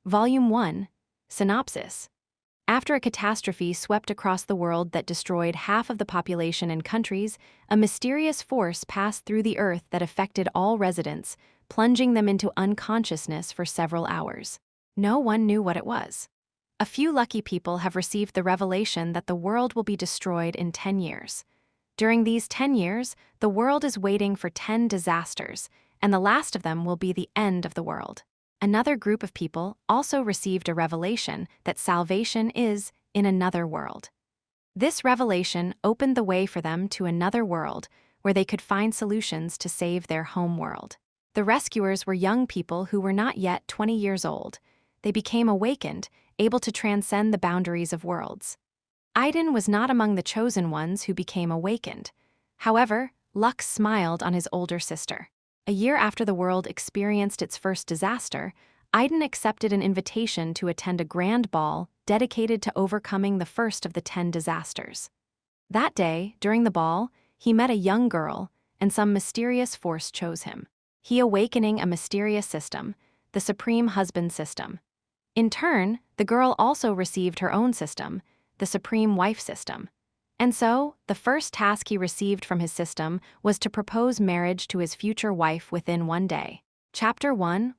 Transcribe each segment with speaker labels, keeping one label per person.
Speaker 1: Volume 1. Synopsis. After a catastrophe swept across the world that destroyed half of the population and countries, a mysterious force passed through the earth that affected all residents, plunging them into unconsciousness for several hours. No one knew what it was. A few lucky people have received the revelation that the world will be destroyed in 10 years. During these 10 years, the world is waiting for 10 disasters, and the last of them will be the end of the world. Another group of people also received a revelation that salvation is in another world. This revelation opened the way for them to another world where they could find solutions to save their home world. The rescuers were young people who were not yet 20 years old. They became awakened, able to transcend the boundaries of worlds. Idan was not among the chosen ones who became awakened. However, luck smiled on his older sister. A year after the world experienced its first disaster, Idan accepted an invitation to attend a grand ball dedicated to overcoming the first of the 10 disasters. That day, during the ball, he met a young girl, and some mysterious force chose him. He awakening a mysterious system, the Supreme Husband System. In turn, the girl also received her own system, the Supreme Wife System. And so, the first task he received from his system was to propose marriage to his future wife within one day. Chapter 1.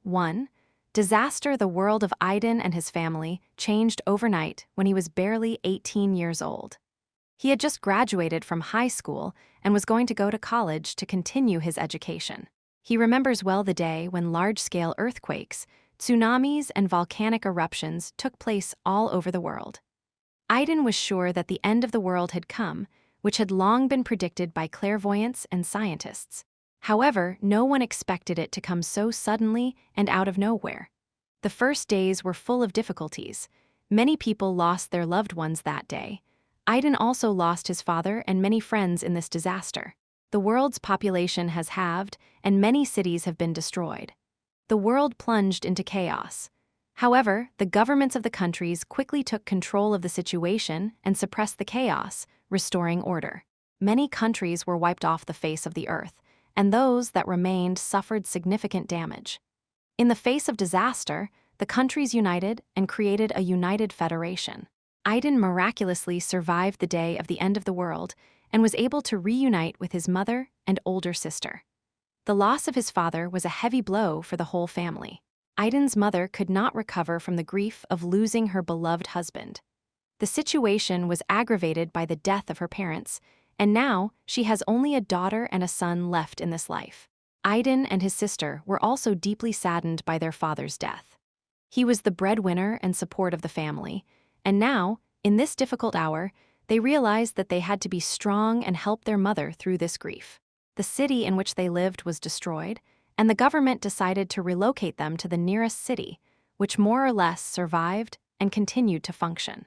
Speaker 1: Disaster. The world of Idan and his family changed overnight when he was barely 18 years old. He had just graduated from high school and was going to go to college to continue his education. He remembers well the day when large-scale earthquakes, tsunamis, and volcanic eruptions took place all over the world. Idan was sure that the end of the world had come, which had long been predicted by clairvoyants and scientists. However, no one expected it to come so suddenly and out of nowhere. The first days were full of difficulties. Many people lost their loved ones that day. Idan also lost his father and many friends in this disaster. The world's population has halved, and many cities have been destroyed. The world plunged into chaos. However, the governments of the countries quickly took control of the situation and suppressed the chaos, restoring order. Many countries were wiped off the face of the earth, and those that remained suffered significant damage. In the face of disaster, the countries united and created a united federation. Idan miraculously survived the day of the end of the world and was able to reunite with his mother and older sister. The loss of his father was a heavy blow for the whole family. Idan's mother could not recover from the grief of losing her beloved husband. The situation was aggravated by the death of her parents, and now she has only a daughter and a son left in this life. Idan and his sister were also deeply saddened by their father's death. He was the breadwinner and support of the family, and now, in this difficult hour, they realized that they had to be strong and help their mother through this grief. The city in which they lived was destroyed, and the government decided to relocate them to the nearest city, which more or less survived and continued to function.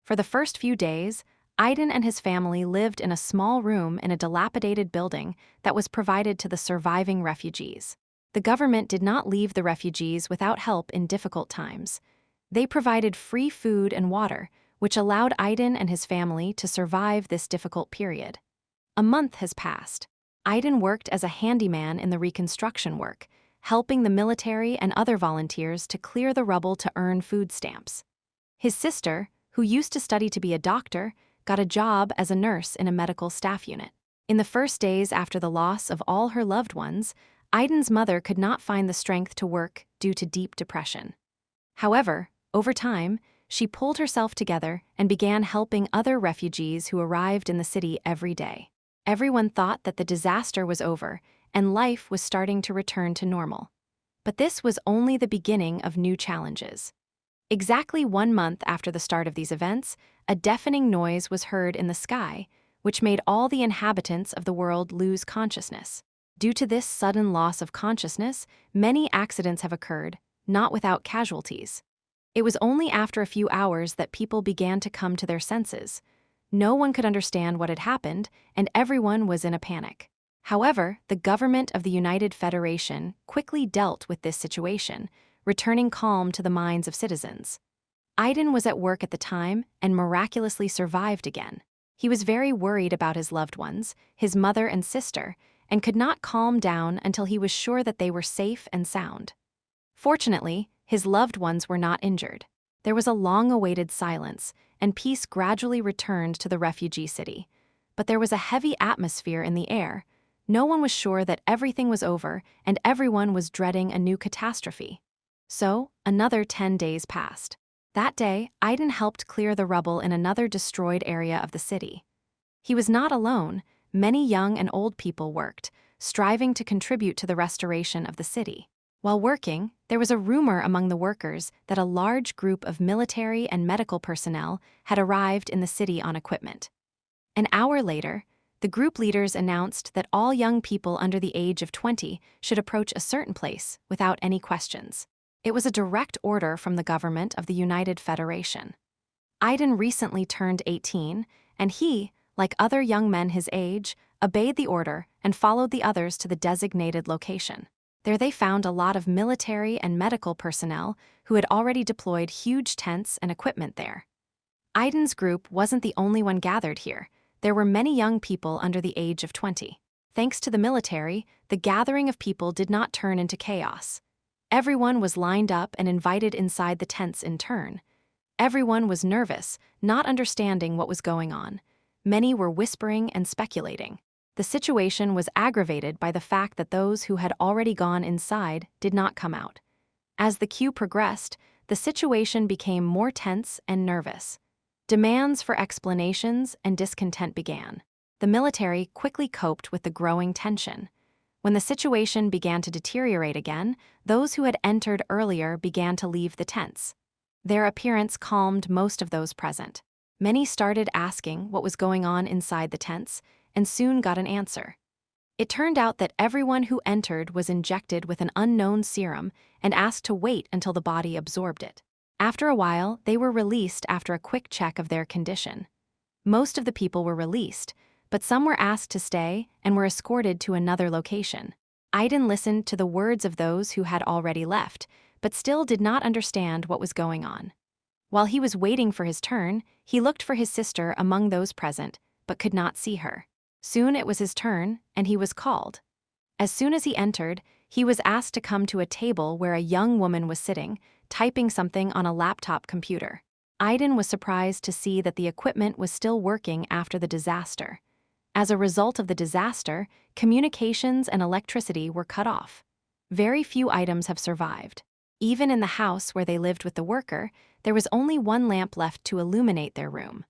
Speaker 1: For the first few days, Idan and his family lived in a small room in a dilapidated building that was provided to the surviving refugees. The government did not leave the refugees without help in difficult times. They provided free food and water, which allowed Idan and his family to survive this difficult period. A month has passed. Idan worked as a handyman in the reconstruction work, helping the military and other volunteers to clear the rubble to earn food stamps. His sister, who used to study to be a doctor, got a job as a nurse in a medical staff unit. In the first days after the loss of all her loved ones, Idan's mother could not find the strength to work due to deep depression. However, over time, she pulled herself together and began helping other refugees who arrived in the city every day. Everyone thought that the disaster was over and life was starting to return to normal. But this was only the beginning of new challenges. Exactly 1 month after the start of these events, a deafening noise was heard in the sky, which made all the inhabitants of the world lose consciousness. Due to this sudden loss of consciousness, many accidents have occurred, not without casualties. It was only after a few hours that people began to come to their senses. No one could understand what had happened, and everyone was in a panic. However, the government of the United Federation quickly dealt with this situation, returning calm to the minds of citizens. Idan was at work at the time and miraculously survived again. He was very worried about his loved ones, his mother and sister, and could not calm down until he was sure that they were safe and sound. Fortunately, His loved ones were not injured. There was a long-awaited silence, and peace gradually returned to the refugee city. But there was a heavy atmosphere in the air. No one was sure that everything was over, and everyone was dreading a new catastrophe. So, another 10 days passed. That day, Idan helped clear the rubble in another destroyed area of the city. He was not alone. Many young and old people worked, striving to contribute to the restoration of the city. While working, there was a rumor among the workers that a large group of military and medical personnel had arrived in the city on equipment. An hour later, the group leaders announced that all young people under the age of 20 should approach a certain place without any questions. It was a direct order from the government of the United Federation. Idan recently turned 18, and he, like other young men his age, obeyed the order and followed the others to the designated location. There they found a lot of military and medical personnel who had already deployed huge tents and equipment there. Idan's group wasn't the only one gathered here. There were many young people under the age of 20. Thanks to the military, the gathering of people did not turn into chaos. Everyone was lined up and invited inside the tents in turn. Everyone was nervous, not understanding what was going on. Many were whispering and speculating. The situation was aggravated by the fact that those who had already gone inside did not come out. As the queue progressed, the situation became more tense and nervous. Demands for explanations and discontent began. The military quickly coped with the growing tension. When the situation began to deteriorate again, those who had entered earlier began to leave the tents. Their appearance calmed most of those present. Many started asking what was going on inside the tents, and soon got an answer. It turned out that everyone who entered was injected with an unknown serum and asked to wait until the body absorbed it. After a while, they were released after a quick check of their condition. Most of the people were released, but some were asked to stay and were escorted to another location. Idan listened to the words of those who had already left, but still did not understand what was going on. While he was waiting for his turn, he looked for his sister among those present, but could not see her. Soon it was his turn, and he was called. As soon as he entered, he was asked to come to a table where a young woman was sitting, typing something on a laptop computer. Idan was surprised to see that the equipment was still working after the disaster. As a result of the disaster, communications and electricity were cut off. Very few items have survived. Even in the house where they lived with the worker, there was only one lamp left to illuminate their room.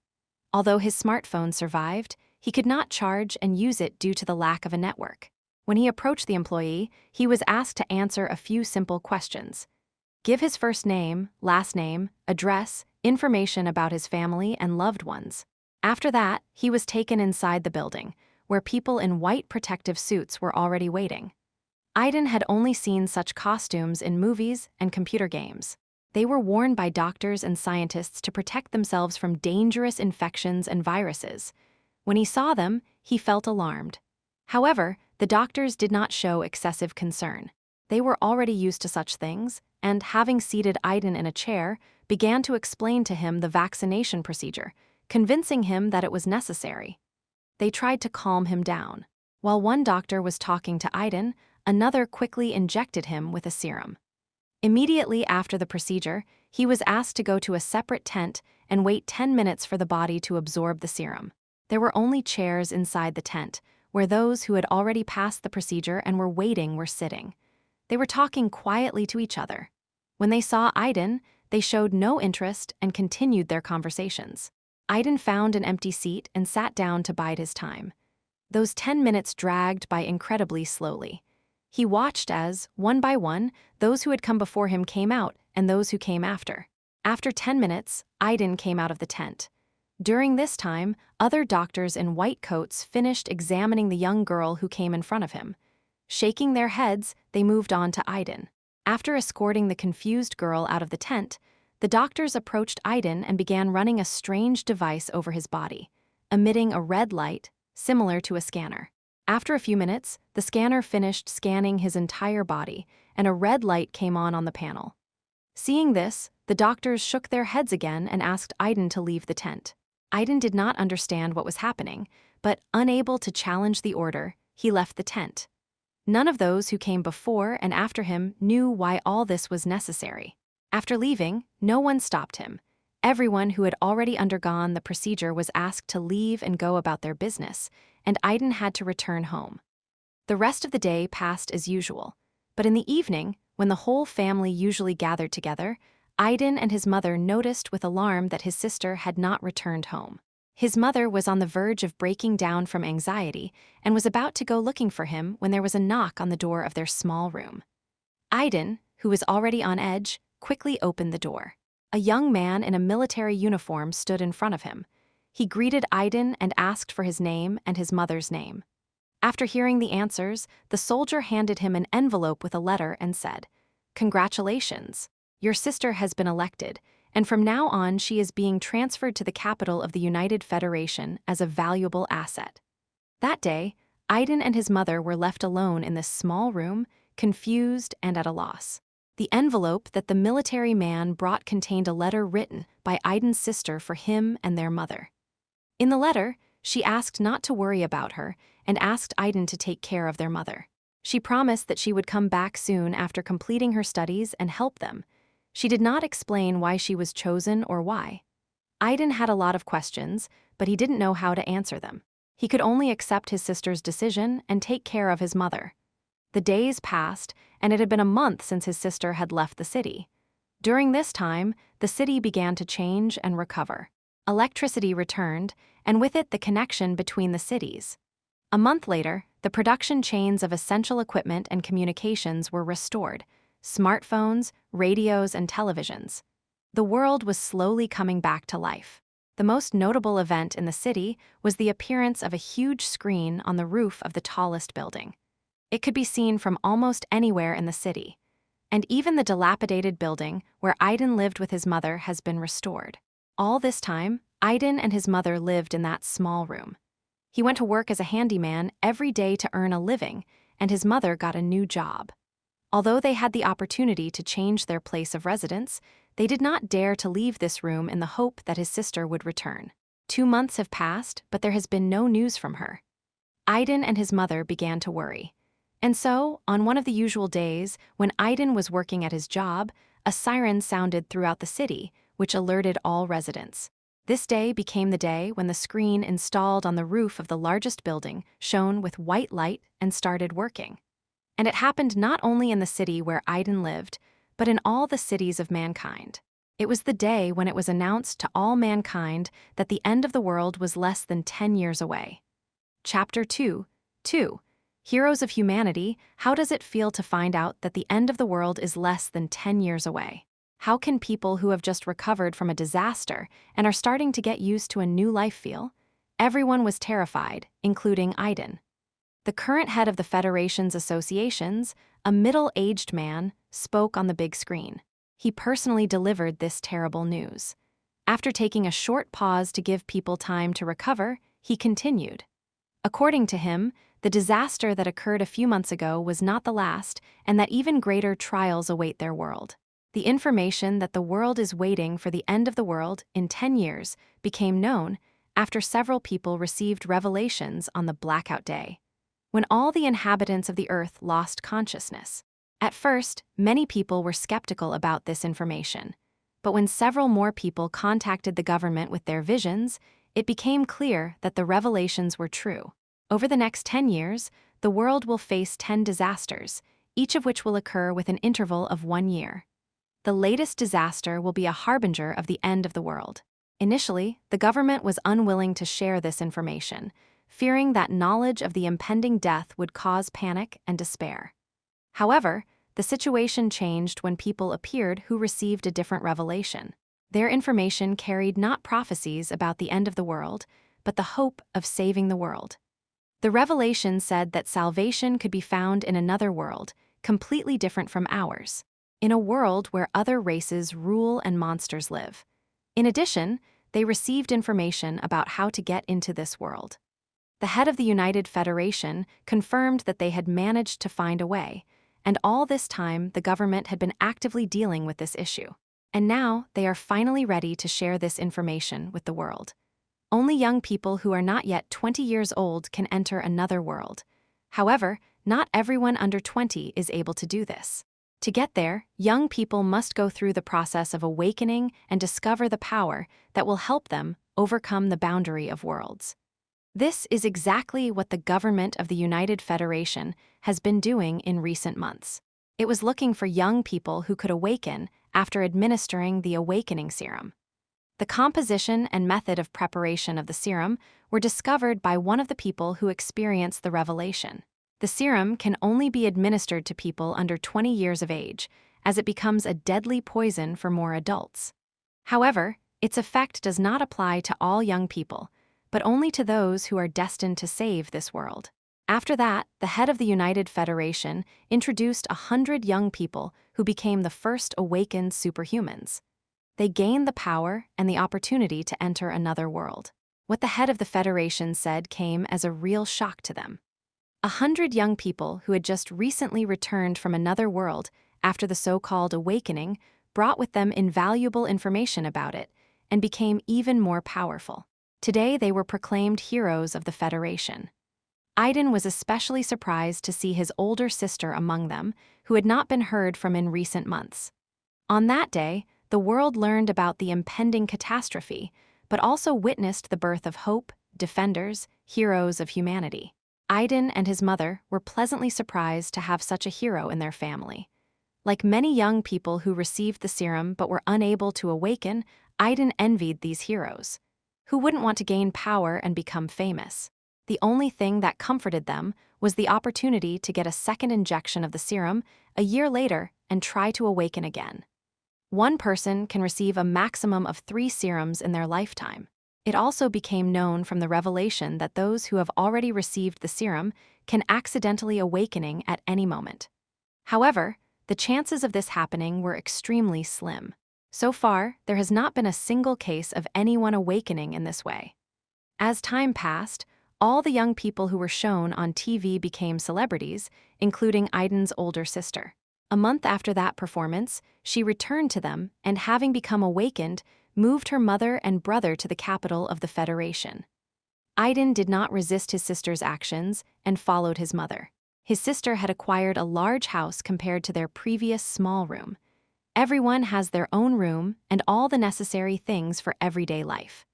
Speaker 1: Although his smartphone survived, he could not charge and use it due to the lack of a network. When he approached the employee, he was asked to answer a few simple questions. Give his first name, last name, address, information about his family and loved ones. After that, he was taken inside the building, where people in white protective suits were already waiting. Idan had only seen such costumes in movies and computer games. They were worn by doctors and scientists to protect themselves from dangerous infections and viruses. When he saw them, he felt alarmed. However, the doctors did not show excessive concern. They were already used to such things, and having seated Idan in a chair, began to explain to him the vaccination procedure, convincing him that it was necessary. They tried to calm him down. While one doctor was talking to Idan, another quickly injected him with a serum. Immediately after the procedure, he was asked to go to a separate tent and wait 10 minutes for the body to absorb the serum. There were only chairs inside the tent, where those who had already passed the procedure and were waiting were sitting. They were talking quietly to each other. When they saw Idan, they showed no interest and continued their conversations. Idan found an empty seat and sat down to bide his time. Those 10 minutes dragged by incredibly slowly. He watched as, one by one, those who had come before him came out and those who came after. After 10 minutes, Idan came out of the tent. During this time, other doctors in white coats finished examining the young girl who came in front of him. Shaking their heads, they moved on to Idan. After escorting the confused girl out of the tent, the doctors approached Idan and began running a strange device over his body, emitting a red light, similar to a scanner. After a few minutes, the scanner finished scanning his entire body, and a red light came on the panel. Seeing this, the doctors shook their heads again and asked Idan to leave the tent. Idan did not understand what was happening, but unable to challenge the order, he left the tent. None of those who came before and after him knew why all this was necessary. After leaving, no one stopped him. Everyone who had already undergone the procedure was asked to leave and go about their business, and Idan had to return home. The rest of the day passed as usual, but in the evening, when the whole family usually gathered together, Idan and his mother noticed with alarm that his sister had not returned home. His mother was on the verge of breaking down from anxiety and was about to go looking for him when there was a knock on the door of their small room. Idan, who was already on edge, quickly opened the door. A young man in a military uniform stood in front of him. He greeted Idan and asked for his name and his mother's name. After hearing the answers, the soldier handed him an envelope with a letter and said, "Congratulations. Your sister has been elected, and from now on she is being transferred to the capital of the United Federation as a valuable asset." That day, Idan and his mother were left alone in this small room, confused and at a loss. The envelope that the military man brought contained a letter written by Idan's sister for him and their mother. In the letter, she asked not to worry about her and asked Idan to take care of their mother. She promised that she would come back soon after completing her studies and help them. She did not explain why she was chosen or why. Idan had a lot of questions, but he didn't know how to answer them. He could only accept his sister's decision and take care of his mother. The days passed, and it had been a month since his sister had left the city. During this time, the city began to change and recover. Electricity returned, and with it the connection between the cities. A month later, the production chains of essential equipment and communications were restored: smartphones, radios, and televisions. The world was slowly coming back to life. The most notable event in the city was the appearance of a huge screen on the roof of the tallest building. It could be seen from almost anywhere in the city, and even the dilapidated building where Idan lived with his mother has been restored. All this time, Idan and his mother lived in that small room. He went to work as a handyman every day to earn a living, and his mother got a new job. Although they had the opportunity to change their place of residence, they did not dare to leave this room in the hope that his sister would return. 2 months have passed, but there has been no news from her. Idan and his mother began to worry. And so, on one of the usual days, when Idan was working at his job, a siren sounded throughout the city, which alerted all residents. This day became the day when the screen installed on the roof of the largest building shone with white light and started working. And it happened not only in the city where Idan lived, but in all the cities of mankind. It was the day when it was announced to all mankind that the end of the world was less than 10 years away. Chapter 2. Heroes of Humanity, how does it feel to find out that the end of the world is less than 10 years away? How can people who have just recovered from a disaster and are starting to get used to a new life feel? Everyone was terrified, including Idan. The current head of the Federation's associations, a middle-aged man, spoke on the big screen. He personally delivered this terrible news. After taking a short pause to give people time to recover, he continued. According to him, the disaster that occurred a few months ago was not the last, and that even greater trials await their world. The information that the world is waiting for the end of the world in 10 years became known after several people received revelations on the blackout day, when all the inhabitants of the earth lost consciousness. At first, many people were skeptical about this information, but when several more people contacted the government with their visions, it became clear that the revelations were true. Over the next 10 years, the world will face 10 disasters, each of which will occur with an interval of 1 year. The latest disaster will be a harbinger of the end of the world. Initially, the government was unwilling to share this information, fearing that knowledge of the impending death would cause panic and despair. However, the situation changed when people appeared who received a different revelation. Their information carried not prophecies about the end of the world, but the hope of saving the world. The revelation said that salvation could be found in another world, completely different from ours, in a world where other races rule and monsters live. In addition, they received information about how to get into this world. The head of the United Federation confirmed that they had managed to find a way, and all this time the government had been actively dealing with this issue. And now they are finally ready to share this information with the world. Only young people who are not yet 20 years old can enter another world. However, not everyone under 20 is able to do this. To get there, young people must go through the process of awakening and discover the power that will help them overcome the boundary of worlds. This is exactly what the government of the United Federation has been doing in recent months. It was looking for young people who could awaken after administering the awakening serum. The composition and method of preparation of the serum were discovered by one of the people who experienced the revelation. The serum can only be administered to people under 20 years of age, as it becomes a deadly poison for more adults. However, its effect does not apply to all young people, but only to those who are destined to save this world. After that, the head of the United Federation introduced 100 young people who became the first awakened superhumans. They gained the power and the opportunity to enter another world. What the head of the Federation said came as a real shock to them. 100 young people who had just recently returned from another world after the so-called awakening brought with them invaluable information about it and became even more powerful. Today they were proclaimed heroes of the Federation. Idan was especially surprised to see his older sister among them, who had not been heard from in recent months. On that day, the world learned about the impending catastrophe, but also witnessed the birth of hope, defenders, heroes of humanity. Idan and his mother were pleasantly surprised to have such a hero in their family. Like many young people who received the serum but were unable to awaken, Idan envied these heroes. Who wouldn't want to gain power and become famous? The only thing that comforted them was the opportunity to get a second injection of the serum a year later and try to awaken again. One person can receive a maximum of 3 serums in their lifetime. It also became known from the revelation that those who have already received the serum can accidentally awakening at any moment. However, the chances of this happening were extremely slim. So far, there has not been a single case of anyone awakening in this way. As time passed, all the young people who were shown on TV became celebrities, including Idan's older sister. A month after that performance, she returned to them and, having become awakened, moved her mother and brother to the capital of the Federation. Idan did not resist his sister's actions and followed his mother. His sister had acquired a large house compared to their previous small room. Everyone has their own room and all the necessary things for everyday life.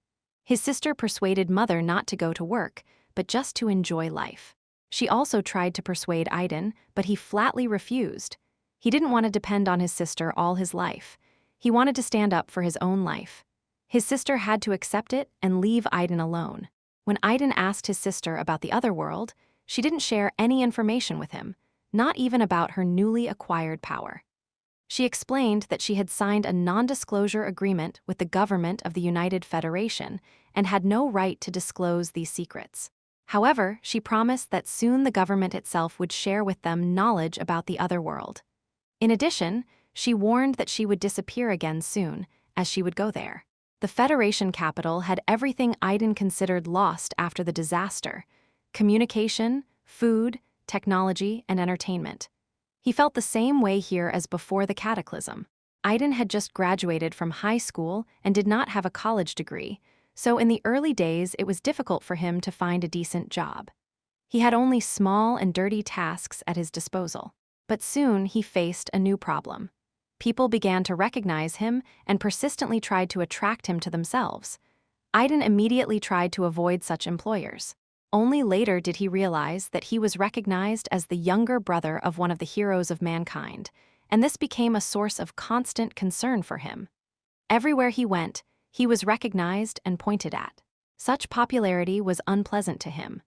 Speaker 1: His sister persuaded mother not to go to work, but just to enjoy life. She also tried to persuade Idan, but he flatly refused. He didn't want to depend on his sister all his life. He wanted to stand up for his own life. His sister had to accept it and leave Idan alone. When Idan asked his sister about the other world, she didn't share any information with him, not even about her newly acquired power. She explained that she had signed a non-disclosure agreement with the government of the United Federation and had no right to disclose these secrets. However, she promised that soon the government itself would share with them knowledge about the other world. In addition, she warned that she would disappear again soon, as she would go there. The Federation capital had everything Idan considered lost after the disaster: communication, food, technology, and entertainment. He felt the same way here as before the cataclysm. Idan had just graduated from high school and did not have a college degree, so in the early days it was difficult for him to find a decent job. He had only small and dirty tasks at his disposal. But soon he faced a new problem. People began to recognize him and persistently tried to attract him to themselves. Idan immediately tried to avoid such employers. Only later did he realize that he was recognized as the younger brother of one of the heroes of mankind, and this became a source of constant concern for him. Everywhere he went, he was recognized and pointed at. Such popularity was unpleasant to him.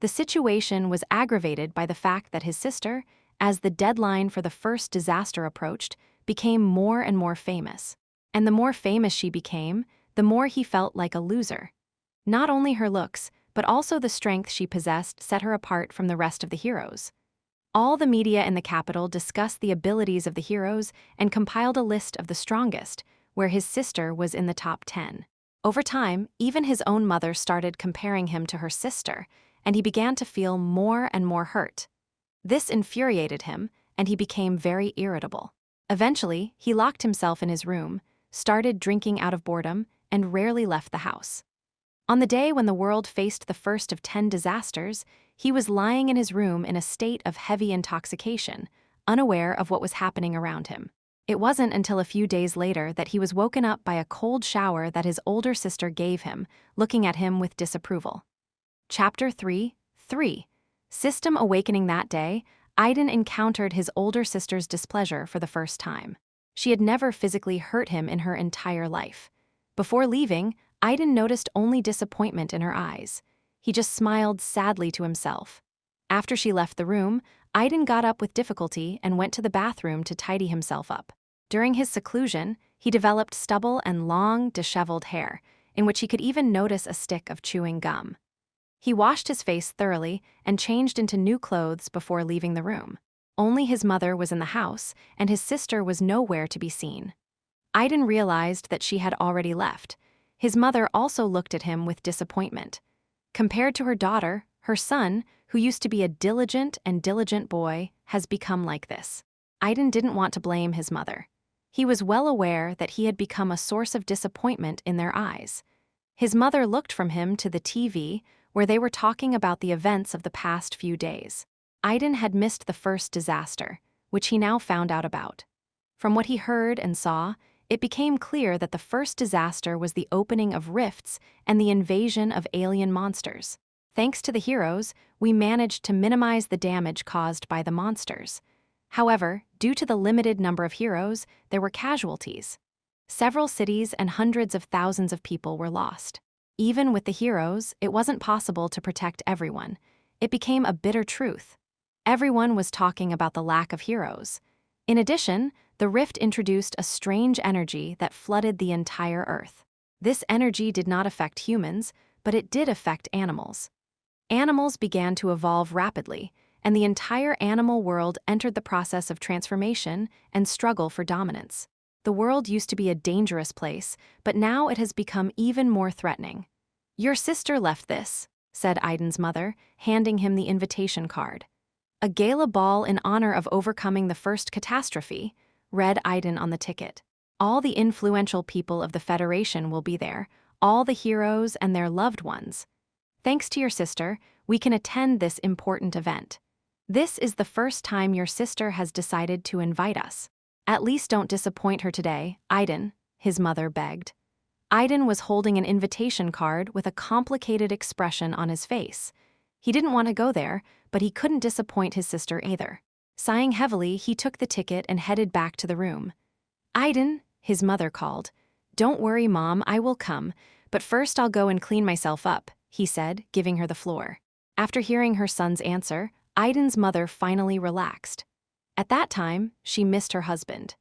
Speaker 1: The situation was aggravated by the fact that his sister, as the deadline for the first disaster approached, became more and more famous. And the more famous she became, the more he felt like a loser. Not only her looks, but also the strength she possessed set her apart from the rest of the heroes. All the media in the capital discussed the abilities of the heroes and compiled a list of the strongest, where his sister was in the top 10. Over time, even his own mother started comparing him to her sister, and he began to feel more and more hurt. This infuriated him, and he became very irritable. Eventually, he locked himself in his room, started drinking out of boredom, and rarely left the house. On the day when the world faced the first of 10 disasters, he was lying in his room in a state of heavy intoxication, unaware of what was happening around him. It wasn't until a few days later that he was woken up by a cold shower that his older sister gave him, looking at him with disapproval. Chapter 3. System awakening. That day, Idan encountered his older sister's displeasure for the first time. She had never physically hurt him in her entire life. Before leaving, Idan noticed only disappointment in her eyes. He just smiled sadly to himself. After she left the room, Idan got up with difficulty and went to the bathroom to tidy himself up. During his seclusion, he developed stubble and long, disheveled hair, in which he could even notice a stick of chewing gum. He washed his face thoroughly and changed into new clothes before leaving the room. Only his mother was in the house, and his sister was nowhere to be seen. Idan realized that she had already left. His mother also looked at him with disappointment. Compared to her daughter, her son, who used to be a diligent boy, has become like this. Idan didn't want to blame his mother. He was well aware that he had become a source of disappointment in their eyes. His mother looked from him to the TV, where they were talking about the events of the past few days. Idan had missed the first disaster, which he now found out about. From what he heard and saw, it became clear that the first disaster was the opening of rifts and the invasion of alien monsters. Thanks to the heroes, we managed to minimize the damage caused by the monsters. However, due to the limited number of heroes, there were casualties. Several cities and hundreds of thousands of people were lost. Even with the heroes, it wasn't possible to protect everyone. It became a bitter truth. Everyone was talking about the lack of heroes. In addition, the rift introduced a strange energy that flooded the entire Earth. This energy did not affect humans, but it did affect animals. Animals began to evolve rapidly, and the entire animal world entered the process of transformation and struggle for dominance. The world used to be a dangerous place, but now it has become even more threatening. "Your sister left this," said Idan's mother, handing him the invitation card. "A gala ball in honor of overcoming the first catastrophe," read Idan on the ticket. "All the influential people of the Federation will be there, all the heroes and their loved ones. Thanks to your sister, we can attend this important event. This is the first time your sister has decided to invite us. At least don't disappoint her today, Idan," his mother begged. Idan was holding an invitation card with a complicated expression on his face. He didn't want to go there, but he couldn't disappoint his sister either. Sighing heavily, he took the ticket and headed back to the room. "Idan," his mother called. "Don't worry, Mom, I will come, but first I'll go and clean myself up," he said, giving her the floor. After hearing her son's answer, Idan's mother finally relaxed. At that time, she missed her husband.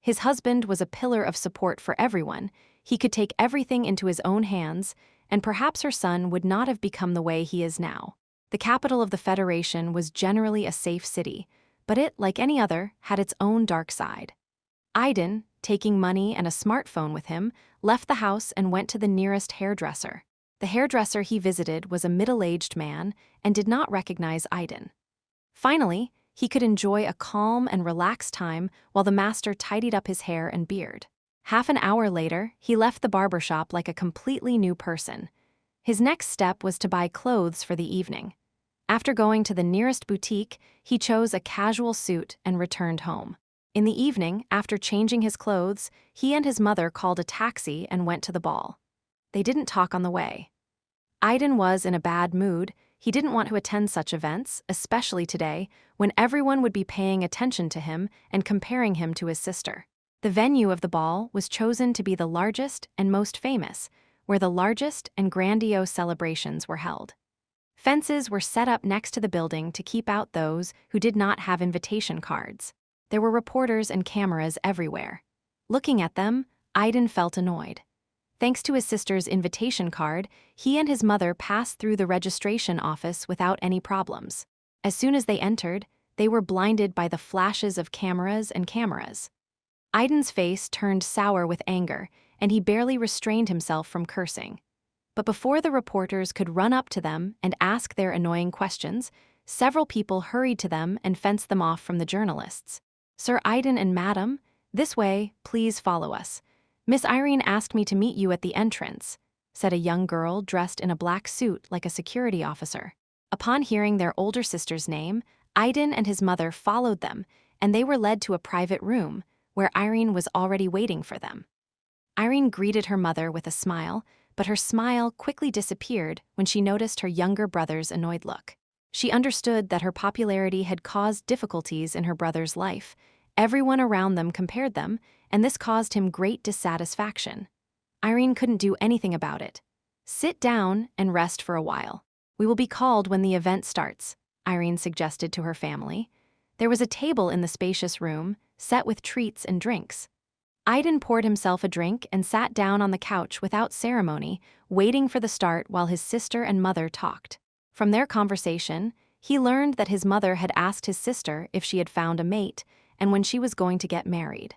Speaker 1: His husband was a pillar of support for everyone. He could take everything into his own hands, and perhaps her son would not have become the way he is now. The capital of the Federation was generally a safe city, but it, like any other, had its own dark side. Idan, taking money and a smartphone with him, left the house and went to the nearest hairdresser. The hairdresser he visited was a middle-aged man and did not recognize Idan. Finally, he could enjoy a calm and relaxed time while the master tidied up his hair and beard. Half an hour later, he left the barber shop like a completely new person. His next step was to buy clothes for the evening. After going to the nearest boutique, he chose a casual suit and returned home. In the evening, after changing his clothes, he and his mother called a taxi and went to the ball. They didn't talk on the way. Idan was in a bad mood. He didn't want to attend such events, especially today, when everyone would be paying attention to him and comparing him to his sister. The venue of the ball was chosen to be the largest and most famous, where the largest and grandiose celebrations were held. Fences were set up next to the building to keep out those who did not have invitation cards. There were reporters and cameras everywhere. Looking at them, Idan felt annoyed. Thanks to his sister's invitation card, he and his mother passed through the registration office without any problems. As soon as they entered, they were blinded by the flashes of cameras and cameras. Idan's face turned sour with anger, and he barely restrained himself from cursing. But before the reporters could run up to them and ask their annoying questions, several people hurried to them and fenced them off from the journalists. "Sir Idan and Madam, this way, please follow us. Miss Irene asked me to meet you at the entrance," said a young girl dressed in a black suit like a security officer. Upon hearing their older sister's name, Idan and his mother followed them, and they were led to a private room, where Irene was already waiting for them. Irene greeted her mother with a smile, but her smile quickly disappeared when she noticed her younger brother's annoyed look. She understood that her popularity had caused difficulties in her brother's life. Everyone around them compared them, and this caused him great dissatisfaction. Irene couldn't do anything about it. "Sit down and rest for a while. We will be called when the event starts," Irene suggested to her family. There was a table in the spacious room, set with treats and drinks. Idan poured himself a drink and sat down on the couch without ceremony, waiting for the start while his sister and mother talked. From their conversation, he learned that his mother had asked his sister if she had found a mate and when she was going to get married.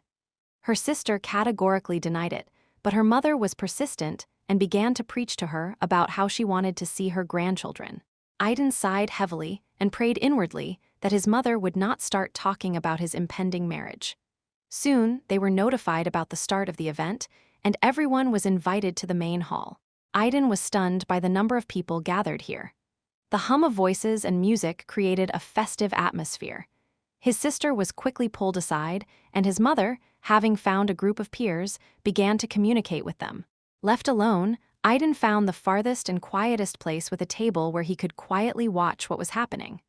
Speaker 1: Her sister categorically denied it, but her mother was persistent and began to preach to her about how she wanted to see her grandchildren. Idan sighed heavily and prayed inwardly that his mother would not start talking about his impending marriage. Soon, they were notified about the start of the event, and everyone was invited to the main hall. Idan was stunned by the number of people gathered here. The hum of voices and music created a festive atmosphere. His sister was quickly pulled aside, and his mother, having found a group of peers, began to communicate with them. Left alone, Idan found the farthest and quietest place with a table where he could quietly watch what was happening.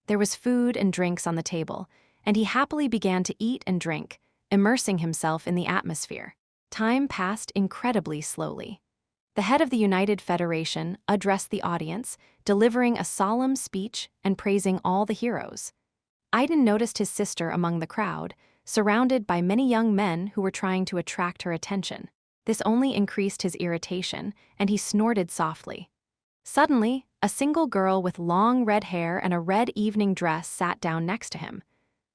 Speaker 1: There was food and drinks on the table, and he happily began to eat and drink, immersing himself in the atmosphere. Time passed incredibly slowly. The head of the United Federation addressed the audience, delivering a solemn speech and praising all the heroes. Idan noticed his sister among the crowd, surrounded by many young men who were trying to attract her attention. This only increased his irritation, and he snorted softly. Suddenly, a single girl with long red hair and a red evening dress sat down next to him.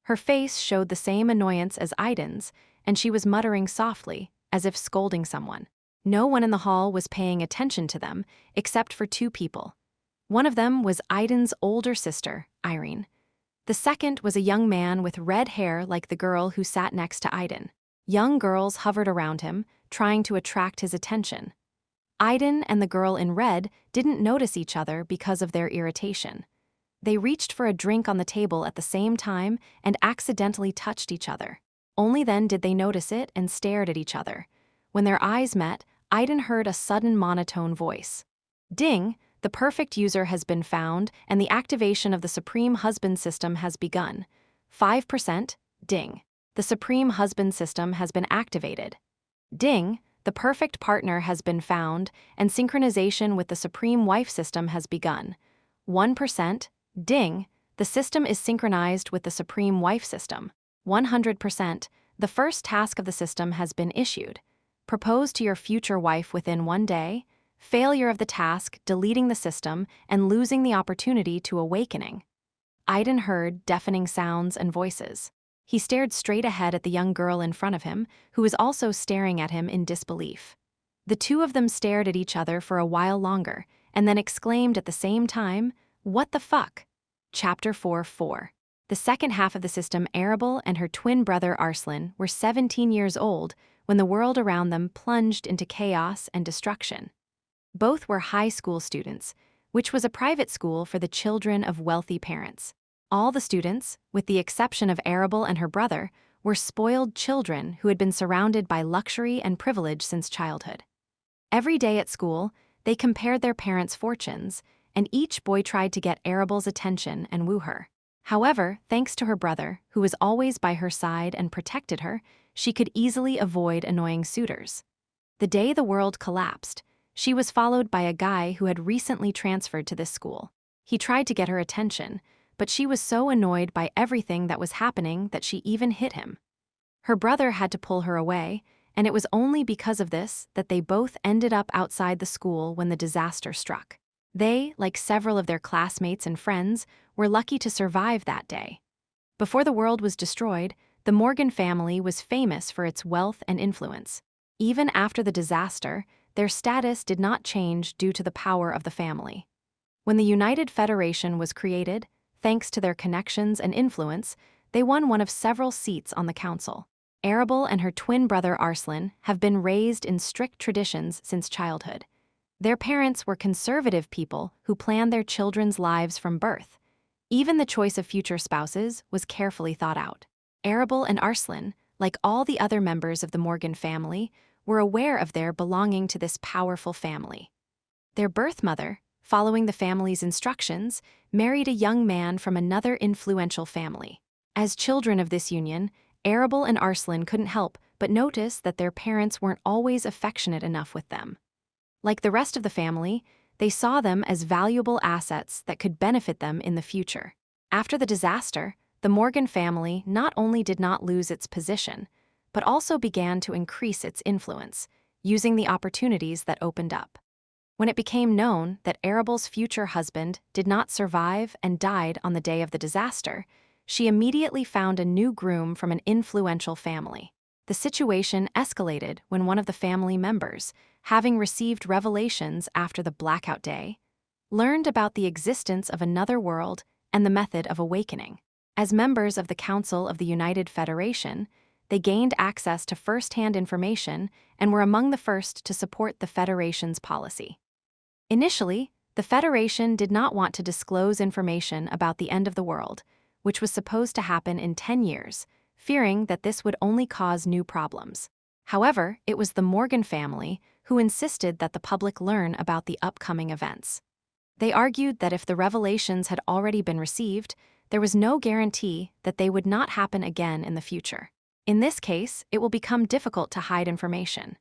Speaker 1: Her face showed the same annoyance as Idan's, and she was muttering softly, as if scolding someone. No one in the hall was paying attention to them, except for two people. One of them was Idan's older sister, Irene. The second was a young man with red hair like the girl who sat next to Idan. Young girls hovered around him, trying to attract his attention. Idan and the girl in red didn't notice each other because of their irritation. They reached for a drink on the table at the same time and accidentally touched each other. Only then did they notice it and stared at each other. When their eyes met, Idan heard a sudden monotone voice. "Ding, the perfect user has been found and the activation of the Supreme Husband System has begun. 5%, ding. The Supreme Husband System has been activated. Ding, the perfect partner has been found and synchronization with the Supreme Wife System has begun. 1%, ding, the system is synchronized with the Supreme Wife System. 100%, the first task of the system has been issued. Propose to your future wife within 1 day. Failure of the task, deleting the system, and losing the opportunity to awakening." Idan heard deafening sounds and voices. He stared straight ahead at the young girl in front of him, who was also staring at him in disbelief. The two of them stared at each other for a while longer, and then exclaimed at the same time, "What the fuck?" Chapter 4:4. The second half of the system, Arabel and her twin brother Arslan were 17 years old when the world around them plunged into chaos and destruction. Both were high school students, which was a private school for the children of wealthy parents. All the students, with the exception of Arabel and her brother, were spoiled children who had been surrounded by luxury and privilege since childhood. Every day at school, they compared their parents' fortunes, and each boy tried to get Arabel's attention and woo her. However, thanks to her brother, who was always by her side and protected her, she could easily avoid annoying suitors. The day the world collapsed, she was followed by a guy who had recently transferred to this school. He tried to get her attention, but she was so annoyed by everything that was happening that she even hit him. Her brother had to pull her away, and it was only because of this that they both ended up outside the school when the disaster struck. They, like several of their classmates and friends, were lucky to survive that day. Before the world was destroyed, the Morgan family was famous for its wealth and influence. Even after the disaster, their status did not change due to the power of the family. When the United Federation was created, thanks to their connections and influence, they won one of several seats on the council. Arabel and her twin brother Arslan have been raised in strict traditions since childhood. Their parents were conservative people who planned their children's lives from birth. Even the choice of future spouses was carefully thought out. Arabel and Arslan, like all the other members of the Morgan family, were aware of their belonging to this powerful family. Their birth mother, following the family's instructions, married a young man from another influential family. As children of this union, Arabel and Arslan couldn't help but notice that their parents weren't always affectionate enough with them. Like the rest of the family, they saw them as valuable assets that could benefit them in the future. After the disaster, the Morgan family not only did not lose its position, but also began to increase its influence, using the opportunities that opened up. When it became known that Arabel's future husband did not survive and died on the day of the disaster, she immediately found a new groom from an influential family. The situation escalated when one of the family members, having received revelations after the blackout day, learned about the existence of another world and the method of awakening. As members of the Council of the United Federation, they gained access to first-hand information and were among the first to support the Federation's policy. Initially, the Federation did not want to disclose information about the end of the world, which was supposed to happen in 10 years, fearing that this would only cause new problems. However, it was the Morgan family who insisted that the public learn about the upcoming events. They argued that if the revelations had already been received, there was no guarantee that they would not happen again in the future. In this case, it will become difficult to hide information.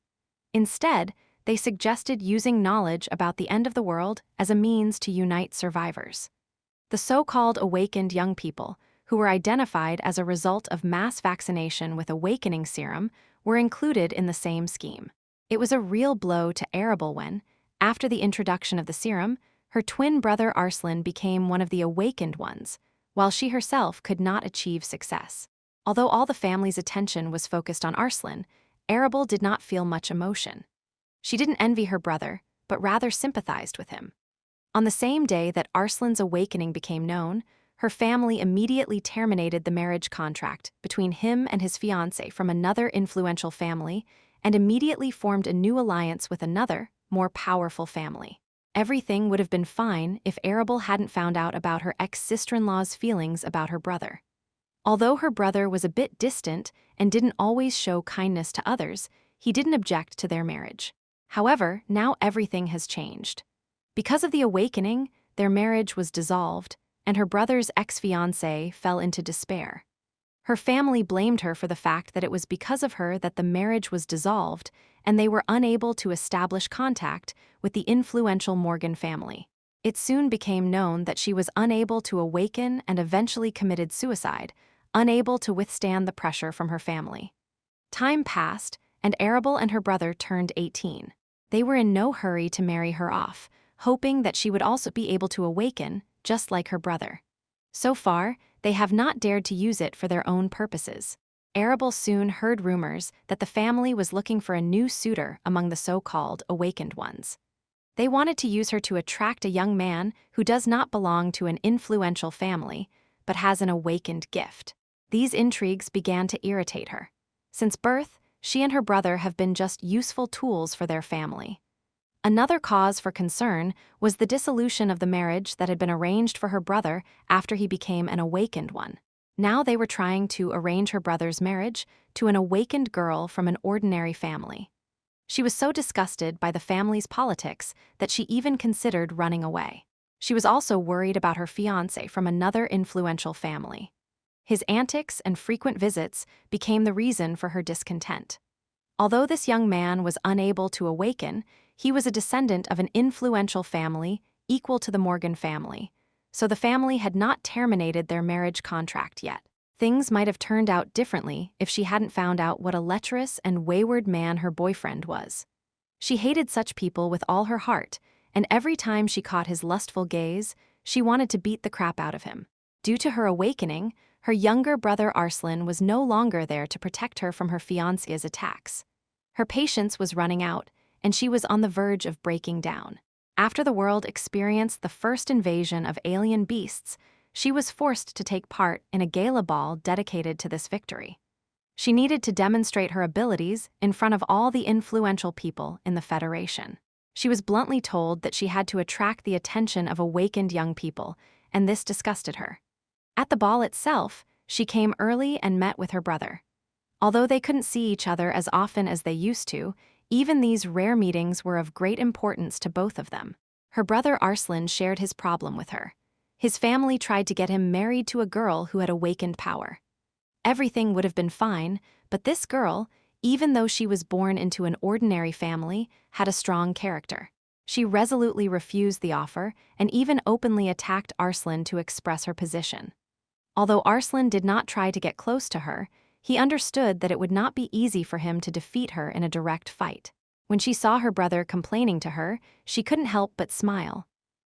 Speaker 1: Instead, they suggested using knowledge about the end of the world as a means to unite survivors. The so-called awakened young people, who were identified as a result of mass vaccination with awakening serum, were included in the same scheme. It was a real blow to Arabel when, after the introduction of the serum, her twin brother Arslan became one of the awakened ones, while she herself could not achieve success. Although all the family's attention was focused on Arslan, Arabel did not feel much emotion. She didn't envy her brother, but rather sympathized with him. On the same day that Arslan's awakening became known, her family immediately terminated the marriage contract between him and his fiancée from another influential family and immediately formed a new alliance with another, more powerful family. Everything would have been fine if Arabel hadn't found out about her ex-sister-in-law's feelings about her brother. Although her brother was a bit distant and didn't always show kindness to others, he didn't object to their marriage. However, now everything has changed. Because of the awakening, their marriage was dissolved, and her brother's ex-fiancée fell into despair. Her family blamed her for the fact that it was because of her that the marriage was dissolved, and they were unable to establish contact with the influential Morgan family. It soon became known that she was unable to awaken and eventually committed suicide, unable to withstand the pressure from her family. Time passed, and Arabel and her brother turned 18. They were in no hurry to marry her off, hoping that she would also be able to awaken, just like her brother. So far, they have not dared to use it for their own purposes. Arabel soon heard rumors that the family was looking for a new suitor among the so-called awakened ones. They wanted to use her to attract a young man who does not belong to an influential family, but has an awakened gift. These intrigues began to irritate her. Since birth, she and her brother have been just useful tools for their family. Another cause for concern was the dissolution of the marriage that had been arranged for her brother after he became an awakened one. Now they were trying to arrange her brother's marriage to an awakened girl from an ordinary family. She was so disgusted by the family's politics that she even considered running away. She was also worried about her fiancé from another influential family. His antics and frequent visits became the reason for her discontent. Although this young man was unable to awaken, he was a descendant of an influential family equal to the Morgan family, so the family had not terminated their marriage contract yet. Things might have turned out differently if she hadn't found out what a lecherous and wayward man her boyfriend was. She hated such people with all her heart, and every time she caught his lustful gaze, she wanted to beat the crap out of him. Due to her awakening, her younger brother Arslan was no longer there to protect her from her fiancé's attacks. Her patience was running out, and she was on the verge of breaking down. After the world experienced the first invasion of alien beasts, she was forced to take part in a gala ball dedicated to this victory. She needed to demonstrate her abilities in front of all the influential people in the Federation. She was bluntly told that she had to attract the attention of awakened young people, and this disgusted her. At the ball itself, she came early and met with her brother. Although they couldn't see each other as often as they used to, even these rare meetings were of great importance to both of them. Her brother Arslan shared his problem with her. His family tried to get him married to a girl who had awakened power. Everything would have been fine, but this girl, even though she was born into an ordinary family, had a strong character. She resolutely refused the offer and even openly attacked Arslan to express her position. Although Arslan did not try to get close to her, he understood that it would not be easy for him to defeat her in a direct fight. When she saw her brother complaining to her, she couldn't help but smile.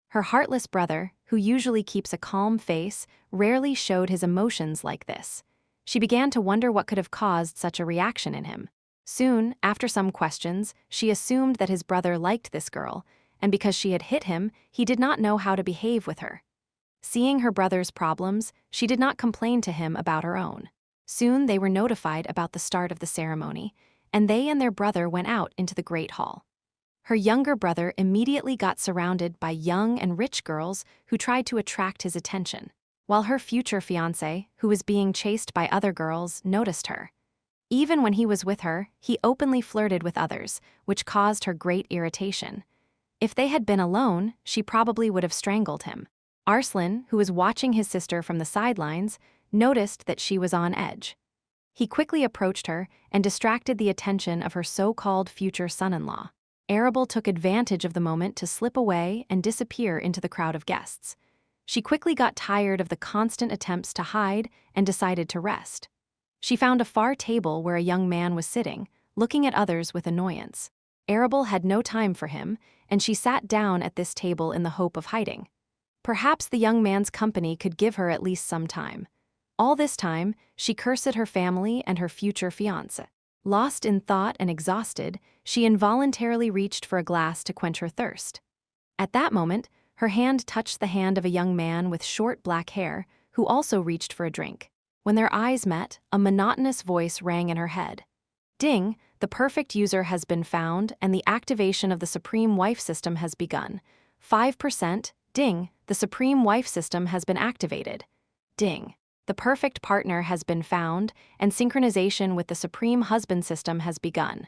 Speaker 1: Her heartless brother, who usually keeps a calm face, rarely showed his emotions like this. She began to wonder what could have caused such a reaction in him. Soon, after some questions, she assumed that his brother liked this girl, and because she had hit him, he did not know how to behave with her. Seeing her brother's problems, she did not complain to him about her own. Soon they were notified about the start of the ceremony, and they and their brother went out into the great hall. Her younger brother immediately got surrounded by young and rich girls who tried to attract his attention, while her future fiancé, who was being chased by other girls, noticed her. Even when he was with her, he openly flirted with others, which caused her great irritation. If they had been alone, she probably would have strangled him. Arslan, who was watching his sister from the sidelines, noticed that she was on edge. He quickly approached her and distracted the attention of her so-called future son-in-law. Arabel took advantage of the moment to slip away and disappear into the crowd of guests. She quickly got tired of the constant attempts to hide and decided to rest. She found a far table where a young man was sitting, looking at others with annoyance. Arabel had no time for him, and she sat down at this table in the hope of hiding. Perhaps the young man's company could give her at least some time. All this time, she cursed her family and her future fiancé. Lost in thought and exhausted, she involuntarily reached for a glass to quench her thirst. At that moment, her hand touched the hand of a young man with short black hair, who also reached for a drink. When their eyes met, a monotonous voice rang in her head. Ding, the perfect user has been found and the activation of the Supreme Wife system has begun. 5%, ding, the Supreme Wife system has been activated. Ding, the perfect partner has been found and synchronization with the Supreme Husband system has begun.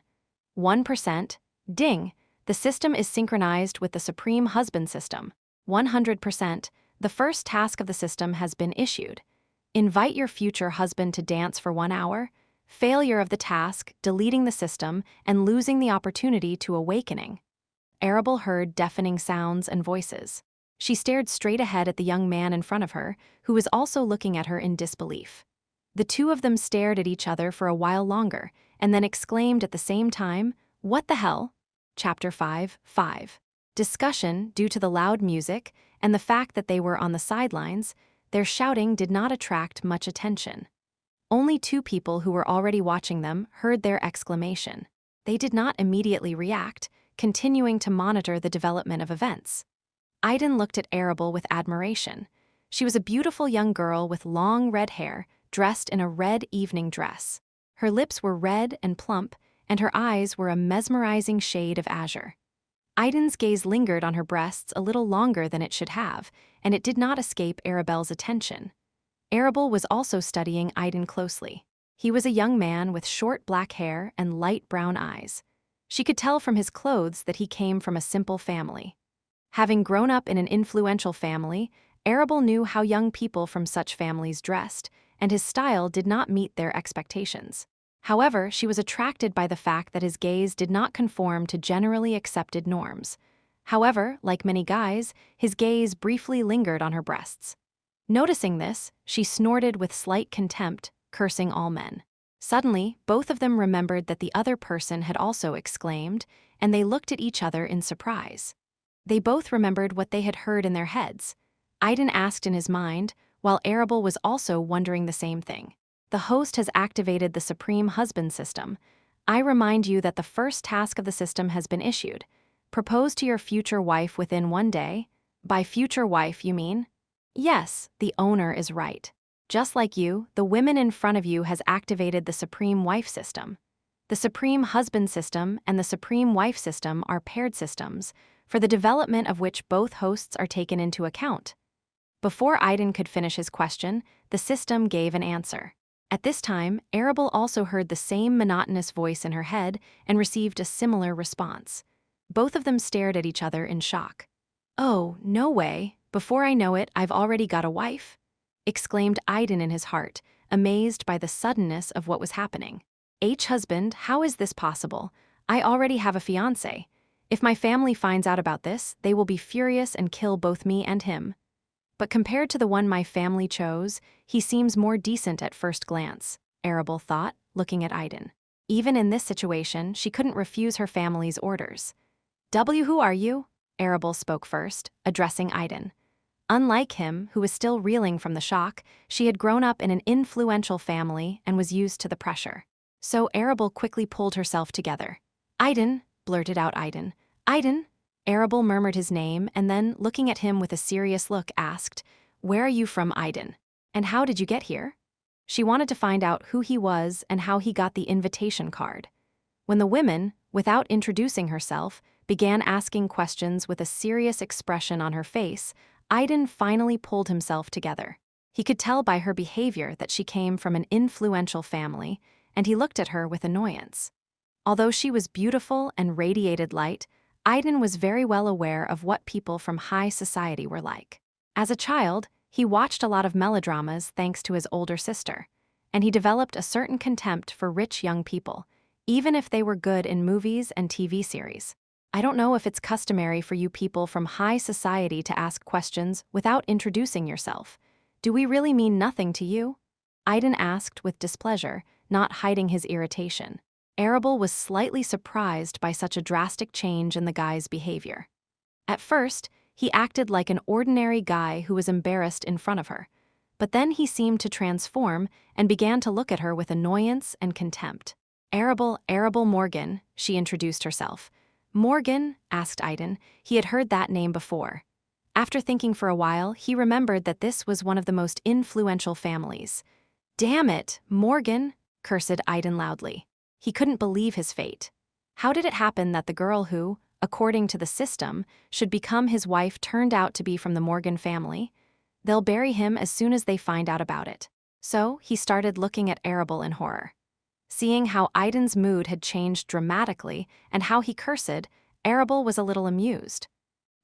Speaker 1: 1%, ding, the system is synchronized with the Supreme Husband system. 100%, the first task of the system has been issued. Invite your future husband to dance for 1 hour. Failure of the task, deleting the system, and losing the opportunity to awakening. Arabel heard deafening sounds and voices. She stared straight ahead at the young man in front of her, who was also looking at her in disbelief. The two of them stared at each other for a while longer, and then exclaimed at the same time, "What the hell?" Chapter 5. Discussion. Due to the loud music and the fact that they were on the sidelines, their shouting did not attract much attention. Only 2 people who were already watching them heard their exclamation. They did not immediately react, continuing to monitor the development of events. Idan looked at Arabel with admiration. She was a beautiful young girl with long red hair, dressed in a red evening dress. Her lips were red and plump, and her eyes were a mesmerizing shade of azure. Idan's gaze lingered on her breasts a little longer than it should have, and it did not escape Arabel's attention. Arabel was also studying Idan closely. He was a young man with short black hair and light brown eyes. She could tell from his clothes that he came from a simple family. Having grown up in an influential family, Arabel knew how young people from such families dressed, and his style did not meet their expectations. However, she was attracted by the fact that his gaze did not conform to generally accepted norms. However, like many guys, his gaze briefly lingered on her breasts. Noticing this, she snorted with slight contempt, cursing all men. Suddenly, both of them remembered that the other person had also exclaimed, and they looked at each other in surprise. They both remembered what they had heard in their heads. Idan asked in his mind, while Arabel was also wondering the same thing. The host has activated the Supreme Husband system. I remind you that the first task of the system has been issued. Propose to your future wife within 1 day. By future wife, you mean? Yes, the owner is right. Just like you, the women in front of you has activated the Supreme Wife system. The Supreme Husband system and the Supreme Wife system are paired systems, for the development of which both hosts are taken into account. Before Idan could finish his question, the system gave an answer. At this time, Arabel also heard the same monotonous voice in her head and received a similar response. Both of them stared at each other in shock. "Oh, no way. Before I know it, I've already got a wife?" exclaimed Idan in his heart, amazed by the suddenness of what was happening. "Husband, how is this possible? I already have a fiancé. If my family finds out about this, they will be furious and kill both me and him. But compared to the one my family chose, he seems more decent at first glance," Arabel thought, looking at Idan. Even in this situation, she couldn't refuse her family's orders. "Who are you?" Arabel spoke first, addressing Idan. Unlike him, who was still reeling from the shock, she had grown up in an influential family and was used to the pressure. So Arabel quickly pulled herself together. "Idan," blurted out Idan. "Idan?" Arabel murmured his name and then, looking at him with a serious look, asked, "Where are you from, Idan? And how did you get here?" She wanted to find out who he was and how he got the invitation card. When the woman, without introducing herself, began asking questions with a serious expression on her face, Idan finally pulled himself together. He could tell by her behavior that she came from an influential family, and he looked at her with annoyance. Although she was beautiful and radiated light, Idan was very well aware of what people from high society were like. As a child, he watched a lot of melodramas thanks to his older sister, and he developed a certain contempt for rich young people, even if they were good in movies and TV series. "I don't know if it's customary for you people from high society to ask questions without introducing yourself. Do we really mean nothing to you?" Idan asked with displeasure, not hiding his irritation. Arabel was slightly surprised by such a drastic change in the guy's behavior. At first, he acted like an ordinary guy who was embarrassed in front of her, but then he seemed to transform and began to look at her with annoyance and contempt. Arabel Morgan," she introduced herself. "Morgan?" asked Idan. He had heard that name before. After thinking for a while, he remembered that this was one of the most influential families. "Damn it, Morgan!" cursed Idan loudly. He couldn't believe his fate. How did it happen that the girl who, according to the system, should become his wife turned out to be from the Morgan family? They'll bury him as soon as they find out about it. So he started looking at Arabel in horror. Seeing how Idan's mood had changed dramatically and how he cursed, Arabel was a little amused.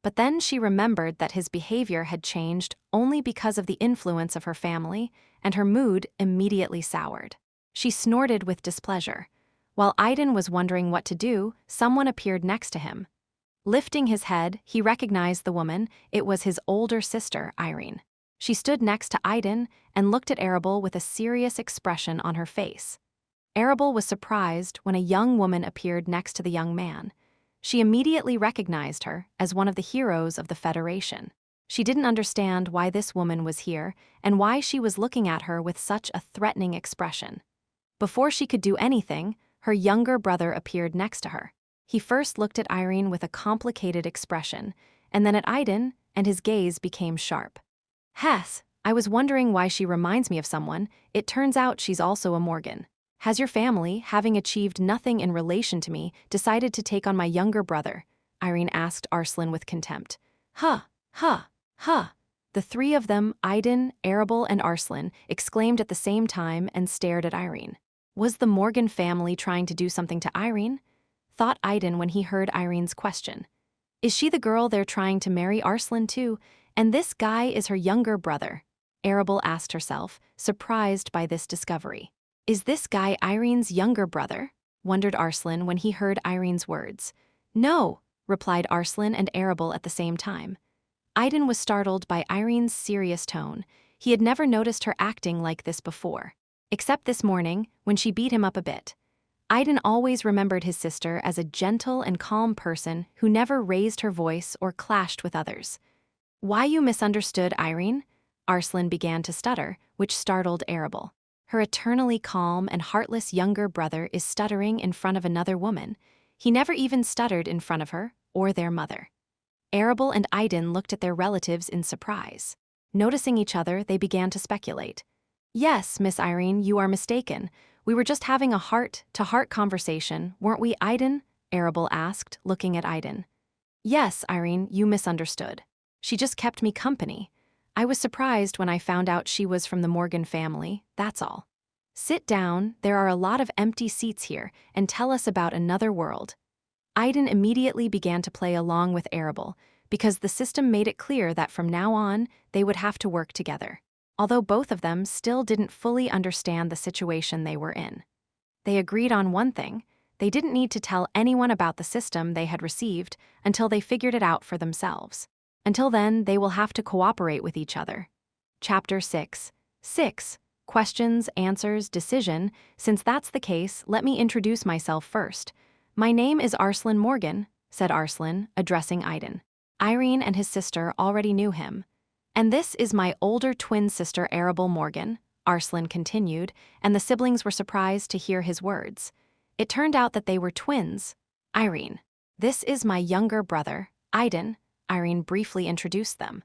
Speaker 1: But then she remembered that his behavior had changed only because of the influence of her family, and her mood immediately soured. She snorted with displeasure. While Idan was wondering what to do, someone appeared next to him. Lifting his head, he recognized the woman. It was his older sister, Irene. She stood next to Idan and looked at Arabel with a serious expression on her face. Arabel was surprised when a young woman appeared next to the young man. She immediately recognized her as one of the heroes of the Federation. She didn't understand why this woman was here and why she was looking at her with such a threatening expression. Before she could do anything, her younger brother appeared next to her. He first looked at Irene with a complicated expression, and then at Idan, and his gaze became sharp. "Hess, I was wondering why she reminds me of someone. It turns out she's also a Morgan. Has your family, having achieved nothing in relation to me, decided to take on my younger brother?" Irene asked Arslan with contempt. "Huh, huh, huh." The three of them, Idan, Arabel, and Arslan, exclaimed at the same time and stared at Irene. Was the Morgan family trying to do something to Irene? Thought Idan when he heard Irene's question. Is she the girl they're trying to marry Arslan to, and this guy is her younger brother? Arabel asked herself, surprised by this discovery. Is this guy Irene's younger brother? Wondered Arslan when he heard Irene's words. No, replied Arslan and Arabel at the same time. Idan was startled by Irene's serious tone. He had never noticed her acting like this before. Except this morning, when she beat him up a bit. Idan always remembered his sister as a gentle and calm person who never raised her voice or clashed with others. Why you misunderstood, Irene? Arslan began to stutter, which startled Arabel. Her eternally calm and heartless younger brother is stuttering in front of another woman. He never even stuttered in front of her, or their mother. Arabel and Idan looked at their relatives in surprise. Noticing each other, they began to speculate. Yes, Miss Irene, you are mistaken. We were just having a heart-to-heart conversation, weren't we, Idan? Arabel asked, looking at Idan. Yes, Irene, you misunderstood. She just kept me company. I was surprised when I found out she was from the Morgan family, that's all. Sit down, there are a lot of empty seats here, and tell us about another world. Idan immediately began to play along with Arabel, because the system made it clear that from now on, they would have to work together. Although both of them still didn't fully understand the situation they were in. They agreed on one thing: they didn't need to tell anyone about the system they had received until they figured it out for themselves. Until then, they will have to cooperate with each other. Chapter 6. 6. Questions, answers, decision. Since that's the case, let me introduce myself first. My name is Arslan Morgan, said Arslan, addressing Idan. Irene and his sister already knew him. And this is my older twin sister Arabel Morgan, Arslan continued, and the siblings were surprised to hear his words. It turned out that they were twins. Irene. This is my younger brother, Idan. Irene briefly introduced them.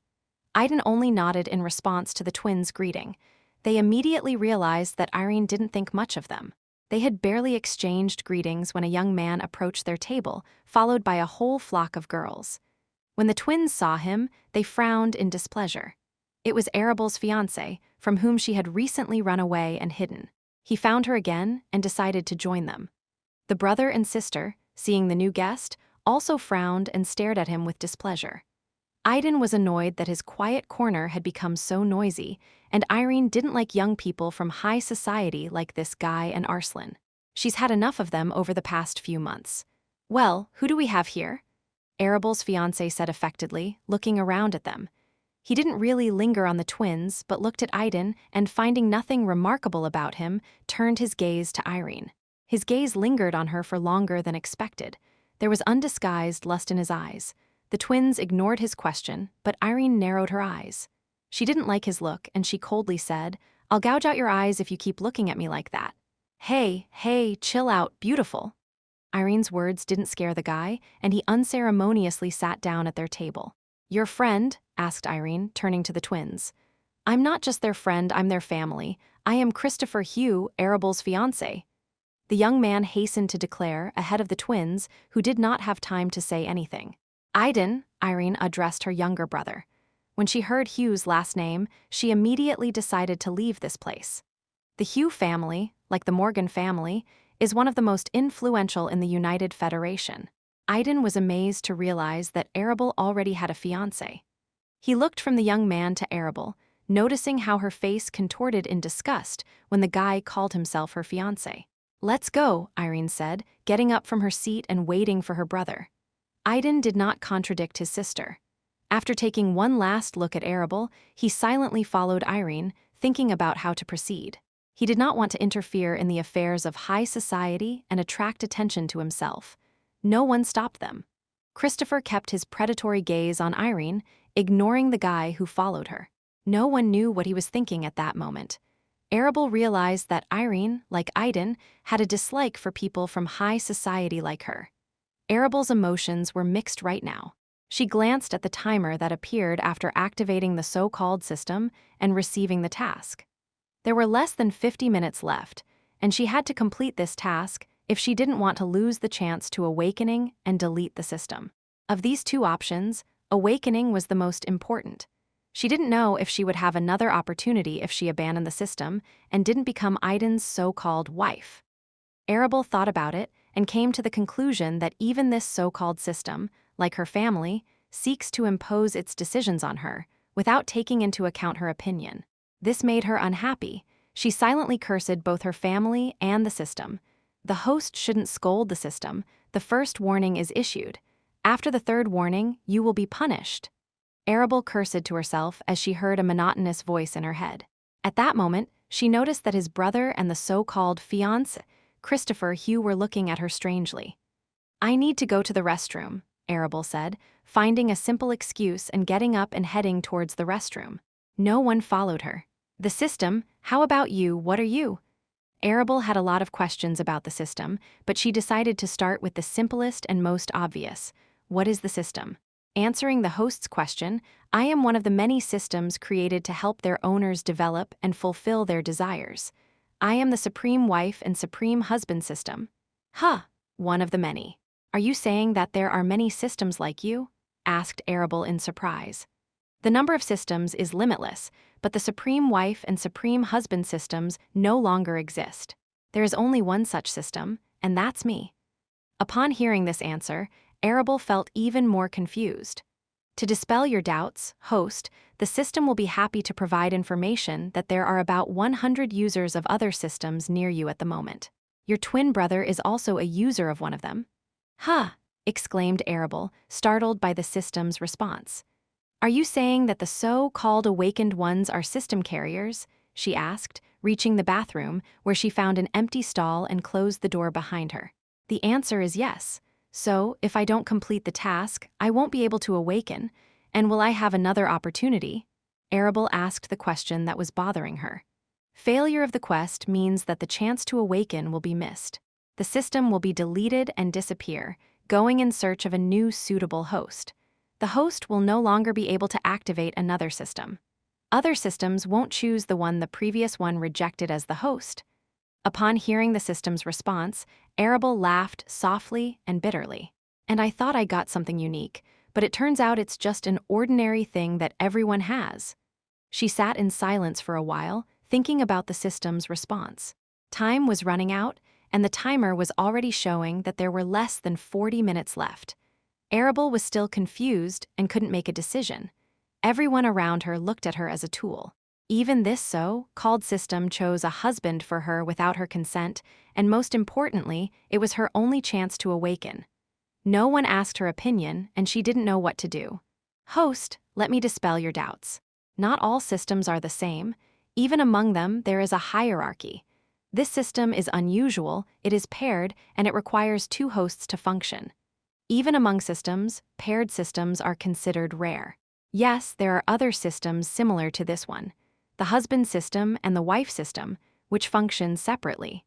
Speaker 1: Idan only nodded in response to the twins' greeting. They immediately realized that Irene didn't think much of them. They had barely exchanged greetings when a young man approached their table, followed by a whole flock of girls. When the twins saw him, they frowned in displeasure. It was Arabel's fiancé, from whom she had recently run away and hidden. He found her again and decided to join them. The brother and sister, seeing the new guest, also frowned and stared at him with displeasure. Idan was annoyed that his quiet corner had become so noisy, and Irene didn't like young people from high society like this guy and Arslan. She's had enough of them over the past few months. Well, who do we have here? Arabel's fiancé said affectedly, looking around at them. He didn't really linger on the twins, but looked at Idan and, finding nothing remarkable about him, turned his gaze to Irene. His gaze lingered on her for longer than expected. There was undisguised lust in his eyes. The twins ignored his question, but Irene narrowed her eyes. She didn't like his look, and she coldly said, "I'll gouge out your eyes if you keep looking at me like that." Hey, chill out, beautiful." Irene's words didn't scare the guy, and he unceremoniously sat down at their table. "Your friend?" asked Irene, turning to the twins. "I'm not just their friend, I'm their family. I am Christopher Hugh, Arabel's fiancé." The young man hastened to declare, ahead of the twins, who did not have time to say anything. "Idan," Irene addressed her younger brother. When she heard Hugh's last name, she immediately decided to leave this place. The Hugh family, like the Morgan family, is one of the most influential in the United Federation. Idan was amazed to realize that Arabel already had a fiancé. He looked from the young man to Arabel, noticing how her face contorted in disgust when the guy called himself her fiancé. "Let's go," Irene said, getting up from her seat and waiting for her brother. Idan did not contradict his sister. After taking one last look at Arabel, he silently followed Irene, thinking about how to proceed. He did not want to interfere in the affairs of high society and attract attention to himself. No one stopped them. Christopher kept his predatory gaze on Irene, ignoring the guy who followed her. No one knew what he was thinking at that moment. Arabel realized that Irene, like Idan, had a dislike for people from high society like her. Arabel's emotions were mixed right now. She glanced at the timer that appeared after activating the so-called system and receiving the task. There were less than 50 minutes left, and she had to complete this task if she didn't want to lose the chance to awakening and delete the system. Of these two options, awakening was the most important. She didn't know if she would have another opportunity if she abandoned the system and didn't become Idan's so-called wife. Arabel thought about it and came to the conclusion that even this so-called system, like her family, seeks to impose its decisions on her without taking into account her opinion. This made her unhappy. She silently cursed both her family and the system. The host shouldn't scold the system. The first warning is issued. After the third warning, you will be punished. Arabel cursed to herself as she heard a monotonous voice in her head. At that moment, she noticed that his brother and the so-called fiancé, Christopher Hugh, were looking at her strangely. "I need to go to the restroom," Arabel said, finding a simple excuse and getting up and heading towards the restroom. No one followed her. "The system? How about you? What are you?" Arabel had a lot of questions about the system, but she decided to start with the simplest and most obvious. What is the system? Answering the host's question, I am one of the many systems created to help their owners develop and fulfill their desires. I am the supreme wife and supreme husband system. One of the many. Are you saying that there are many systems like you? Asked Arabel in surprise. The number of systems is limitless, but the supreme wife and supreme husband systems no longer exist. There is only one such system, and that's me. Upon hearing this answer, Arabel felt even more confused. To dispel your doubts, host, the system will be happy to provide information that there are about 100 users of other systems near you at the moment. Your twin brother is also a user of one of them. Huh, exclaimed Arabel, startled by the system's response. Are you saying that the so-called awakened ones are system carriers? She asked, reaching the bathroom, where she found an empty stall and closed the door behind her. The answer is yes. So, if I don't complete the task, I won't be able to awaken, and will I have another opportunity? Arabel asked the question that was bothering her. Failure of the quest means that the chance to awaken will be missed. The system will be deleted and disappear, going in search of a new suitable host. The host will no longer be able to activate another system. Other systems won't choose the one the previous one rejected as the host. Upon hearing the system's response, Arabel laughed softly and bitterly. And I thought I got something unique, but it turns out it's just an ordinary thing that everyone has. She sat in silence for a while, thinking about the system's response. Time was running out, and the timer was already showing that there were less than 40 minutes left. Arabel was still confused and couldn't make a decision. Everyone around her looked at her as a tool. Even this so-called system chose a husband for her without her consent, and most importantly, it was her only chance to awaken. No one asked her opinion, and she didn't know what to do. Host, let me dispel your doubts. Not all systems are the same. Even among them, there is a hierarchy. This system is unusual, it is paired, and it requires two hosts to function. Even among systems, paired systems are considered rare. Yes, there are other systems similar to this one. The husband system and the wife system, which function separately.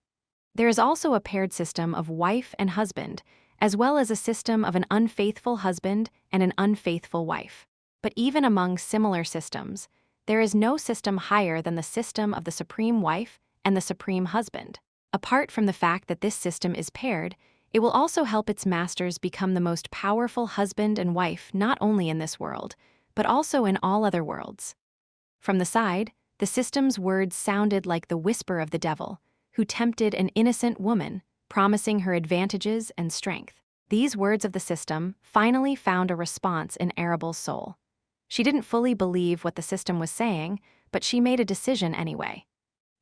Speaker 1: There is also a paired system of wife and husband, as well as a system of an unfaithful husband and an unfaithful wife. But even among similar systems, there is no system higher than the system of the supreme wife and the supreme husband. Apart from the fact that this system is paired, it will also help its masters become the most powerful husband and wife not only in this world, but also in all other worlds. From the side, the system's words sounded like the whisper of the devil, who tempted an innocent woman, promising her advantages and strength. These words of the system finally found a response in Arabel's soul. She didn't fully believe what the system was saying, but she made a decision anyway.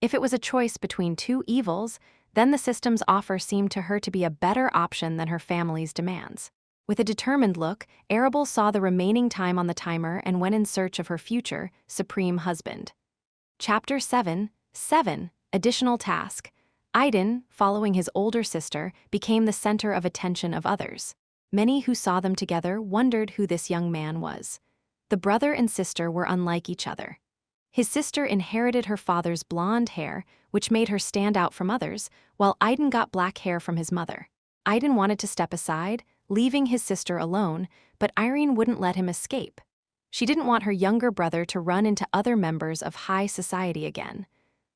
Speaker 1: If it was a choice between two evils, then the system's offer seemed to her to be a better option than her family's demands. With a determined look, Arabel saw the remaining time on the timer and went in search of her future, supreme husband. Chapter 7, Additional Task. Idan, following his older sister, became the center of attention of others. Many who saw them together wondered who this young man was. The brother and sister were unlike each other. His sister inherited her father's blonde hair, which made her stand out from others, while Idan got black hair from his mother. Idan wanted to step aside, leaving his sister alone, but Irene wouldn't let him escape. She didn't want her younger brother to run into other members of high society again.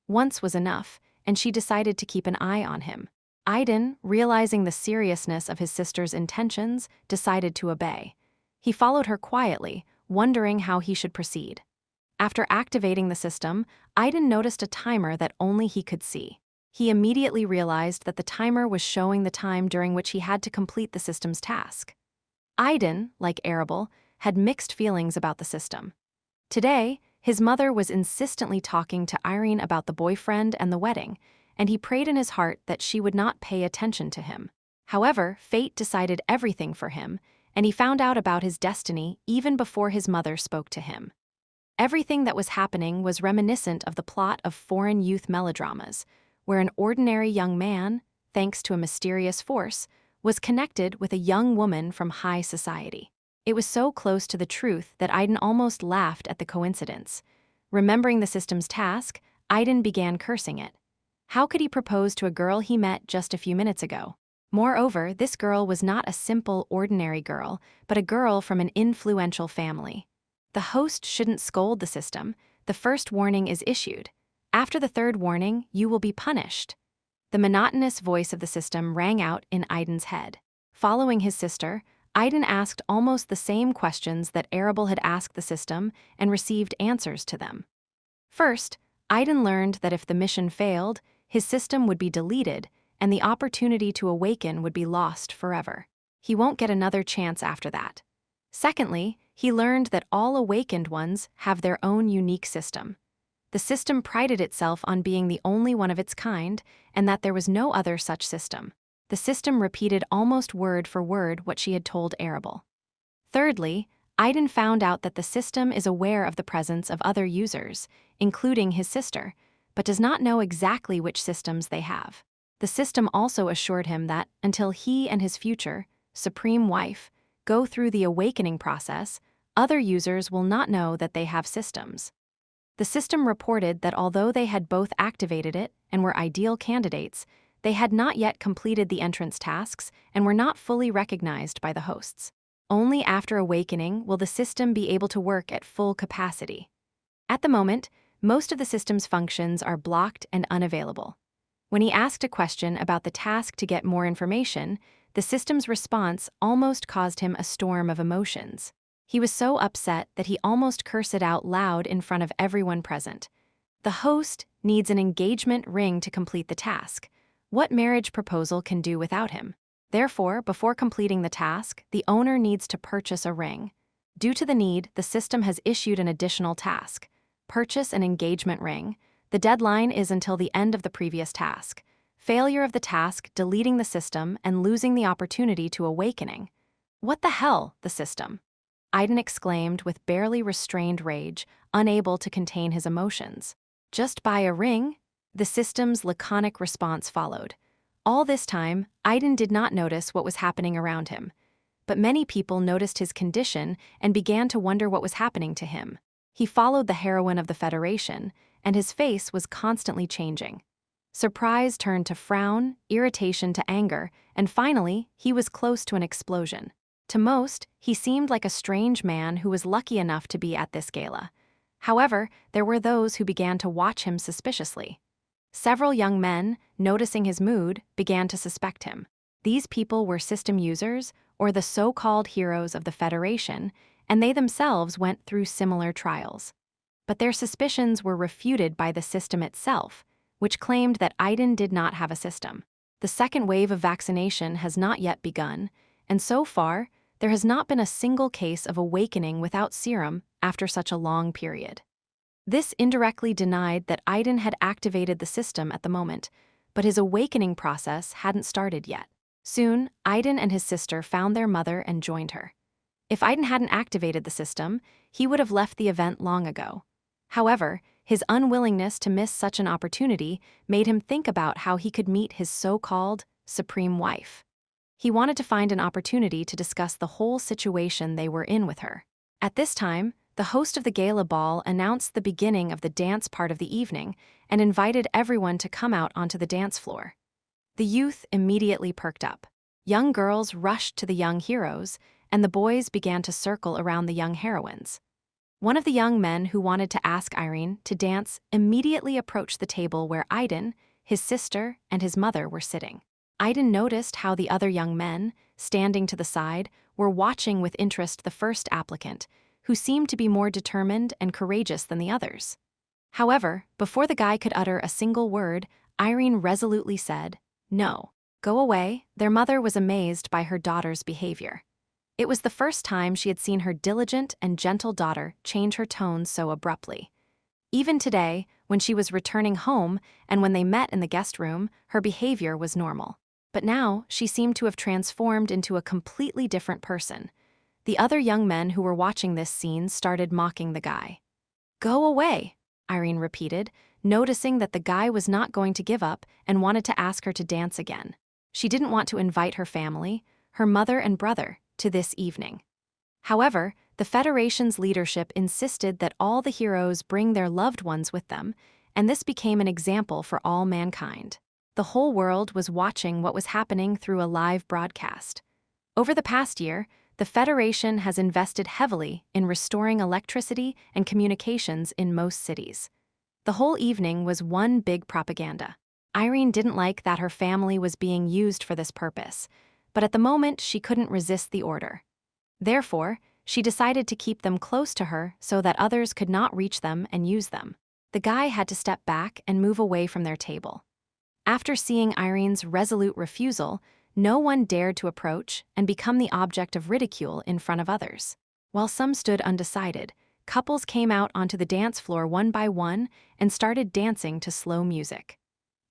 Speaker 1: Once was enough, and she decided to keep an eye on him. Idan, realizing the seriousness of his sister's intentions, decided to obey. He followed her quietly, wondering how he should proceed. After activating the system, Idan noticed a timer that only he could see. He immediately realized that the timer was showing the time during which he had to complete the system's task. Idan, like Arabel, had mixed feelings about the system. Today, his mother was insistently talking to Irene about the boyfriend and the wedding, and he prayed in his heart that she would not pay attention to him. However, fate decided everything for him, and he found out about his destiny even before his mother spoke to him. Everything that was happening was reminiscent of the plot of foreign youth melodramas, where an ordinary young man, thanks to a mysterious force, was connected with a young woman from high society. It was so close to the truth that Idan almost laughed at the coincidence. Remembering the system's task, Idan began cursing it. How could he propose to a girl he met just a few minutes ago? Moreover, this girl was not a simple, ordinary girl, but a girl from an influential family. The host shouldn't scold the system. The first warning is issued. After the third warning, you will be punished. The monotonous voice of the system rang out in Idan's head. Following his sister, Idan asked almost the same questions that Arabel had asked the system and received answers to them. First, Idan learned that if the mission failed, his system would be deleted and the opportunity to awaken would be lost forever. He won't get another chance after that. Secondly, he learned that all awakened ones have their own unique system. The system prided itself on being the only one of its kind and that there was no other such system. The system repeated almost word for word what she had told Arabel. Thirdly, Idan found out that the system is aware of the presence of other users, including his sister, but does not know exactly which systems they have. The system also assured him that until he and his future, supreme wife, go through the awakening process, other users will not know that they have systems. The system reported that although they had both activated it and were ideal candidates, they had not yet completed the entrance tasks and were not fully recognized by the hosts. Only after awakening will the system be able to work at full capacity. At the moment, most of the system's functions are blocked and unavailable. When he asked a question about the task to get more information, the system's response almost caused him a storm of emotions. He was so upset that he almost cursed it out loud in front of everyone present. The host needs an engagement ring to complete the task. What marriage proposal can do without him? Therefore, before completing the task, the owner needs to purchase a ring. Due to the need, the system has issued an additional task: purchase an engagement ring. The deadline is until the end of the previous task. Failure of the task, deleting the system, and losing the opportunity to awakening. What the hell, the system? Idan exclaimed with barely restrained rage, unable to contain his emotions. Just buy a ring? The system's laconic response followed. All this time, Idan did not notice what was happening around him. But many people noticed his condition and began to wonder what was happening to him. He followed the heroine of the Federation, and his face was constantly changing. Surprise turned to frown, irritation to anger, and finally, he was close to an explosion. To most, he seemed like a strange man who was lucky enough to be at this gala. However, there were those who began to watch him suspiciously. Several young men, noticing his mood, began to suspect him. These people were system users, or the so-called heroes of the Federation, and they themselves went through similar trials. But their suspicions were refuted by the system itself, which claimed that Idan did not have a system. The second wave of vaccination has not yet begun, and so far, there has not been a single case of awakening without serum after such a long period. This indirectly denied that Idan had activated the system at the moment, but his awakening process hadn't started yet. Soon, Idan and his sister found their mother and joined her. If Idan hadn't activated the system, he would have left the event long ago. However, his unwillingness to miss such an opportunity made him think about how he could meet his so-called supreme wife. He wanted to find an opportunity to discuss the whole situation they were in with her. At this time, the host of the gala ball announced the beginning of the dance part of the evening and invited everyone to come out onto the dance floor. The youth immediately perked up. Young girls rushed to the young heroes, and the boys began to circle around the young heroines. One of the young men who wanted to ask Irene to dance immediately approached the table where Idan, his sister, and his mother were sitting. Idan noticed how the other young men, standing to the side, were watching with interest the first applicant, who seemed to be more determined and courageous than the others. However, before the guy could utter a single word, Irene resolutely said, "No. Go away." Their mother was amazed by her daughter's behavior. It was the first time she had seen her diligent and gentle daughter change her tone so abruptly. Even today, when she was returning home and when they met in the guest room, her behavior was normal. But now, she seemed to have transformed into a completely different person. The other young men who were watching this scene started mocking the guy. "Go away," Irene repeated, noticing that the guy was not going to give up and wanted to ask her to dance again. She didn't want to invite her family, her mother and brother, to this evening. However, the Federation's leadership insisted that all the heroes bring their loved ones with them, and this became an example for all mankind. The whole world was watching what was happening through a live broadcast. Over the past year, the Federation has invested heavily in restoring electricity and communications in most cities. The whole evening was one big propaganda. Irene didn't like that her family was being used for this purpose, but at the moment she couldn't resist the order. Therefore, she decided to keep them close to her so that others could not reach them and use them. The guy had to step back and move away from their table. After seeing Irene's resolute refusal, no one dared to approach and become the object of ridicule in front of others. While some stood undecided, couples came out onto the dance floor one by one and started dancing to slow music.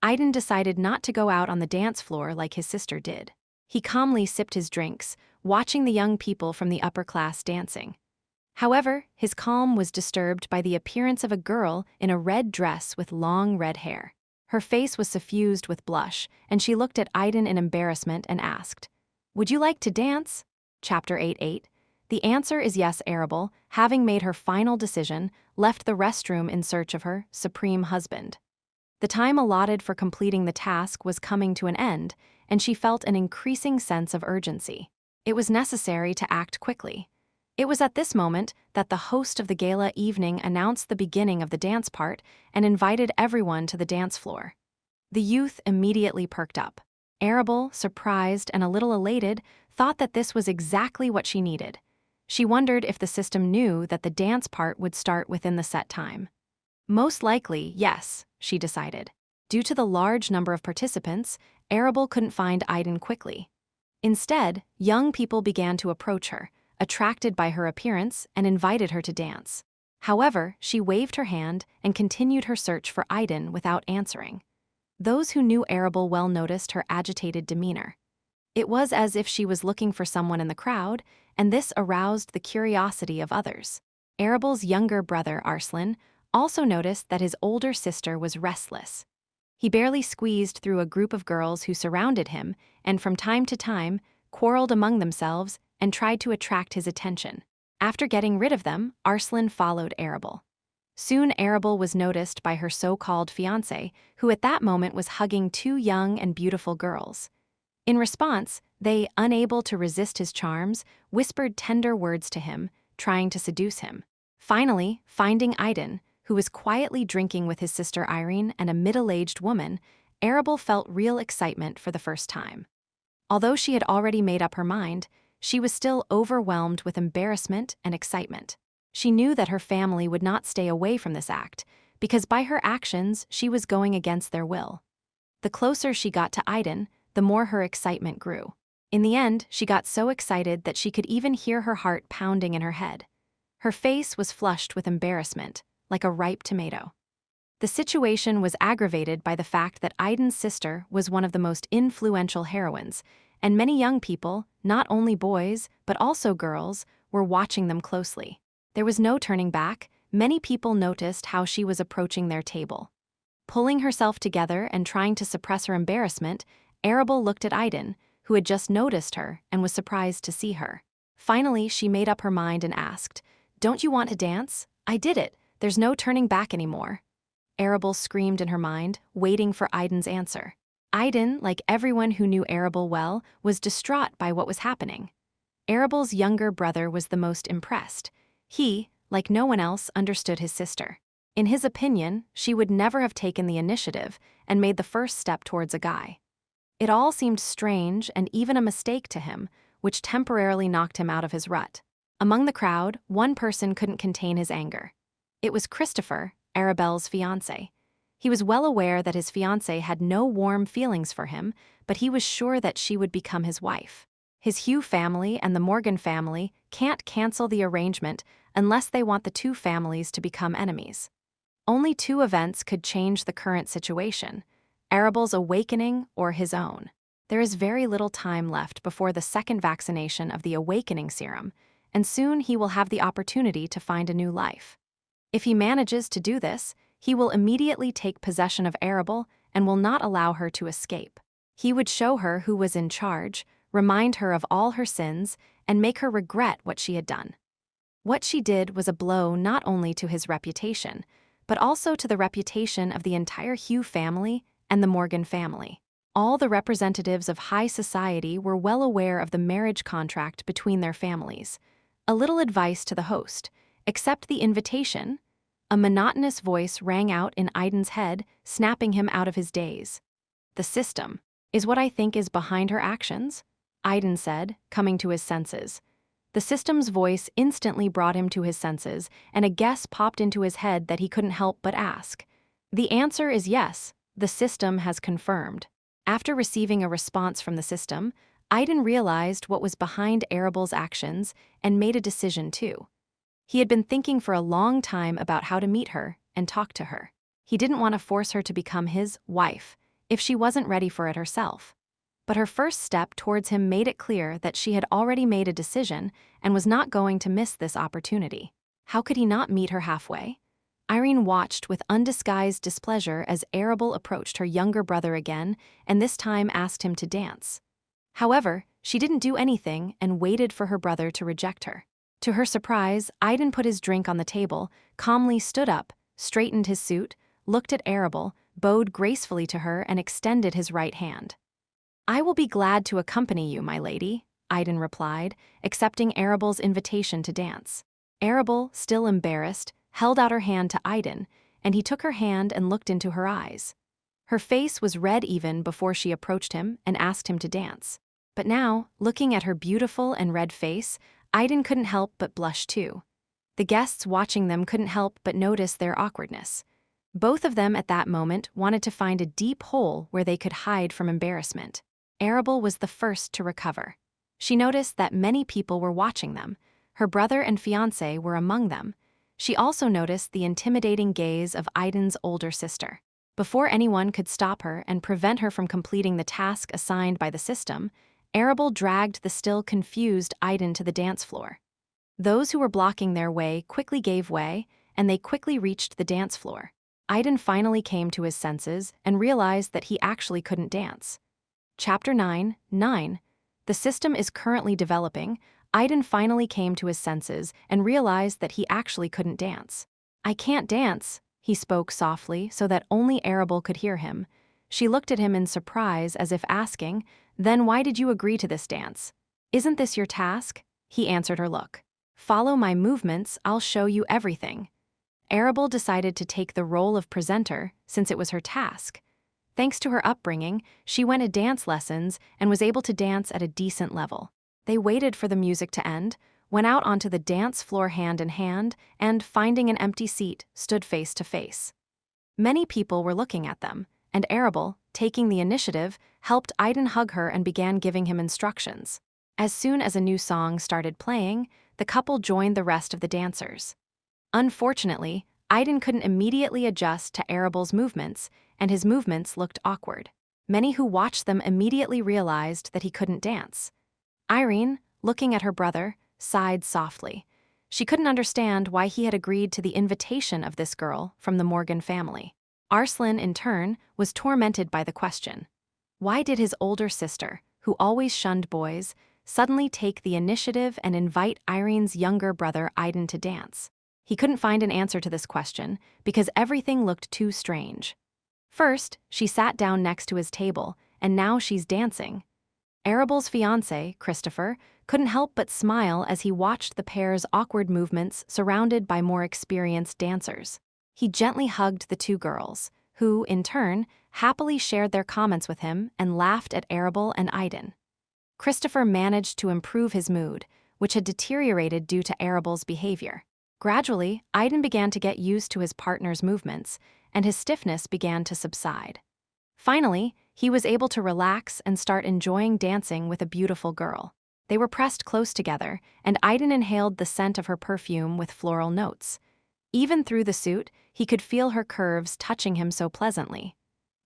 Speaker 1: Idan decided not to go out on the dance floor like his sister did. He calmly sipped his drinks, watching the young people from the upper class dancing. However, his calm was disturbed by the appearance of a girl in a red dress with long red hair. Her face was suffused with blush, and she looked at Idan in embarrassment and asked, "Would you like to dance?" Chapter 8:8. The answer is yes. Arabel, having made her final decision, left the restroom in search of her supreme husband. The time allotted for completing the task was coming to an end, and she felt an increasing sense of urgency. It was necessary to act quickly. It was at this moment that the host of the gala evening announced the beginning of the dance part and invited everyone to the dance floor. The youth immediately perked up. Arabel, surprised and a little elated, thought that this was exactly what she needed. She wondered if the system knew that the dance part would start within the set time. Most likely, yes, she decided. Due to the large number of participants, Arabel couldn't find Idan quickly. Instead, young people began to approach her, attracted by her appearance, and invited her to dance. However, she waved her hand and continued her search for Idan without answering. Those who knew Arabel well noticed her agitated demeanor. It was as if she was looking for someone in the crowd, and this aroused the curiosity of others. Arabel's younger brother, Arslan, also noticed that his older sister was restless. He barely squeezed through a group of girls who surrounded him and from time to time quarreled among themselves and tried to attract his attention. After getting rid of them, Arslan followed Arabel. Soon Arabel was noticed by her so-called fiancé, who at that moment was hugging two young and beautiful girls. In response, they, unable to resist his charms, whispered tender words to him, trying to seduce him. Finally, finding Idan, who was quietly drinking with his sister Irene and a middle-aged woman, Arabel felt real excitement for the first time. Although she had already made up her mind, she was still overwhelmed with embarrassment and excitement. She knew that her family would not stay away from this act, because by her actions she was going against their will. The closer she got to Idan, the more her excitement grew. In the end, she got so excited that she could even hear her heart pounding in her head. Her face was flushed with embarrassment, like a ripe tomato. The situation was aggravated by the fact that Idan's sister was one of the most influential heroines, and many young people, not only boys but also girls, were watching them closely. There was no turning back. Many people noticed how she was approaching their table. Pulling herself together and trying to suppress her embarrassment, Arabel looked at Idan, who had just noticed her and was surprised to see her. Finally, she made up her mind and asked, "Don't you want to dance? I did it. There's no turning back anymore." Arabel screamed in her mind, waiting for Idan's answer. Idan, like everyone who knew Arabel well, was distraught by what was happening. Arabel's younger brother was the most impressed. He, like no one else, understood his sister. In his opinion, she would never have taken the initiative and made the first step towards a guy. It all seemed strange and even a mistake to him, which temporarily knocked him out of his rut. Among the crowd, one person couldn't contain his anger. It was Christopher, Arabel's fiancé. He was well aware that his fiancée had no warm feelings for him, but he was sure that she would become his wife. His Hugh family and the Morgan family can't cancel the arrangement unless they want the two families to become enemies. Only two events could change the current situation: Arabel's awakening or his own. There is very little time left before the second vaccination of the awakening serum, and soon he will have the opportunity to find a new life. If he manages to do this, he will immediately take possession of Arabel and will not allow her to escape. He would show her who was in charge, remind her of all her sins, and make her regret what she had done. What she did was a blow not only to his reputation, but also to the reputation of the entire Hugh family and the Morgan family. All the representatives of high society were well aware of the marriage contract between their families. A little advice to the host: accept the invitation. A monotonous voice rang out in Idan's head, snapping him out of his daze. "The system is what I think is behind her actions," Idan said, coming to his senses. The system's voice instantly brought him to his senses, and a guess popped into his head that he couldn't help but ask. The answer is yes, the system has confirmed. After receiving a response from the system, Idan realized what was behind Arabel's actions and made a decision too. He had been thinking for a long time about how to meet her and talk to her. He didn't want to force her to become his wife if she wasn't ready for it herself. But her first step towards him made it clear that she had already made a decision and was not going to miss this opportunity. How could he not meet her halfway? Irene watched with undisguised displeasure as Arabel approached her younger brother again and this time asked him to dance. However, she didn't do anything and waited for her brother to reject her. To her surprise, Idan put his drink on the table, calmly stood up, straightened his suit, looked at Arabel, bowed gracefully to her and extended his right hand. "I will be glad to accompany you, my lady," Idan replied, accepting Arabel's invitation to dance. Arabel, still embarrassed, held out her hand to Idan, and he took her hand and looked into her eyes. Her face was red even before she approached him and asked him to dance. But now, looking at her beautiful and red face, Idan couldn't help but blush too. The guests watching them couldn't help but notice their awkwardness. Both of them at that moment wanted to find a deep hole where they could hide from embarrassment. Arabel was the first to recover. She noticed that many people were watching them. Her brother and fiancé were among them. She also noticed the intimidating gaze of Idan's older sister. Before anyone could stop her and prevent her from completing the task assigned by the system, Arabel dragged the still confused Idan to the dance floor. Those who were blocking their way quickly gave way, and they quickly reached the dance floor. Idan finally came to his senses and realized that he actually couldn't dance. Chapter 9. The system is currently developing. Idan finally came to his senses and realized that he actually couldn't dance. "I can't dance," he spoke softly so that only Arabel could hear him. She looked at him in surprise as if asking, "Then why did you agree to this dance? Isn't this your task?" He answered her look. "Follow my movements, I'll show you everything." Arabel decided to take the role of presenter since it was her task. Thanks to her upbringing, she went to dance lessons and was able to dance at a decent level. They waited for the music to end, went out onto the dance floor hand in hand, and, finding an empty seat, stood face to face. Many people were looking at them, and Arabel, taking the initiative, helped Idan hug her and began giving him instructions. As soon as a new song started playing, the couple joined the rest of the dancers. Unfortunately, Idan couldn't immediately adjust to Arabel's movements, and his movements looked awkward. Many who watched them immediately realized that he couldn't dance. Irene, looking at her brother, sighed softly. She couldn't understand why he had agreed to the invitation of this girl from the Morgan family. Arslan, in turn, was tormented by the question. Why did his older sister, who always shunned boys, suddenly take the initiative and invite Irene's younger brother Idan to dance? He couldn't find an answer to this question because everything looked too strange. First, she sat down next to his table, and now she's dancing. Arabel's fiancé, Christopher, couldn't help but smile as he watched the pair's awkward movements surrounded by more experienced dancers. He gently hugged the two girls, who, in turn, happily shared their comments with him and laughed at Arabel and Idan. Christopher managed to improve his mood, which had deteriorated due to Arabel's behavior. Gradually, Idan began to get used to his partner's movements, and his stiffness began to subside. Finally, he was able to relax and start enjoying dancing with a beautiful girl. They were pressed close together, and Idan inhaled the scent of her perfume with floral notes. Even through the suit, he could feel her curves touching him so pleasantly.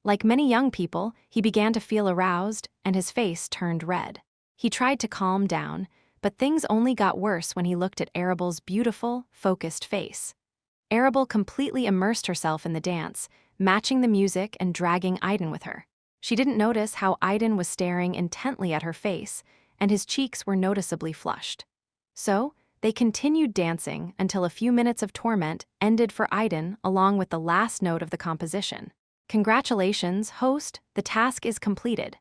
Speaker 1: Like many young people, he began to feel aroused, and his face turned red. He tried to calm down, but things only got worse when he looked at Arabel's beautiful, focused face. Arabel completely immersed herself in the dance, matching the music and dragging Idan with her. She didn't notice how Idan was staring intently at her face, and his cheeks were noticeably flushed. So, they continued dancing until a few minutes of torment ended for Idan along with the last note of the composition. "Congratulations, host, the task is completed."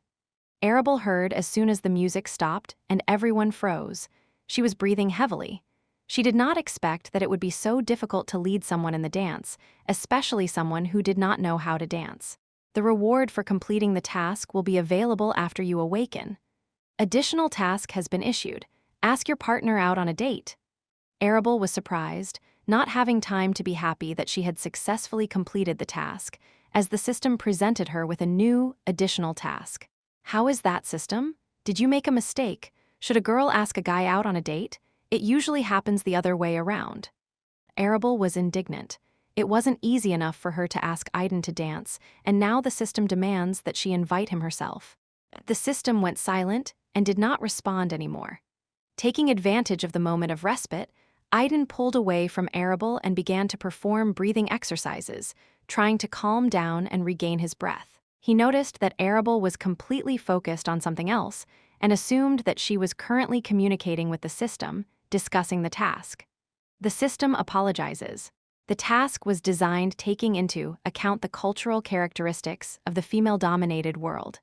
Speaker 1: Arabel heard as soon as the music stopped and everyone froze. She was breathing heavily. She did not expect that it would be so difficult to lead someone in the dance, especially someone who did not know how to dance. The reward for completing the task will be available after you awaken. Additional task has been issued. Ask your partner out on a date. Arabel was surprised, not having time to be happy that she had successfully completed the task, as the system presented her with a new, additional task. How is that, system? Did you make a mistake? Should a girl ask a guy out on a date? It usually happens the other way around. Arabel was indignant. It wasn't easy enough for her to ask Idan to dance, and now the system demands that she invite him herself. The system went silent and did not respond anymore. Taking advantage of the moment of respite, Idan pulled away from Arabel and began to perform breathing exercises, trying to calm down and regain his breath. He noticed that Arabel was completely focused on something else and assumed that she was currently communicating with the system, discussing the task. The system apologizes. The task was designed taking into account the cultural characteristics of the female-dominated world.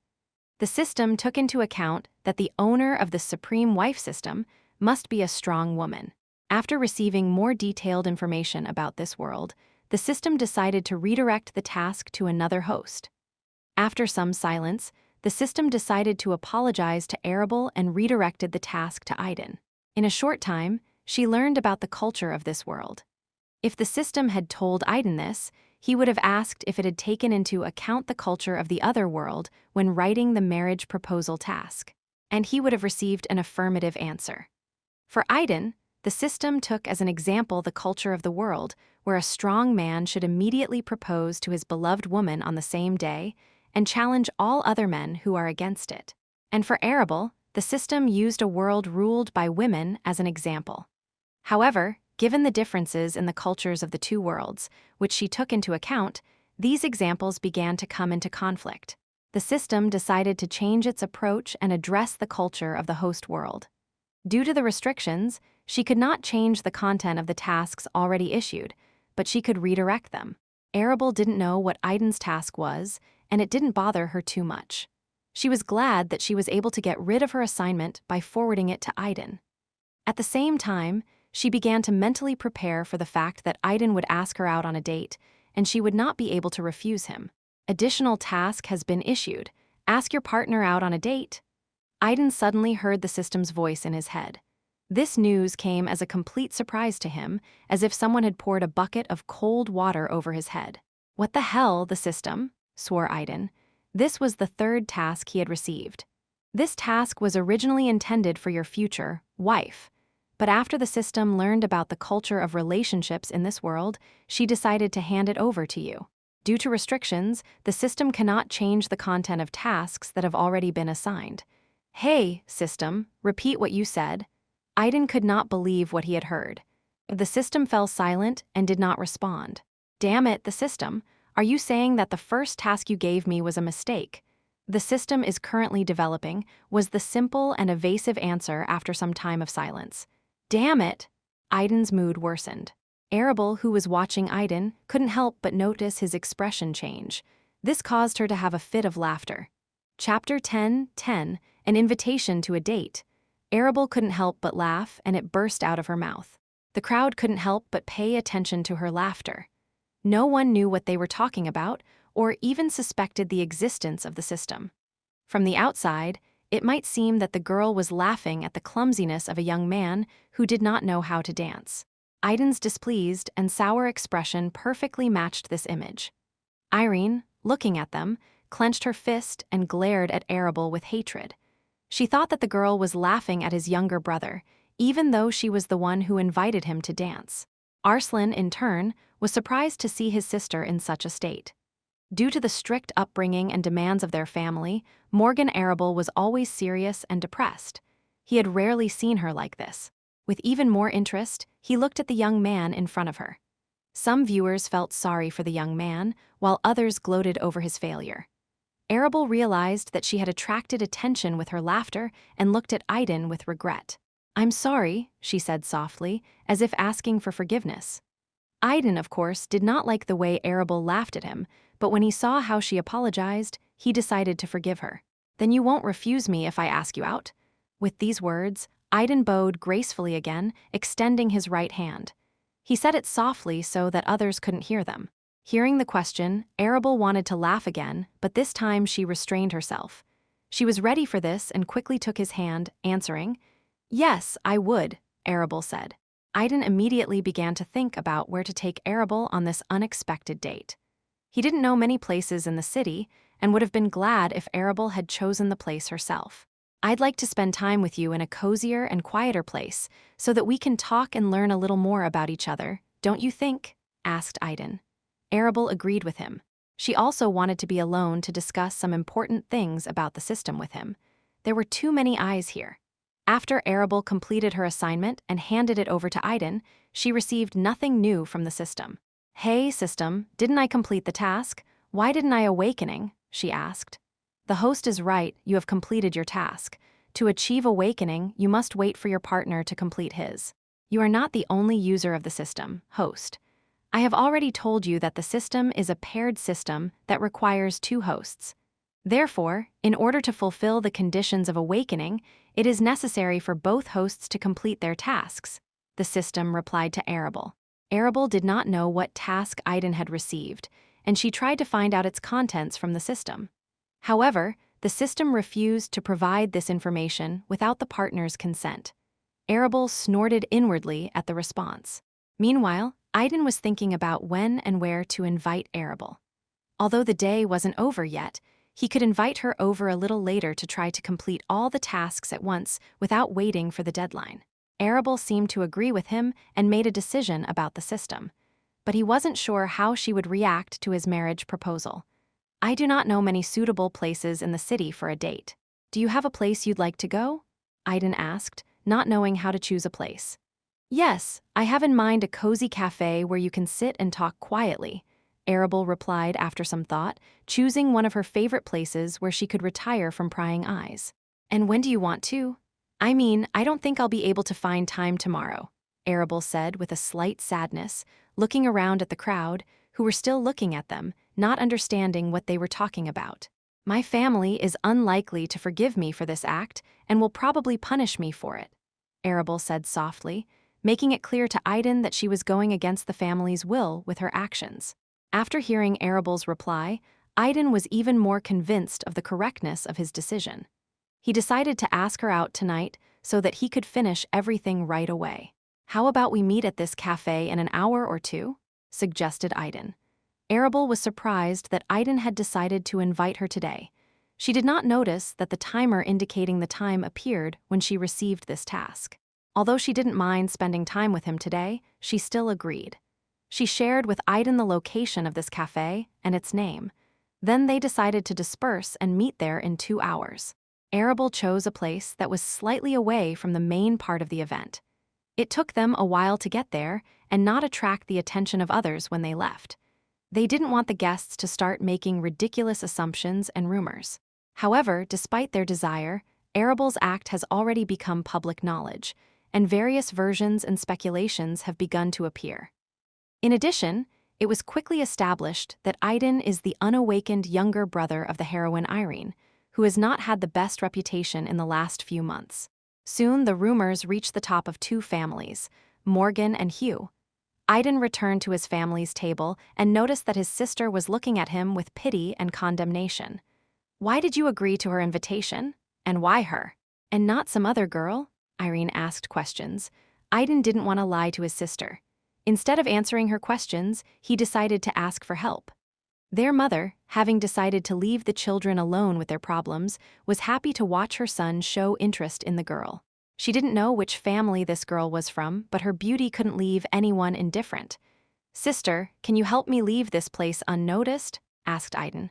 Speaker 1: The system took into account that the owner of the supreme wife system must be a strong woman. After receiving more detailed information about this world, the system decided to redirect the task to another host. After some silence, the system decided to apologize to Arabel and redirected the task to Idan. In a short time, she learned about the culture of this world. If the system had told Idan this, he would have asked if it had taken into account the culture of the other world when writing the marriage proposal task, and he would have received an affirmative answer. For Idan, the system took as an example the culture of the world, where a strong man should immediately propose to his beloved woman on the same day and challenge all other men who are against it. And for Arabel, the system used a world ruled by women as an example. However, given the differences in the cultures of the two worlds, which she took into account, these examples began to come into conflict. The system decided to change its approach and address the culture of the host world. Due to the restrictions, she could not change the content of the tasks already issued, but she could redirect them. Arabel didn't know what Idan's task was, and it didn't bother her too much. She was glad that she was able to get rid of her assignment by forwarding it to Idan. At the same time, she began to mentally prepare for the fact that Idan would ask her out on a date, and she would not be able to refuse him. Additional task has been issued. Ask your partner out on a date. Idan suddenly heard the system's voice in his head. This news came as a complete surprise to him, as if someone had poured a bucket of cold water over his head. What the hell, the system? Swore Idan. This was the third task he had received. This task was originally intended for your future wife. But after the system learned about the culture of relationships in this world, she decided to hand it over to you. Due to restrictions, the system cannot change the content of tasks that have already been assigned. Hey, system, repeat what you said. Idan could not believe what he had heard. The system fell silent and did not respond. Damn it, the system. Are you saying that the first task you gave me was a mistake? The system is currently developing, was the simple and evasive answer after some time of silence. Damn it! Idan's mood worsened. Arabel, who was watching Idan, couldn't help but notice his expression change. This caused her to have a fit of laughter. Chapter 10:10, An Invitation to a Date. Arabel couldn't help but laugh, and it burst out of her mouth. The crowd couldn't help but pay attention to her laughter. No one knew what they were talking about, or even suspected the existence of the system. From the outside, it might seem that the girl was laughing at the clumsiness of a young man who did not know how to dance. Idan's displeased and sour expression perfectly matched this image. Irene, looking at them, clenched her fist and glared at Arabel with hatred. She thought that the girl was laughing at his younger brother, even though she was the one who invited him to dance. Arslan, in turn, was surprised to see his sister in such a state. Due to the strict upbringing and demands of their family, Morgan Arabel was always serious and depressed. He had rarely seen her like this. With even more interest, he looked at the young man in front of her. Some viewers felt sorry for the young man, while others gloated over his failure. Arabel realized that she had attracted attention with her laughter and looked at Idan with regret. "I'm sorry," she said softly, as if asking for forgiveness. Idan, of course, did not like the way Arabel laughed at him, but when he saw how she apologized, he decided to forgive her. "Then you won't refuse me if I ask you out?" With these words, Idan bowed gracefully again, extending his right hand. He said it softly so that others couldn't hear them. Hearing the question, Arabel wanted to laugh again, but this time she restrained herself. She was ready for this and quickly took his hand, answering, Yes, I would, Arabel said. Idan immediately began to think about where to take Arabel on this unexpected date. He didn't know many places in the city and would have been glad if Arabel had chosen the place herself. I'd like to spend time with you in a cozier and quieter place so that we can talk and learn a little more about each other, don't you think? Asked Idan. Arabel agreed with him. She also wanted to be alone to discuss some important things about the system with him. There were too many eyes here. After Arabel completed her assignment and handed it over to Idan, she received nothing new from the system. Hey, system, didn't I complete the task? Why didn't I awakening? She asked. The host is right, you have completed your task. To achieve awakening, you must wait for your partner to complete his. You are not the only user of the system, host. I have already told you that the system is a paired system that requires two hosts. Therefore, in order to fulfill the conditions of awakening, it is necessary for both hosts to complete their tasks, the system replied to Arabel. Arabel did not know what task Idan had received, and she tried to find out its contents from the system. However, the system refused to provide this information without the partner's consent. Arabel snorted inwardly at the response. Meanwhile, Idan was thinking about when and where to invite Arabel. Although the day wasn't over yet, he could invite her over a little later to try to complete all the tasks at once without waiting for the deadline. Arabel seemed to agree with him and made a decision about the system. But he wasn't sure how she would react to his marriage proposal. I do not know many suitable places in the city for a date. Do you have a place you'd like to go? Idan asked, not knowing how to choose a place. Yes, I have in mind a cozy cafe where you can sit and talk quietly, Arabel replied after some thought, choosing one of her favorite places where she could retire from prying eyes. And when do you want to? I mean, I don't think I'll be able to find time tomorrow, Arabel said with a slight sadness, looking around at the crowd, who were still looking at them, not understanding what they were talking about. My family is unlikely to forgive me for this act and will probably punish me for it, Arabel said softly, making it clear to Idan that she was going against the family's will with her actions. After hearing Arabel's reply, Idan was even more convinced of the correctness of his decision. He decided to ask her out tonight so that he could finish everything right away. How about we meet at this cafe in an hour or two? Suggested Idan. Arabel was surprised that Idan had decided to invite her today. She did not notice that the timer indicating the time appeared when she received this task. Although she didn't mind spending time with him today, she still agreed. She shared with Idan the location of this cafe and its name. Then they decided to disperse and meet there in 2 hours. Arabel chose a place that was slightly away from the main part of the event. It took them a while to get there and not attract the attention of others when they left. They didn't want the guests to start making ridiculous assumptions and rumors. However, despite their desire, Arabel's act has already become public knowledge, and various versions and speculations have begun to appear. In addition, it was quickly established that Idan is the unawakened younger brother of the heroine Irene, who has not had the best reputation in the last few months. Soon, the rumors reached the top of 2 families, Morgan and Hugh. Idan returned to his family's table and noticed that his sister was looking at him with pity and condemnation. Why did you agree to her invitation? And why her? And not some other girl? Irene asked questions. Idan didn't want to lie to his sister. Instead of answering her questions, he decided to ask for help. Their mother, having decided to leave the children alone with their problems, was happy to watch her son show interest in the girl. She didn't know which family this girl was from, but her beauty couldn't leave anyone indifferent. Sister, can you help me leave this place unnoticed? Asked Idan.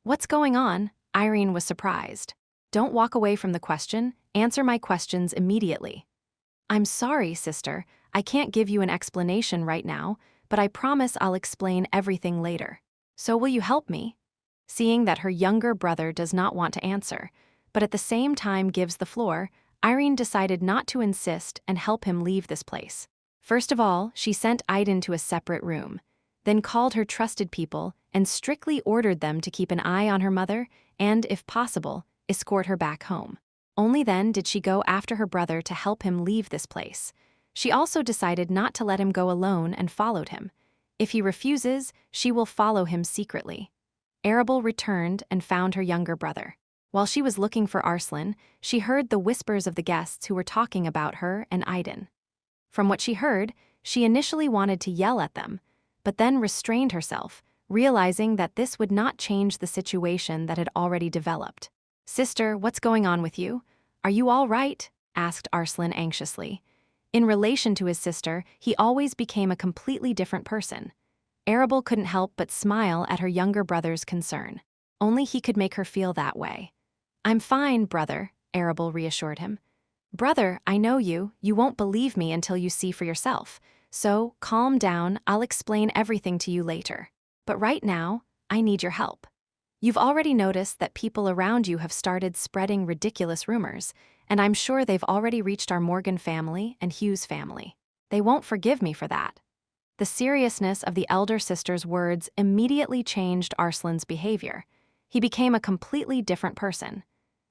Speaker 1: What's going on? Irene was surprised. Don't walk away from the question, answer my questions immediately. I'm sorry, sister, I can't give you an explanation right now, but I promise I'll explain everything later. So will you help me? Seeing that her younger brother does not want to answer, but at the same time gives the floor, Irene decided not to insist and help him leave this place. First of all, she sent Idan to a separate room, then called her trusted people and strictly ordered them to keep an eye on her mother and, if possible, escort her back home. Only then did she go after her brother to help him leave this place. She also decided not to let him go alone and followed him. If he refuses, she will follow him secretly. Arabel returned and found her younger brother. While she was looking for Arslan, she heard the whispers of the guests who were talking about her and Idan. From what she heard, she initially wanted to yell at them, but then restrained herself, realizing that this would not change the situation that had already developed. "Sister, what's going on with you? Are you all right?" asked Arslan anxiously. In relation to his sister, he always became a completely different person. Arabel couldn't help but smile at her younger brother's concern. Only he could make her feel that way. "I'm fine, brother," Arabel reassured him. "Brother, I know you won't believe me until you see for yourself. So, calm down, I'll explain everything to you later. But right now, I need your help. You've already noticed that people around you have started spreading ridiculous rumors, and I'm sure they've already reached our Morgan family and Hughes family. They won't forgive me for that." The seriousness of the elder sister's words immediately changed Arslan's behavior. He became a completely different person.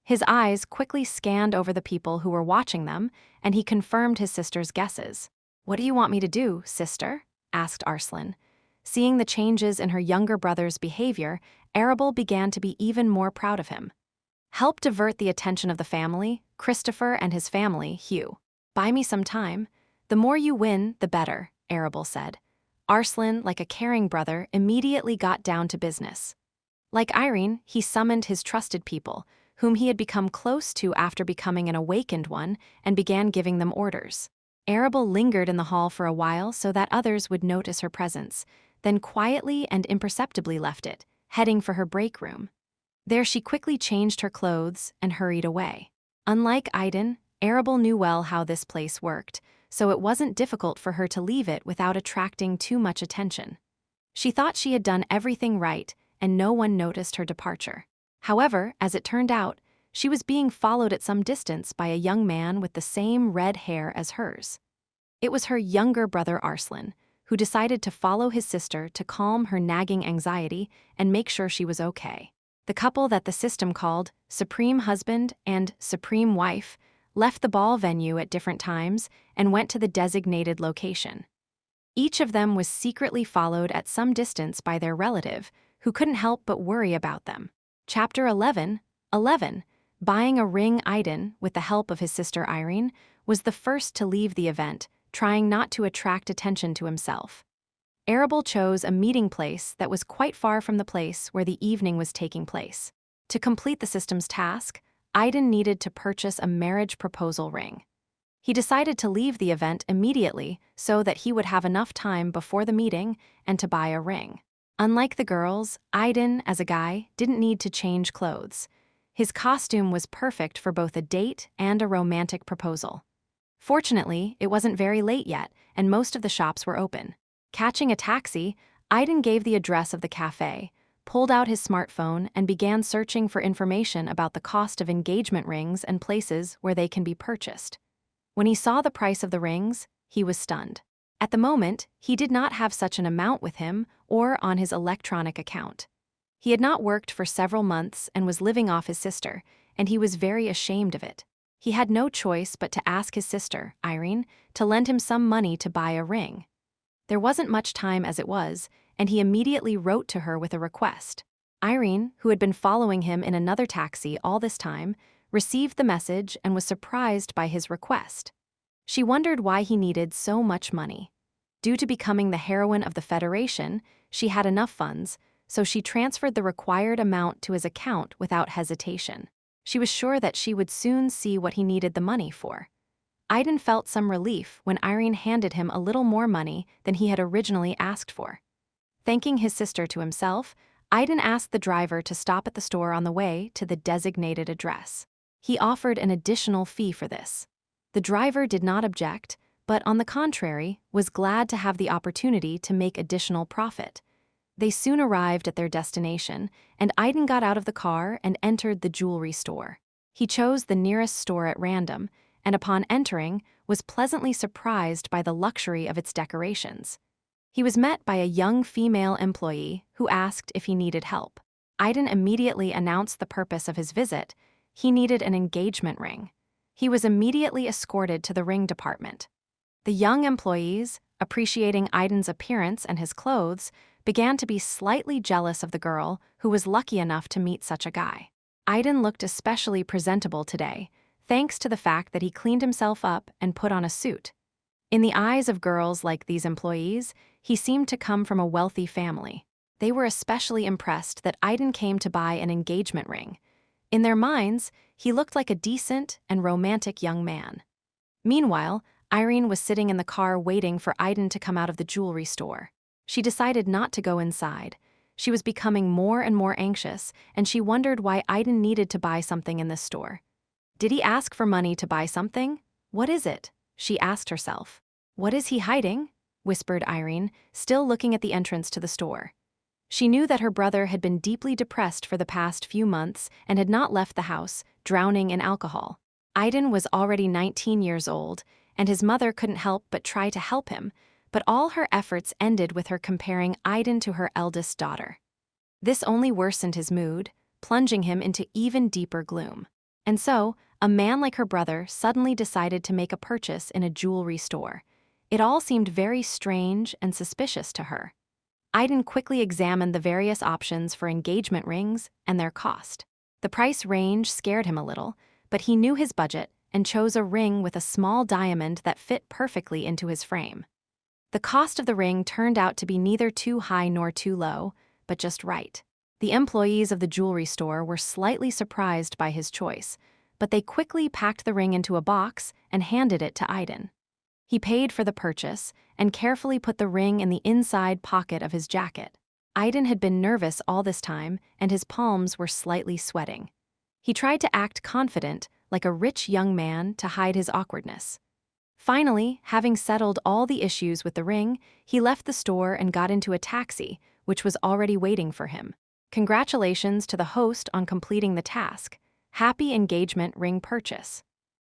Speaker 1: His eyes quickly scanned over the people who were watching them, and he confirmed his sister's guesses. "What do you want me to do, sister?" asked Arslan. Seeing the changes in her younger brother's behavior, Arabel began to be even more proud of him. "Help divert the attention of the family, Christopher and his family, Hugh. Buy me some time. The more you win, the better," Arabel said. Arslan, like a caring brother, immediately got down to business. Like Irene, he summoned his trusted people, whom he had become close to after becoming an awakened one, and began giving them orders. Arabel lingered in the hall for a while so that others would notice her presence, then quietly and imperceptibly left it, heading for her break room. There she quickly changed her clothes and hurried away. Unlike Idan, Arabel knew well how this place worked, so it wasn't difficult for her to leave it without attracting too much attention. She thought she had done everything right, and no one noticed her departure. However, as it turned out, she was being followed at some distance by a young man with the same red hair as hers. It was her younger brother Arslan, who decided to follow his sister to calm her nagging anxiety and make sure she was okay. The couple that the system called Supreme Husband and Supreme Wife left the ball venue at different times and went to the designated location. Each of them was secretly followed at some distance by their relative, who couldn't help but worry about them. Chapter 11. Buying a ring. Idan, with the help of his sister Irene, was the first to leave the event, trying not to attract attention to himself. Arabel chose a meeting place that was quite far from the place where the evening was taking place. To complete the system's task, Idan needed to purchase a marriage proposal ring. He decided to leave the event immediately so that he would have enough time before the meeting and to buy a ring. Unlike the girls, Idan, as a guy, didn't need to change clothes. His costume was perfect for both a date and a romantic proposal. Fortunately, it wasn't very late yet, and most of the shops were open. Catching a taxi, Idan gave the address of the cafe, pulled out his smartphone, and began searching for information about the cost of engagement rings and places where they can be purchased. When he saw the price of the rings, he was stunned. At the moment, he did not have such an amount with him or on his electronic account. He had not worked for several months and was living off his sister, and he was very ashamed of it. He had no choice but to ask his sister, Irene, to lend him some money to buy a ring. There wasn't much time as it was, and he immediately wrote to her with a request. Irene, who had been following him in another taxi all this time, received the message and was surprised by his request. She wondered why he needed so much money. Due to becoming the heroine of the Federation, she had enough funds, so she transferred the required amount to his account without hesitation. She was sure that she would soon see what he needed the money for. Idan felt some relief when Irene handed him a little more money than he had originally asked for. Thanking his sister to himself, Idan asked the driver to stop at the store on the way to the designated address. He offered an additional fee for this. The driver did not object, but on the contrary, was glad to have the opportunity to make additional profit. They soon arrived at their destination, and Idan got out of the car and entered the jewelry store. He chose the nearest store at random, and upon entering, was pleasantly surprised by the luxury of its decorations. He was met by a young female employee who asked if he needed help. Idan immediately announced the purpose of his visit. He needed an engagement ring. He was immediately escorted to the ring department. The young employees, appreciating Idan's appearance and his clothes, began to be slightly jealous of the girl who was lucky enough to meet such a guy. Idan looked especially presentable today, thanks to the fact that he cleaned himself up and put on a suit. In the eyes of girls like these employees, he seemed to come from a wealthy family. They were especially impressed that Idan came to buy an engagement ring. In their minds, he looked like a decent and romantic young man. Meanwhile, Irene was sitting in the car waiting for Idan to come out of the jewelry store. She decided not to go inside. She was becoming more and more anxious, and she wondered why Idan needed to buy something in this store. Did he ask for money to buy something? What is it? She asked herself. What is he hiding? Whispered Irene, still looking at the entrance to the store. She knew that her brother had been deeply depressed for the past few months and had not left the house, drowning in alcohol. Idan was already 19 years old, and his mother couldn't help but try to help him, but all her efforts ended with her comparing Idan to her eldest daughter. This only worsened his mood, plunging him into even deeper gloom. And so, a man like her brother suddenly decided to make a purchase in a jewelry store. It all seemed very strange and suspicious to her. Idan quickly examined the various options for engagement rings and their cost. The price range scared him a little, but he knew his budget and chose a ring with a small diamond that fit perfectly into his frame. The cost of the ring turned out to be neither too high nor too low, but just right. The employees of the jewelry store were slightly surprised by his choice, but they quickly packed the ring into a box and handed it to Idan. He paid for the purchase and carefully put the ring in the inside pocket of his jacket. Idan had been nervous all this time, and his palms were slightly sweating. He tried to act confident, like a rich young man, to hide his awkwardness. Finally, having settled all the issues with the ring, he left the store and got into a taxi, which was already waiting for him. Congratulations to the host on completing the task. Happy engagement ring purchase.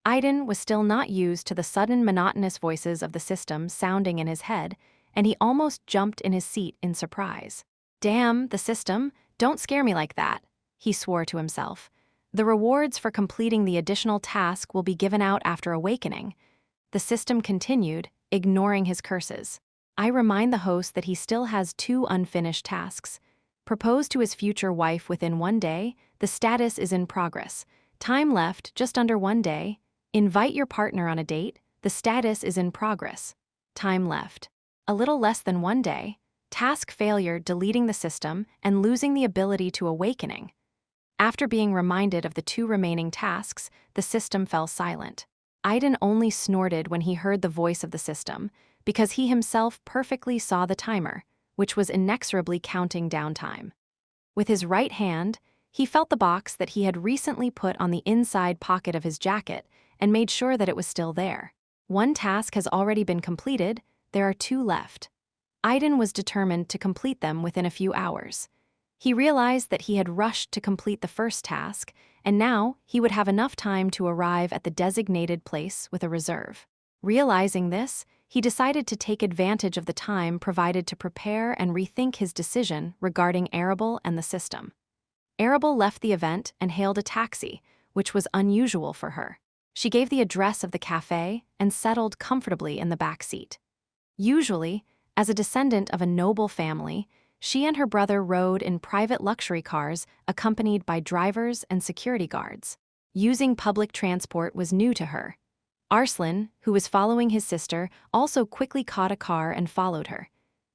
Speaker 1: Idan was still not used to the sudden monotonous voices of the system sounding in his head, and he almost jumped in his seat in surprise. Damn, the system, don't scare me like that, he swore to himself. The rewards for completing the additional task will be given out after awakening. The system continued, ignoring his curses. I remind the host that he still has 2 unfinished tasks. Propose to his future wife within 1 day, the status is in progress. Time left, just under 1 day. Invite your partner on a date, the status is in progress. Time left. A little less than 1 day. Task failure, deleting the system and losing the ability to awakening. After being reminded of the 2 remaining tasks, the system fell silent. Idan only snorted when he heard the voice of the system, because he himself perfectly saw the timer, which was inexorably counting down time. With his right hand, he felt the box that he had recently put on the inside pocket of his jacket and made sure that it was still there. 1 task has already been completed, there are 2 left. Idan was determined to complete them within a few hours. He realized that he had rushed to complete the first task, and now he would have enough time to arrive at the designated place with a reserve. Realizing this, he decided to take advantage of the time provided to prepare and rethink his decision regarding Arabel and the system. Arabel left the event and hailed a taxi, which was unusual for her. She gave the address of the cafe and settled comfortably in the back seat. Usually, as a descendant of a noble family, she and her brother rode in private luxury cars accompanied by drivers and security guards. Using public transport was new to her. Arslan, who was following his sister, also quickly caught a car and followed her.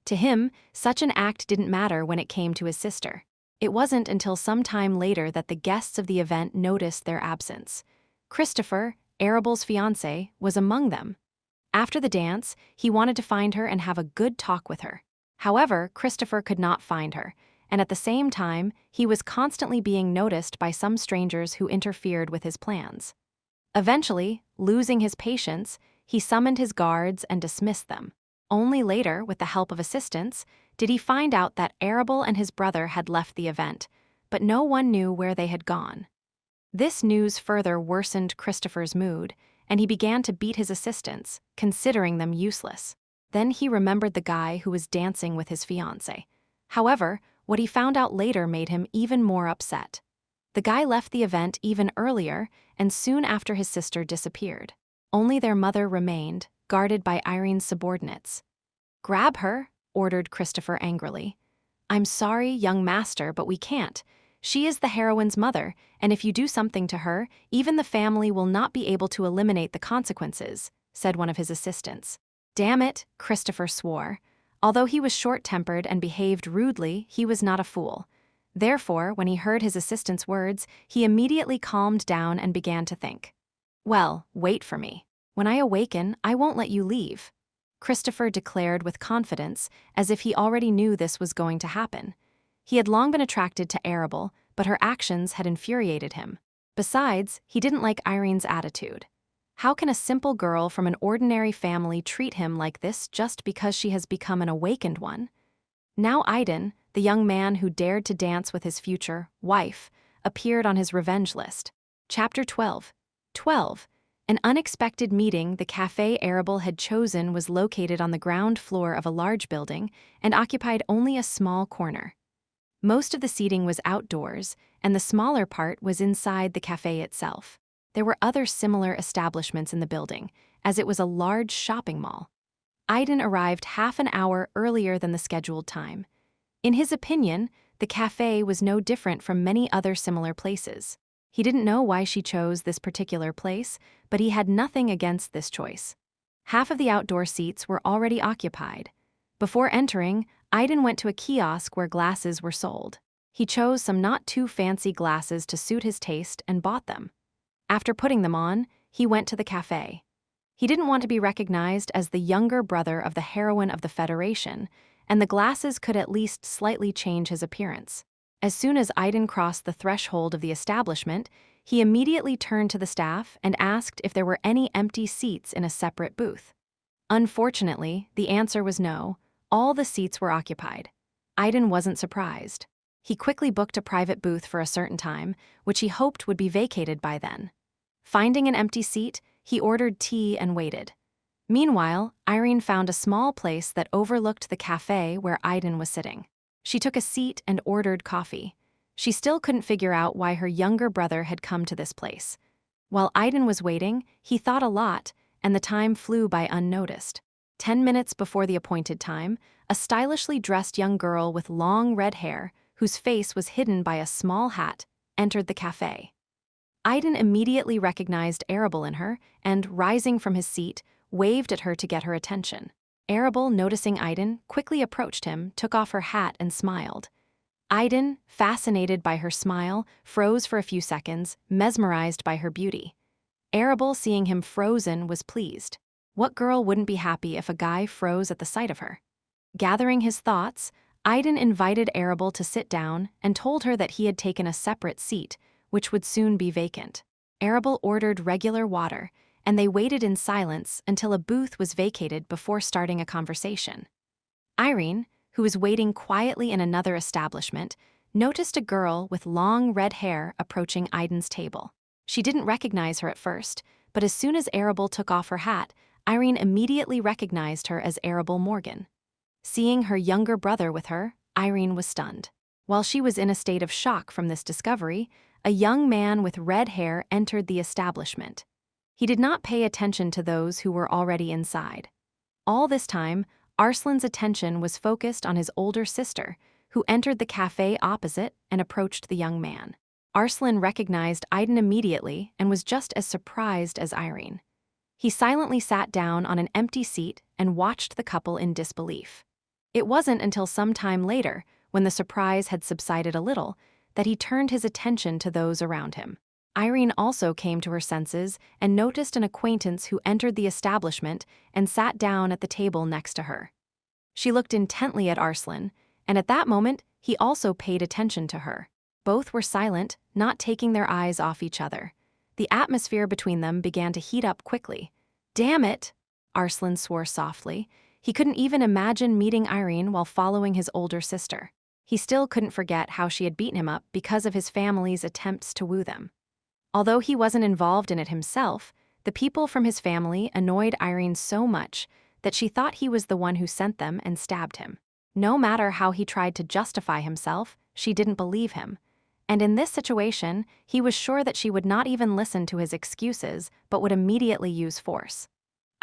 Speaker 1: To him, such an act didn't matter when it came to his sister. It wasn't until some time later that the guests of the event noticed their absence. Christopher, Arabel's fiancé, was among them. After the dance, he wanted to find her and have a good talk with her. However, Christopher could not find her, and at the same time, he was constantly being noticed by some strangers who interfered with his plans. Eventually, losing his patience, he summoned his guards and dismissed them. Only later, with the help of assistants, did he find out that Arabel and his brother had left the event, but no one knew where they had gone. This news further worsened Christopher's mood, and he began to beat his assistants, considering them useless. Then he remembered the guy who was dancing with his fiancée. However, what he found out later made him even more upset. The guy left the event even earlier, and soon after his sister disappeared. Only their mother remained, guarded by Irene's subordinates. "Grab her," ordered Christopher angrily. "I'm sorry, young master, but we can't. She is the heroine's mother, and if you do something to her, even the family will not be able to eliminate the consequences, said one of his assistants. Damn it, Christopher swore. Although he was short-tempered and behaved rudely, he was not a fool. Therefore, when he heard his assistant's words, he immediately calmed down and began to think. Well, wait for me. When I awaken, I won't let you leave, Christopher declared with confidence, as if he already knew this was going to happen. He had long been attracted to Arabel, but her actions had infuriated him. Besides, he didn't like Irene's attitude. How can a simple girl from an ordinary family treat him like this just because she has become an awakened one? Now Idan, the young man who dared to dance with his future wife, appeared on his revenge list. Chapter 12. 12. An unexpected meeting. The cafe Arabel had chosen was located on the ground floor of a large building and occupied only a small corner. Most of the seating was outdoors, and the smaller part was inside the cafe itself. There were other similar establishments in the building, as it was a large shopping mall. Idan arrived half an hour earlier than the scheduled time. In his opinion, the cafe was no different from many other similar places. He didn't know why she chose this particular place, but he had nothing against this choice. Half of the outdoor seats were already occupied. Before entering, Idan went to a kiosk where glasses were sold. He chose some not too fancy glasses to suit his taste and bought them. After putting them on, he went to the cafe. He didn't want to be recognized as the younger brother of the heroine of the Federation, and the glasses could at least slightly change his appearance. As soon as Idan crossed the threshold of the establishment, he immediately turned to the staff and asked if there were any empty seats in a separate booth. Unfortunately, the answer was no. All the seats were occupied. Idan wasn't surprised. He quickly booked a private booth for a certain time, which he hoped would be vacated by then. Finding an empty seat, he ordered tea and waited. Meanwhile, Irene found a small place that overlooked the cafe where Idan was sitting. She took a seat and ordered coffee. She still couldn't figure out why her younger brother had come to this place. While Idan was waiting, he thought a lot, and the time flew by unnoticed. 10 minutes before the appointed time, a stylishly dressed young girl with long red hair, whose face was hidden by a small hat, entered the cafe. Idan immediately recognized Arabel in her and, rising from his seat, waved at her to get her attention. Arabel, noticing Idan, quickly approached him, took off her hat and smiled. Idan, fascinated by her smile, froze for a few seconds, mesmerized by her beauty. Arabel, seeing him frozen, was pleased. What girl wouldn't be happy if a guy froze at the sight of her? Gathering his thoughts, Idan invited Arabel to sit down and told her that he had taken a separate seat, which would soon be vacant. Arabel ordered regular water, and they waited in silence until a booth was vacated before starting a conversation. Irene, who was waiting quietly in another establishment, noticed a girl with long red hair approaching Idan's table. She didn't recognize her at first, but as soon as Arabel took off her hat, Irene immediately recognized her as Arabel Morgan. Seeing her younger brother with her, Irene was stunned. While she was in a state of shock from this discovery, a young man with red hair entered the establishment. He did not pay attention to those who were already inside. All this time, Arslan's attention was focused on his older sister, who entered the cafe opposite and approached the young man. Arslan recognized Idan immediately and was just as surprised as Irene. He silently sat down on an empty seat and watched the couple in disbelief. It wasn't until some time later, when the surprise had subsided a little, that he turned his attention to those around him. Irene also came to her senses and noticed an acquaintance who entered the establishment and sat down at the table next to her. She looked intently at Arslan, and at that moment, he also paid attention to her. Both were silent, not taking their eyes off each other. The atmosphere between them began to heat up quickly. "Damn it!" Arslan swore softly. He couldn't even imagine meeting Irene while following his older sister. He still couldn't forget how she had beaten him up because of his family's attempts to woo them. Although he wasn't involved in it himself, the people from his family annoyed Irene so much that she thought he was the one who sent them and stabbed him. No matter how he tried to justify himself, she didn't believe him. And in this situation, he was sure that she would not even listen to his excuses, but would immediately use force.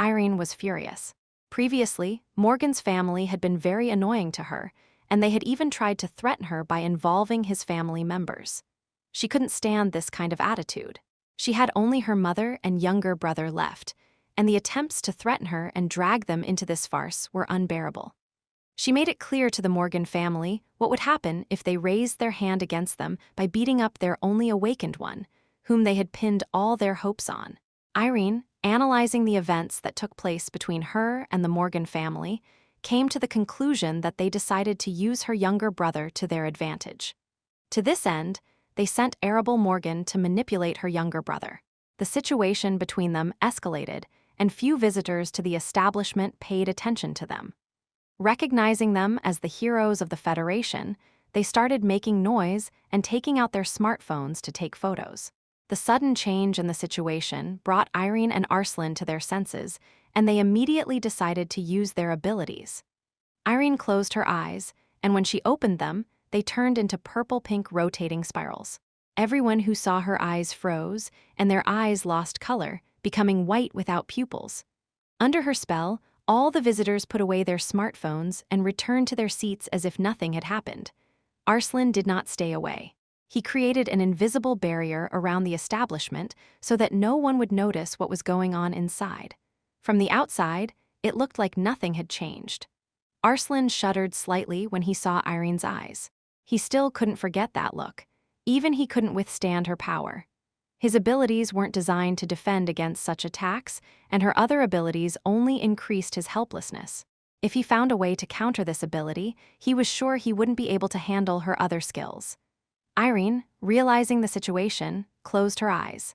Speaker 1: Irene was furious. Previously, Morgan's family had been very annoying to her, and they had even tried to threaten her by involving his family members. She couldn't stand this kind of attitude. She had only her mother and younger brother left, and the attempts to threaten her and drag them into this farce were unbearable. She made it clear to the Morgan family what would happen if they raised their hand against them by beating up their only awakened one, whom they had pinned all their hopes on. Irene, analyzing the events that took place between her and the Morgan family, came to the conclusion that they decided to use her younger brother to their advantage. To this end, they sent Arabel Morgan to manipulate her younger brother. The situation between them escalated, and few visitors to the establishment paid attention to them. Recognizing them as the heroes of the Federation, they started making noise and taking out their smartphones to take photos. The sudden change in the situation brought Irene and Arslan to their senses, and they immediately decided to use their abilities. Irene closed her eyes, and when she opened them, they turned into purple-pink rotating spirals. Everyone who saw her eyes froze, and their eyes lost color, becoming white without pupils. Under her spell, all the visitors put away their smartphones and returned to their seats as if nothing had happened. Arslan did not stay away. He created an invisible barrier around the establishment so that no one would notice what was going on inside. From the outside, it looked like nothing had changed. Arslan shuddered slightly when he saw Irene's eyes. He still couldn't forget that look. Even he couldn't withstand her power. His abilities weren't designed to defend against such attacks, and her other abilities only increased his helplessness. If he found a way to counter this ability, he was sure he wouldn't be able to handle her other skills. Irene, realizing the situation, closed her eyes.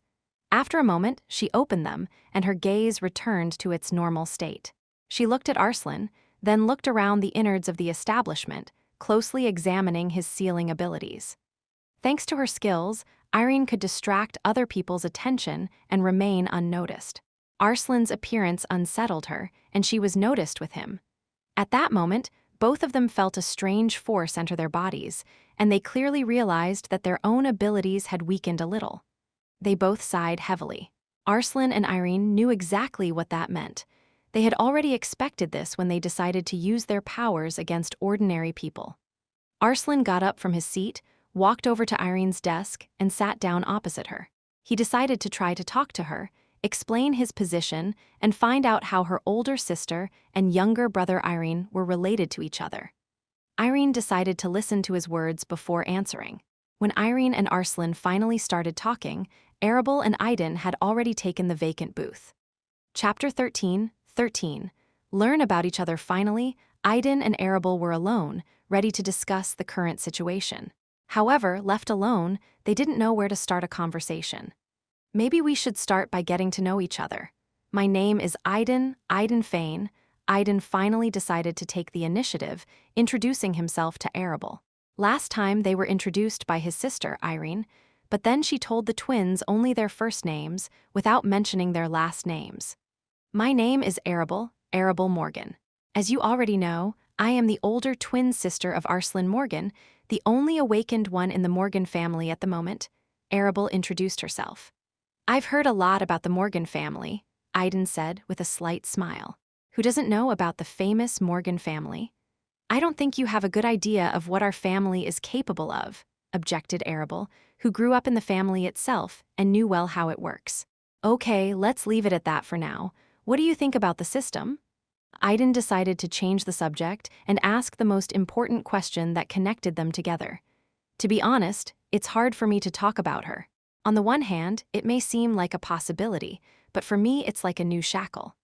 Speaker 1: After a moment, she opened them, and her gaze returned to its normal state. She looked at Arslan, then looked around the innards of the establishment, closely examining his sealing abilities. Thanks to her skills, Irene could distract other people's attention and remain unnoticed. Arslan's appearance unsettled her, and she was noticed with him. At that moment, both of them felt a strange force enter their bodies, and they clearly realized that their own abilities had weakened a little. They both sighed heavily. Arslan and Irene knew exactly what that meant. They had already expected this when they decided to use their powers against ordinary people. Arslan got up from his seat, walked over to Irene's desk, and sat down opposite her. He decided to try to talk to her, explain his position, and find out how her older sister and younger brother Irene were related to each other. Irene decided to listen to his words before answering. When Irene and Arslan finally started talking, Arabel and Idan had already taken the vacant booth. Chapter 13. Learn about each other. Finally, Idan and Arabel were alone, ready to discuss the current situation. However, left alone, they didn't know where to start a conversation. Maybe we should start by getting to know each other. My name is Idan Fane. Idan finally decided to take the initiative, introducing himself to Arabel. Last time they were introduced by his sister, Irene, but then she told the twins only their first names without mentioning their last names. My name is Arabel Morgan. As you already know, I am the older twin sister of Arslan Morgan, the only awakened one in the Morgan family at the moment. Arabel introduced herself. I've heard a lot about the Morgan family, Idan said with a slight smile. Who doesn't know about the famous Morgan family? I don't think you have a good idea of what our family is capable of, objected Arabel, who grew up in the family itself and knew well how it works. Okay, let's leave it at that for now. What do you think about the system? Idan decided to change the subject and ask the most important question that connected them together. To be honest, it's hard for me to talk about her. On the one hand, it may seem like a possibility, but for me it's like a new shackle.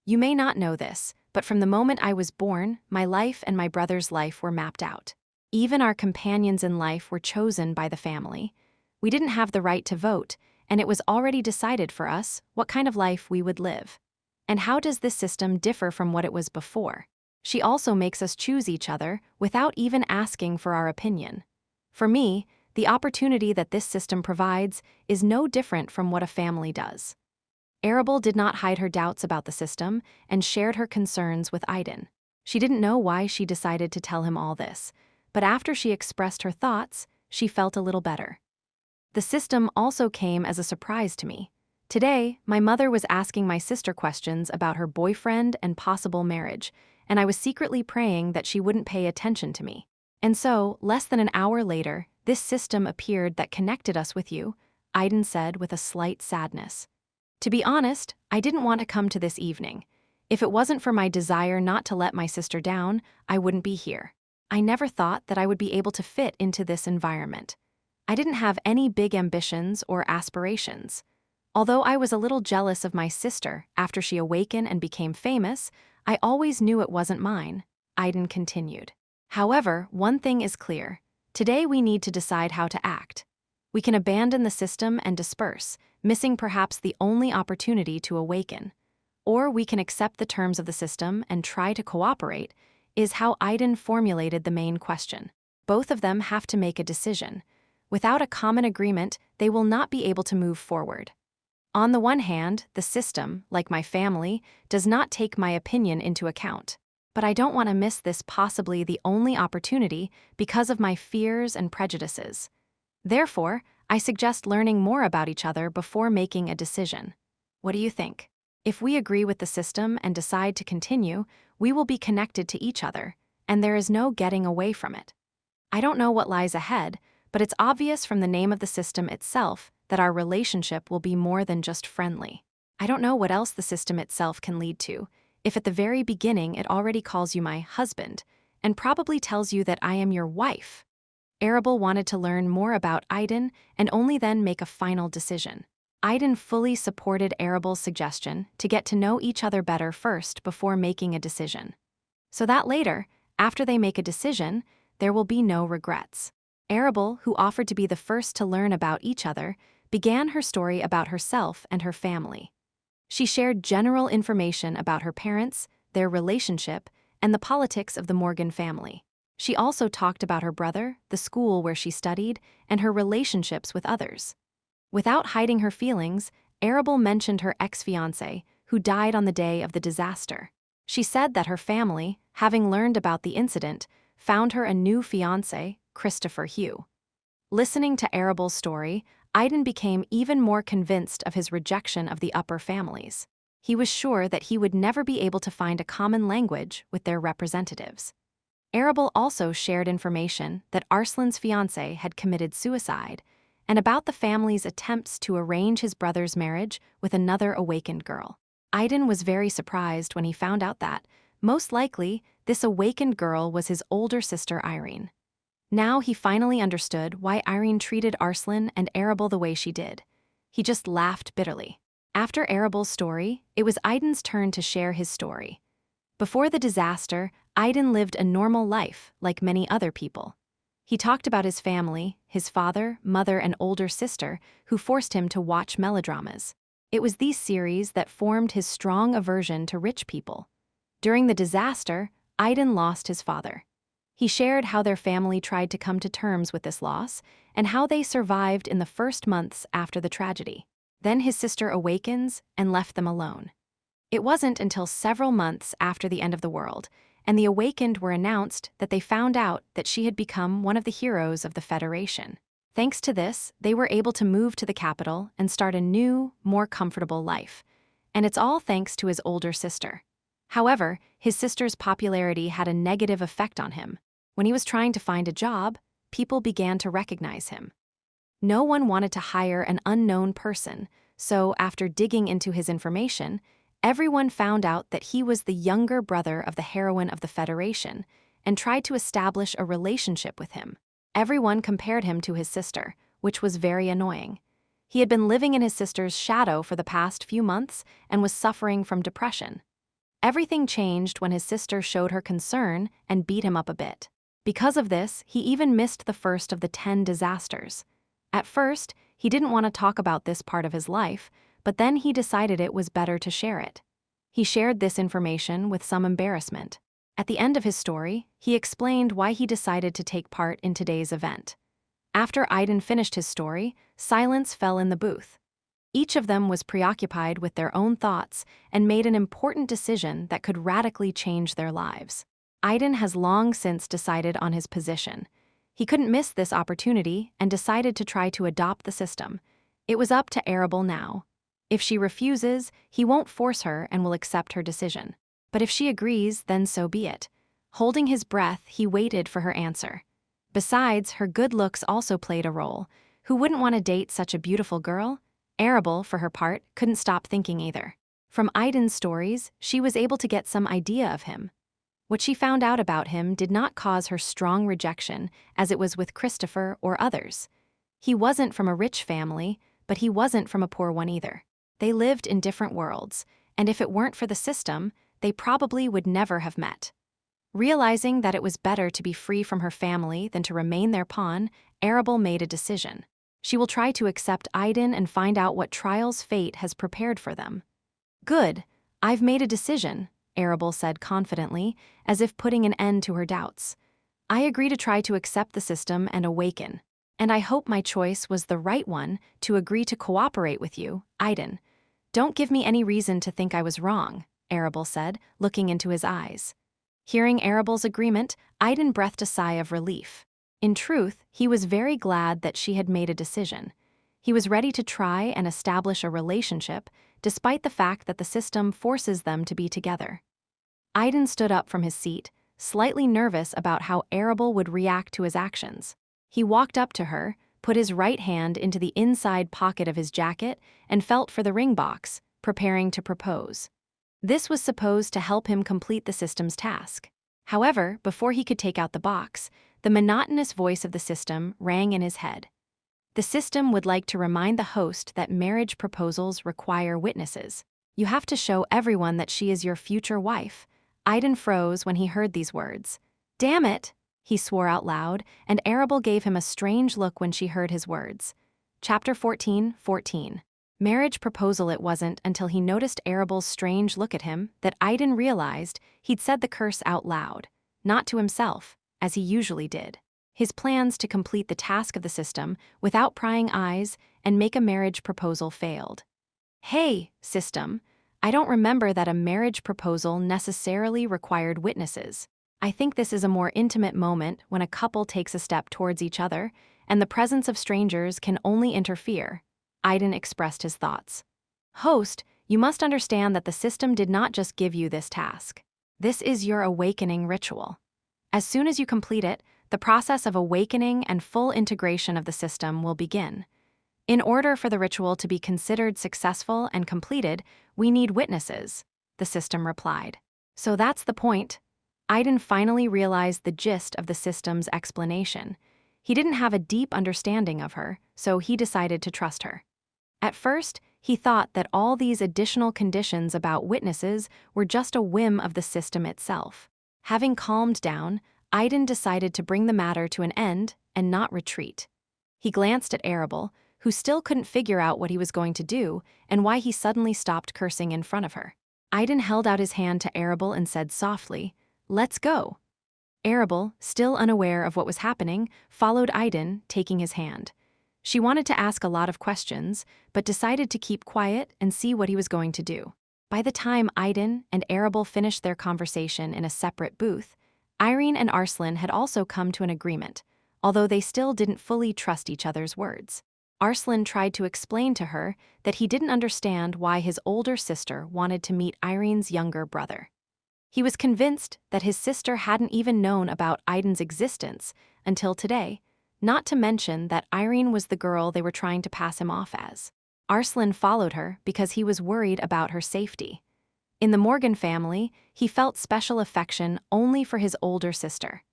Speaker 1: You may not know this, but from the moment I was born, my life and my brother's life were mapped out. Even our companions in life were chosen by the family. We didn't have the right to vote, and it was already decided for us what kind of life we would live. And how does this system differ from what it was before? She also makes us choose each other without even asking for our opinion. For me, the opportunity that this system provides is no different from what a family does. Arabel did not hide her doubts about the system and shared her concerns with Idan. She didn't know why she decided to tell him all this, but after she expressed her thoughts, she felt a little better. The system also came as a surprise to me. Today, my mother was asking my sister questions about her boyfriend and possible marriage, and I was secretly praying that she wouldn't pay attention to me. And so, less than an hour later, this system appeared that connected us with you, Idan said with a slight sadness. To be honest, I didn't want to come to this evening. If it wasn't for my desire not to let my sister down, I wouldn't be here. I never thought that I would be able to fit into this environment. I didn't have any big ambitions or aspirations. Although I was a little jealous of my sister after she awakened and became famous, I always knew it wasn't mine, Idan continued. However, one thing is clear. Today we need to decide how to act. We can abandon the system and disperse, missing perhaps the only opportunity to awaken. Or we can accept the terms of the system and try to cooperate, is how Idan formulated the main question. Both of them have to make a decision. Without a common agreement, they will not be able to move forward. On the one hand, the system, like my family, does not take my opinion into account. But I don't want to miss this possibly the only opportunity because of my fears and prejudices. Therefore, I suggest learning more about each other before making a decision. What do you think? If we agree with the system and decide to continue, we will be connected to each other, and there is no getting away from it. I don't know what lies ahead, but it's obvious from the name of the system itself that our relationship will be more than just friendly. I don't know what else the system itself can lead to, if at the very beginning it already calls you my husband, and probably tells you that I am your wife. Arabel wanted to learn more about Idan and only then make a final decision. Idan fully supported Arabel's suggestion to get to know each other better first before making a decision. So that later, after they make a decision, there will be no regrets. Arabel, who offered to be the first to learn about each other, began her story about herself and her family. She shared general information about her parents, their relationship, and the politics of the Morgan family. She also talked about her brother, the school where she studied, and her relationships with others. Without hiding her feelings, Arabel mentioned her ex-fiancé, who died on the day of the disaster. She said that her family, having learned about the incident, found her a new fiancé, Christopher Hugh. Listening to Arabel's story, Idan became even more convinced of his rejection of the upper families. He was sure that he would never be able to find a common language with their representatives. Arabel also shared information that Arslan's fiancé had committed suicide, and about the family's attempts to arrange his brother's marriage with another awakened girl. Idan was very surprised when he found out that, most likely, this awakened girl was his older sister Irene. Now he finally understood why Irene treated Arslan and Arabel the way she did. He just laughed bitterly. After Arabel's story, it was Idan's turn to share his story. Before the disaster, Idan lived a normal life like many other people. He talked about his family, his father, mother, and older sister, who forced him to watch melodramas. It was these series that formed his strong aversion to rich people. During the disaster, Idan lost his father. He shared how their family tried to come to terms with this loss and how they survived in the first months after the tragedy. Then his sister awakens and left them alone. It wasn't until several months after the end of the world, and the awakened were announced that they found out that she had become one of the heroes of the Federation. Thanks to this, they were able to move to the capital and start a new, more comfortable life. And it's all thanks to his older sister. However, his sister's popularity had a negative effect on him. When he was trying to find a job, people began to recognize him. No one wanted to hire an unknown person, so after digging into his information, everyone found out that he was the younger brother of the heroine of the Federation and tried to establish a relationship with him. Everyone compared him to his sister, which was very annoying. He had been living in his sister's shadow for the past few months and was suffering from depression. Everything changed when his sister showed her concern and beat him up a bit. Because of this, he even missed the first of the 10 disasters. At first, he didn't want to talk about this part of his life, but then he decided it was better to share it. He shared this information with some embarrassment. At the end of his story, he explained why he decided to take part in today's event. After Idan finished his story, silence fell in the booth. Each of them was preoccupied with their own thoughts and made an important decision that could radically change their lives. Idan has long since decided on his position. He couldn't miss this opportunity and decided to try to adopt the system. It was up to Arabel now. If she refuses, he won't force her and will accept her decision. But if she agrees, then so be it. Holding his breath, he waited for her answer. Besides, her good looks also played a role. Who wouldn't want to date such a beautiful girl? Arabel, for her part, couldn't stop thinking either. From Idan's stories, she was able to get some idea of him. What she found out about him did not cause her strong rejection, as it was with Christopher or others. He wasn't from a rich family, but he wasn't from a poor one either. They lived in different worlds, and if it weren't for the system, they probably would never have met. Realizing that it was better to be free from her family than to remain their pawn, Arabel made a decision. She will try to accept Idan and find out what trials fate has prepared for them. Good, I've made a decision, Arabel said confidently, as if putting an end to her doubts. I agree to try to accept the system and awaken. And I hope my choice was the right one to agree to cooperate with you, Idan. Don't give me any reason to think I was wrong, Arabel said, looking into his eyes. Hearing Arabel's agreement, Idan breathed a sigh of relief. In truth, he was very glad that she had made a decision. He was ready to try and establish a relationship, despite the fact that the system forces them to be together. Idan stood up from his seat, slightly nervous about how Arabel would react to his actions. He walked up to her, put his right hand into the inside pocket of his jacket, and felt for the ring box, preparing to propose. This was supposed to help him complete the system's task. However, before he could take out the box, the monotonous voice of the system rang in his head. The system would like to remind the host that marriage proposals require witnesses. You have to show everyone that she is your future wife. Idan froze when he heard these words. Damn it, he swore out loud, and Arabel gave him a strange look when she heard his words. Chapter 14:14. Marriage proposal. It wasn't until he noticed Arabel's strange look at him that Idan realized he'd said the curse out loud, not to himself, as he usually did. His plans to complete the task of the system without prying eyes and make a marriage proposal failed. Hey, system, I don't remember that a marriage proposal necessarily required witnesses. I think this is a more intimate moment when a couple takes a step towards each other, and the presence of strangers can only interfere. Idan expressed his thoughts. Host, you must understand that the system did not just give you this task. This is your awakening ritual. As soon as you complete it, the process of awakening and full integration of the system will begin. In order for the ritual to be considered successful and completed, we need witnesses, the system replied. So that's the point. Idan finally realized the gist of the system's explanation. He didn't have a deep understanding of her, so he decided to trust her. At first, he thought that all these additional conditions about witnesses were just a whim of the system itself. Having calmed down, Idan decided to bring the matter to an end and not retreat. He glanced at Arabel, who still couldn't figure out what he was going to do and why he suddenly stopped cursing in front of her. Idan held out his hand to Arabel and said softly, "Let's go." Arabel, still unaware of what was happening, followed Idan, taking his hand. She wanted to ask a lot of questions, but decided to keep quiet and see what he was going to do. By the time Idan and Arabel finished their conversation in a separate booth, Irene and Arslan had also come to an agreement, although they still didn't fully trust each other's words. Arslan tried to explain to her that he didn't understand why his older sister wanted to meet Irene's younger brother. He was convinced that his sister hadn't even known about Idan's existence until today, not to mention that Irene was the girl they were trying to pass him off as. Arslan followed her because he was worried about her safety. In the Morgan family, he felt special affection only for his older sister.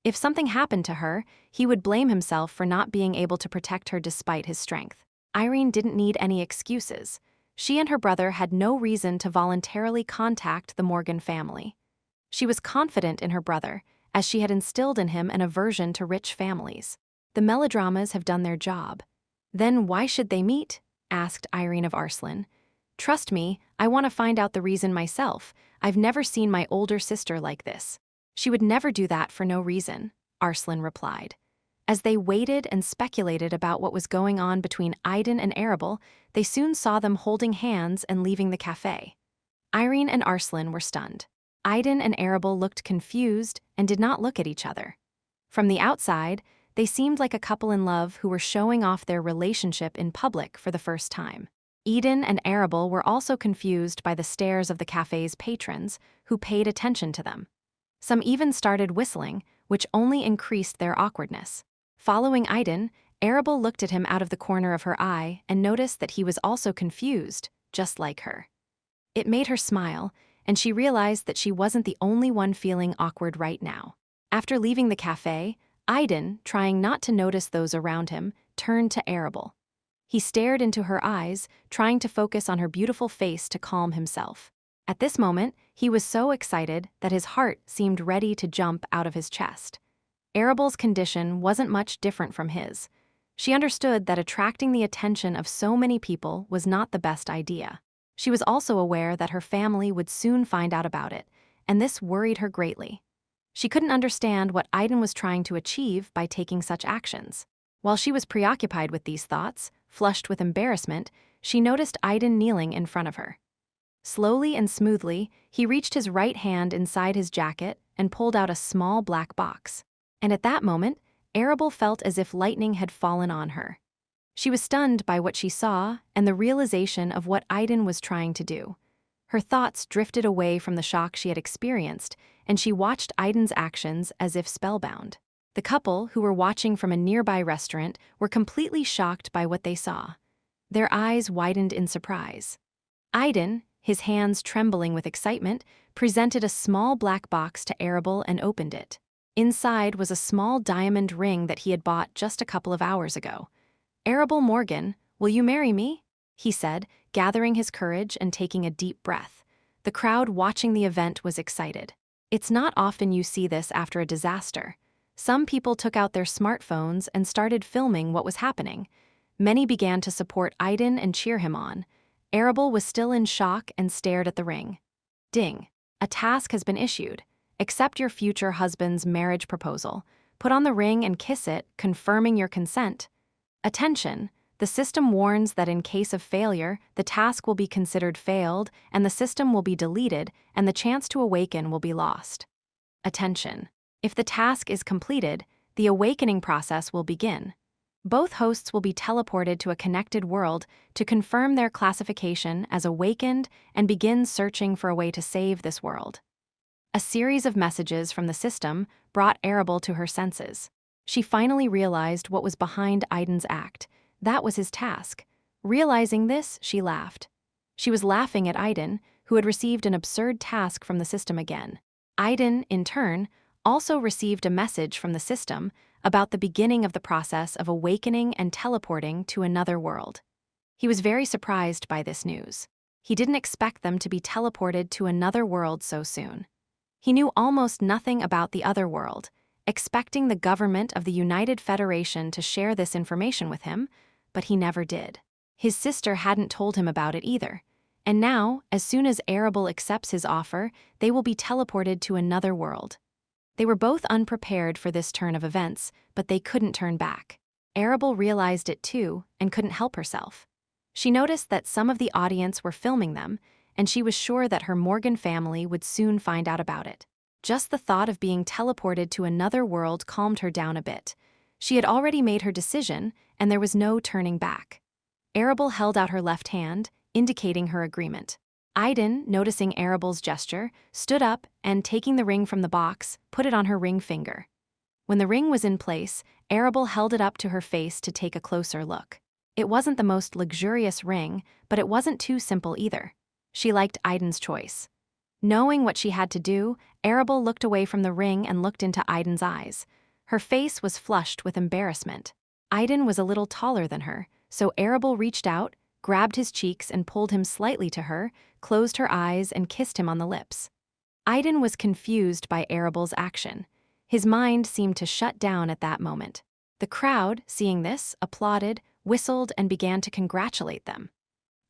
Speaker 1: If something happened to her, he would blame himself for not being able to protect her despite his strength. Irene didn't need any excuses. She and her brother had no reason to voluntarily contact the Morgan family. She was confident in her brother, as she had instilled in him an aversion to rich families. The melodramas have done their job. Then why should they meet? Asked Irene of Arslan. Trust me, I want to find out the reason myself. I've never seen my older sister like this. She would never do that for no reason, Arslan replied. As they waited and speculated about what was going on between Idan and Arabel, they soon saw them holding hands and leaving the cafe. Irene and Arslan were stunned. Idan and Arabel looked confused and did not look at each other. From the outside, they seemed like a couple in love who were showing off their relationship in public for the first time. Idan and Arabel were also confused by the stares of the cafe's patrons, who paid attention to them. Some even started whistling, which only increased their awkwardness. Following Idan, Arabel looked at him out of the corner of her eye and noticed that he was also confused, just like her. It made her smile, and she realized that she wasn't the only one feeling awkward right now. After leaving the cafe, Idan, trying not to notice those around him, turned to Arabel. He stared into her eyes, trying to focus on her beautiful face to calm himself. At this moment, he was so excited that his heart seemed ready to jump out of his chest. Arabel's condition wasn't much different from his. She understood that attracting the attention of so many people was not the best idea. She was also aware that her family would soon find out about it, and this worried her greatly. She couldn't understand what Idan was trying to achieve by taking such actions. While she was preoccupied with these thoughts, flushed with embarrassment, she noticed Idan kneeling in front of her. Slowly and smoothly, he reached his right hand inside his jacket and pulled out a small black box. And at that moment, Arabel felt as if lightning had fallen on her. She was stunned by what she saw and the realization of what Idan was trying to do. Her thoughts drifted away from the shock she had experienced, and she watched Idan's actions as if spellbound. The couple, who were watching from a nearby restaurant, were completely shocked by what they saw. Their eyes widened in surprise. Idan, his hands trembling with excitement, presented a small black box to Arabel and opened it. Inside was a small diamond ring that he had bought just a couple of hours ago. "Arabel Morgan, will you marry me?" he said, gathering his courage and taking a deep breath. The crowd watching the event was excited. It's not often you see this after a disaster. Some people took out their smartphones and started filming what was happening. Many began to support Idan and cheer him on. Arabel was still in shock and stared at the ring. Ding. A task has been issued. Accept your future husband's marriage proposal. Put on the ring and kiss it, confirming your consent. Attention! The system warns that in case of failure, the task will be considered failed, and the system will be deleted, and the chance to awaken will be lost. Attention! If the task is completed, the awakening process will begin. Both hosts will be teleported to a connected world to confirm their classification as awakened and begin searching for a way to save this world. A series of messages from the system brought Arabel to her senses. She finally realized what was behind Idan's act. That was his task. Realizing this, she laughed. She was laughing at Idan, who had received an absurd task from the system again. Idan, in turn, also received a message from the system about the beginning of the process of awakening and teleporting to another world. He was very surprised by this news. He didn't expect them to be teleported to another world so soon. He knew almost nothing about the other world, expecting the government of the United Federation to share this information with him, but he never did. His sister hadn't told him about it either, and now, as soon as Arabel accepts his offer, they will be teleported to another world. They were both unprepared for this turn of events, but they couldn't turn back. Arabel realized it too and couldn't help herself. She noticed that some of the audience were filming them, and she was sure that her Morgan family would soon find out about it. Just the thought of being teleported to another world calmed her down a bit. She had already made her decision, and there was no turning back. Arabel held out her left hand, indicating her agreement. Idan, noticing Arabel's gesture, stood up and, taking the ring from the box, put it on her ring finger. When the ring was in place, Arabel held it up to her face to take a closer look. It wasn't the most luxurious ring, but it wasn't too simple either. She liked Idan's choice. Knowing what she had to do, Arabel looked away from the ring and looked into Idan's eyes. Her face was flushed with embarrassment. Idan was a little taller than her, so Arabel reached out, grabbed his cheeks and pulled him slightly to her, closed her eyes and kissed him on the lips. Idan was confused by Arabel's action. His mind seemed to shut down at that moment. The crowd, seeing this, applauded, whistled, and began to congratulate them.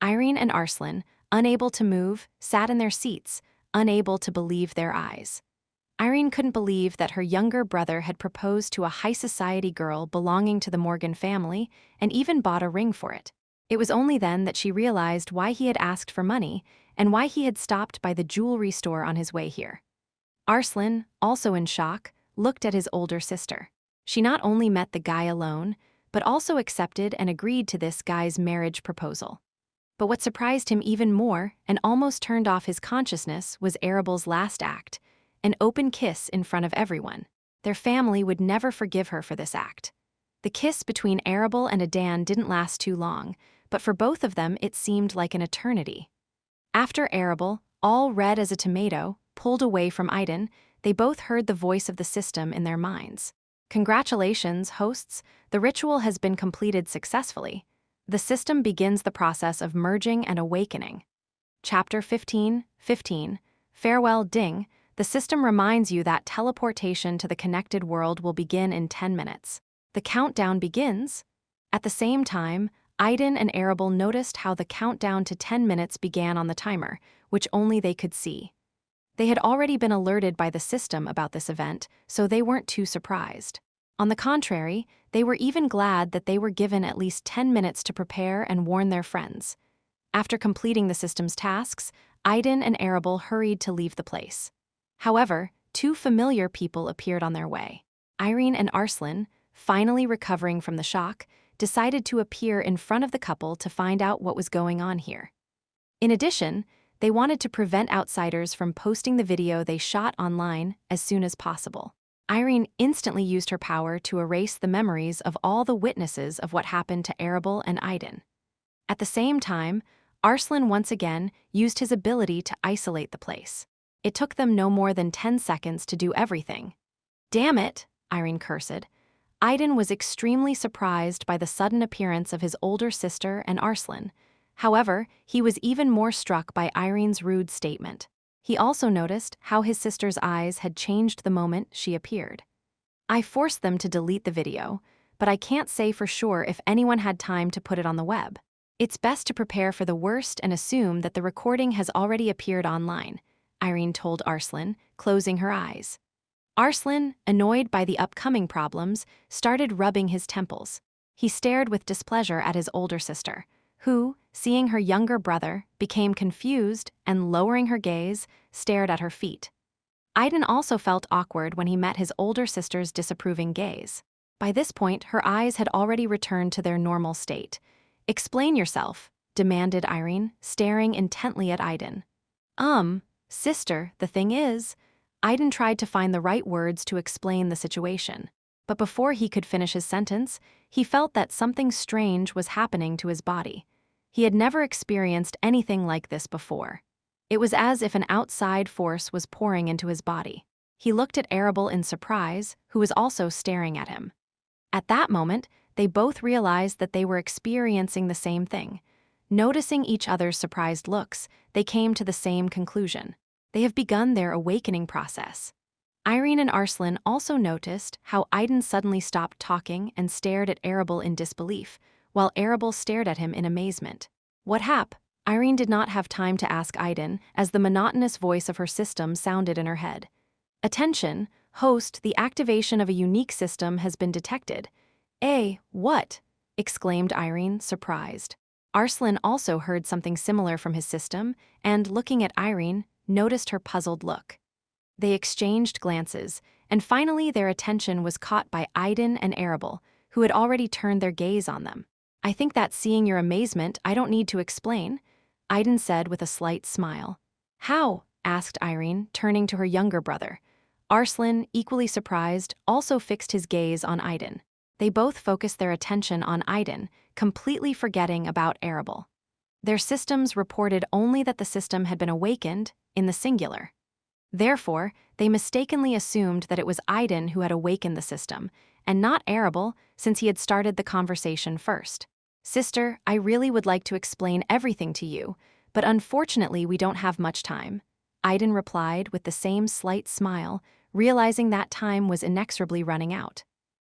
Speaker 1: Irene and Arslan, unable to move, sat in their seats, unable to believe their eyes. Irene couldn't believe that her younger brother had proposed to a high-society girl belonging to the Morgan family and even bought a ring for it. It was only then that she realized why he had asked for money and why he had stopped by the jewelry store on his way here. Arslan, also in shock, looked at his older sister. She not only met the guy alone, but also accepted and agreed to this guy's marriage proposal. But what surprised him even more and almost turned off his consciousness was Arabel's last act. an open kiss in front of everyone. Their family would never forgive her for this act. The kiss between Arabel and Idan didn't last too long, but for both of them it seemed like an eternity. After Arabel, all red as a tomato, pulled away from Idan, they both heard the voice of the system in their minds. Congratulations, hosts, the ritual has been completed successfully. The system begins the process of merging and awakening. Chapter 15:15, Farewell Ding, the system reminds you that teleportation to the connected world will begin in 10 minutes. The countdown begins. At the same time, Idan and Arabel noticed how the countdown to 10 minutes began on the timer, which only they could see. They had already been alerted by the system about this event, so they weren't too surprised. On the contrary, they were even glad that they were given at least 10 minutes to prepare and warn their friends. After completing the system's tasks, Idan and Arabel hurried to leave the place. However, two familiar people appeared on their way. Irene and Arslan, finally recovering from the shock, decided to appear in front of the couple to find out what was going on here. In addition, they wanted to prevent outsiders from posting the video they shot online as soon as possible. Irene instantly used her power to erase the memories of all the witnesses of what happened to Arabel and Idan. At the same time, Arslan once again used his ability to isolate the place. It took them no more than 10 seconds to do everything. Damn it, Irene cursed. Idan was extremely surprised by the sudden appearance of his older sister and Arslan. However, he was even more struck by Irene's rude statement. He also noticed how his sister's eyes had changed the moment she appeared. I forced them to delete the video, but I can't say for sure if anyone had time to put it on the web. It's best to prepare for the worst and assume that the recording has already appeared online, Irene told Arslan, closing her eyes. Arslan, annoyed by the upcoming problems, started rubbing his temples. He stared with displeasure at his older sister, who, seeing her younger brother, became confused and, lowering her gaze, stared at her feet. Idan also felt awkward when he met his older sister's disapproving gaze. By this point, her eyes had already returned to their normal state. Explain yourself, demanded Irene, staring intently at Idan. Sister, the thing is, Idan tried to find the right words to explain the situation. But before he could finish his sentence, he felt that something strange was happening to his body. He had never experienced anything like this before. It was as if an outside force was pouring into his body. He looked at Arabel in surprise, who was also staring at him. At that moment, they both realized that they were experiencing the same thing. Noticing each other's surprised looks, they came to the same conclusion. They have begun their awakening process. Irene and Arslan also noticed how Idan suddenly stopped talking and stared at Arabel in disbelief, while Arabel stared at him in amazement. What happened? Irene did not have time to ask Idan, as the monotonous voice of her system sounded in her head. Attention, host, the activation of a unique system has been detected. What? Exclaimed Irene, surprised. Arslan also heard something similar from his system, and, looking at Irene, noticed her puzzled look. They exchanged glances, and finally their attention was caught by Idan and Arabel, who had already turned their gaze on them. I think that seeing your amazement, I don't need to explain, Idan said with a slight smile. How? Asked Irene, turning to her younger brother. Arslan, equally surprised, also fixed his gaze on Idan. They both focused their attention on Idan, completely forgetting about Arabel. Their systems reported only that the system had been awakened, in the singular. Therefore, they mistakenly assumed that it was Idan who had awakened the system, and not Arabel, since he had started the conversation first. Sister, I really would like to explain everything to you, but unfortunately we don't have much time, Idan replied with the same slight smile, realizing that time was inexorably running out.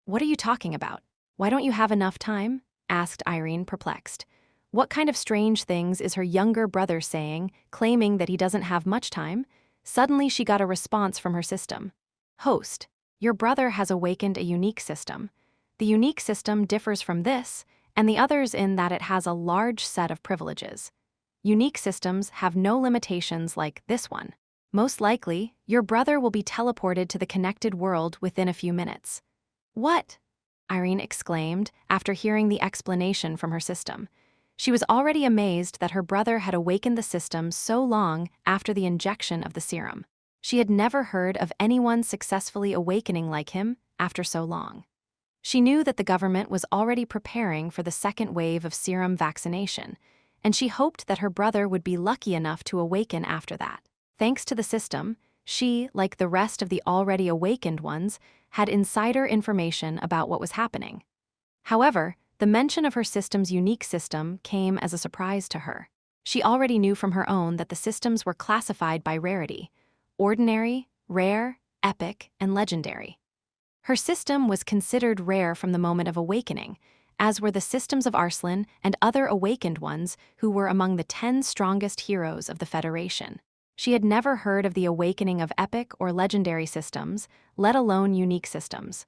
Speaker 1: What are you talking about? Why don't you have enough time? Asked Irene, perplexed. What kind of strange things is her younger brother saying, claiming that he doesn't have much time? Suddenly she got a response from her system. Host, your brother has awakened a unique system. The unique system differs from this, and the others in that it has a large set of privileges. Unique systems have no limitations like this one. Most likely, your brother will be teleported to the connected world within a few minutes. What? Irene exclaimed after hearing the explanation from her system. She was already amazed that her brother had awakened the system so long after the injection of the serum. She had never heard of anyone successfully awakening like him after so long. She knew that the government was already preparing for the second wave of serum vaccination, and she hoped that her brother would be lucky enough to awaken after that. Thanks to the system, she, like the rest of the already awakened ones, had insider information about what was happening. However, the mention of her system's unique system came as a surprise to her. She already knew from her own that the systems were classified by rarity: ordinary, rare, epic, and legendary. Her system was considered rare from the moment of awakening, as were the systems of Arslan and other awakened ones who were among the 10 strongest heroes of the Federation. She had never heard of the awakening of epic or legendary systems, let alone unique systems.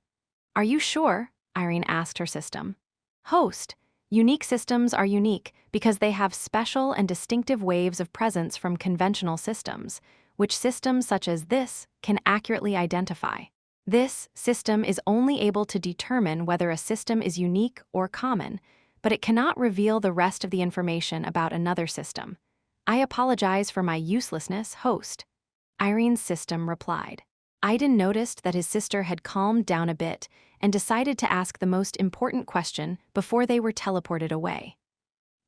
Speaker 1: "Are you sure?" Irene asked her system. "Host, unique systems are unique because they have special and distinctive waves of presence from conventional systems, which systems such as this can accurately identify. This system is only able to determine whether a system is unique or common, but it cannot reveal the rest of the information about another system. I apologize for my uselessness, host," Irene's system replied. Idan noticed that his sister had calmed down a bit and decided to ask the most important question before they were teleported away.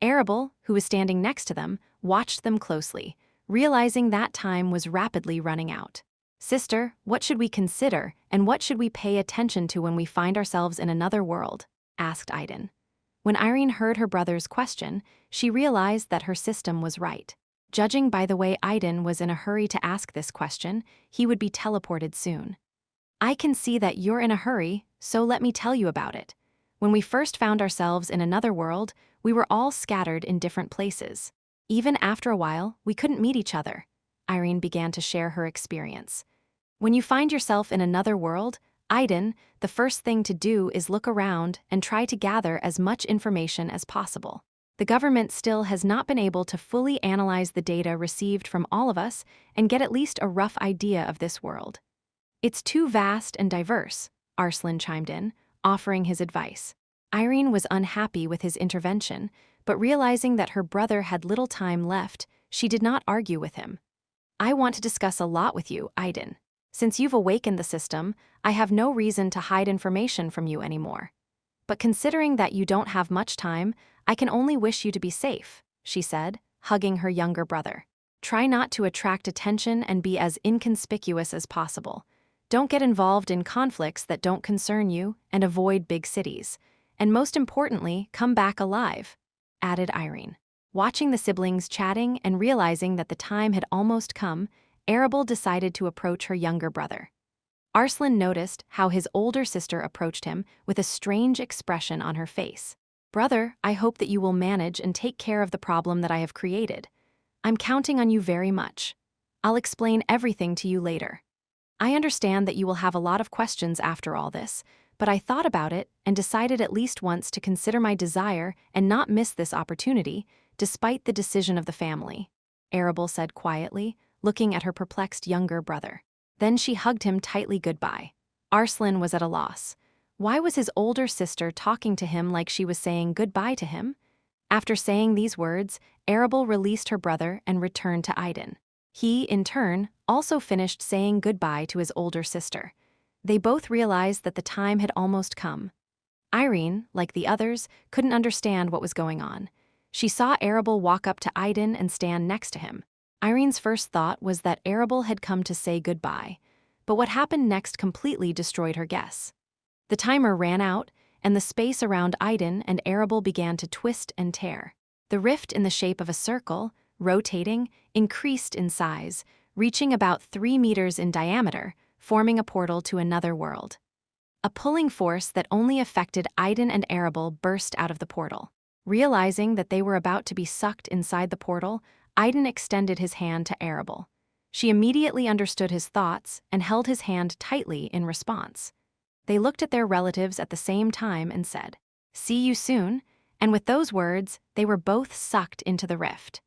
Speaker 1: Arabel, who was standing next to them, watched them closely, realizing that time was rapidly running out. "Sister, what should we consider, and what should we pay attention to when we find ourselves in another world?" asked Idan. When Irene heard her brother's question, she realized that her system was right. Judging by the way Idan was in a hurry to ask this question, he would be teleported soon. "I can see that you're in a hurry, so let me tell you about it. When we first found ourselves in another world, we were all scattered in different places. Even after a while, we couldn't meet each other." Irene began to share her experience. "When you find yourself in another world, Idan, the first thing to do is look around and try to gather as much information as possible. The government still has not been able to fully analyze the data received from all of us and get at least a rough idea of this world. It's too vast and diverse," Arslan chimed in, offering his advice. Irene was unhappy with his intervention, but realizing that her brother had little time left, she did not argue with him. "I want to discuss a lot with you, Idan. Since you've awakened the system, I have no reason to hide information from you anymore. But considering that you don't have much time, I can only wish you to be safe," she said, hugging her younger brother. "Try not to attract attention and be as inconspicuous as possible. Don't get involved in conflicts that don't concern you and avoid big cities. And most importantly, come back alive," added Irene. Watching the siblings chatting and realizing that the time had almost come, Arabel decided to approach her younger brother. Arslan noticed how his older sister approached him with a strange expression on her face. "Brother, I hope that you will manage and take care of the problem that I have created. I'm counting on you very much. I'll explain everything to you later. I understand that you will have a lot of questions after all this, but I thought about it and decided at least once to consider my desire and not miss this opportunity, despite the decision of the family," Arabel said quietly, looking at her perplexed younger brother. Then she hugged him tightly goodbye. Arslan was at a loss. Why was his older sister talking to him like she was saying goodbye to him? After saying these words, Arabel released her brother and returned to Idan. He, in turn, also finished saying goodbye to his older sister. They both realized that the time had almost come. Irene, like the others, couldn't understand what was going on. She saw Arabel walk up to Idan and stand next to him. Irene's first thought was that Arabel had come to say goodbye, but what happened next completely destroyed her guess. The timer ran out, and the space around Idan and Arabel began to twist and tear. The rift in the shape of a circle, rotating, increased in size, reaching about 3 meters in diameter, forming a portal to another world. A pulling force that only affected Idan and Arabel burst out of the portal. Realizing that they were about to be sucked inside the portal, Idan extended his hand to Arabel. She immediately understood his thoughts and held his hand tightly in response. They looked at their relatives at the same time and said, "See you soon," and with those words, they were both sucked into the rift.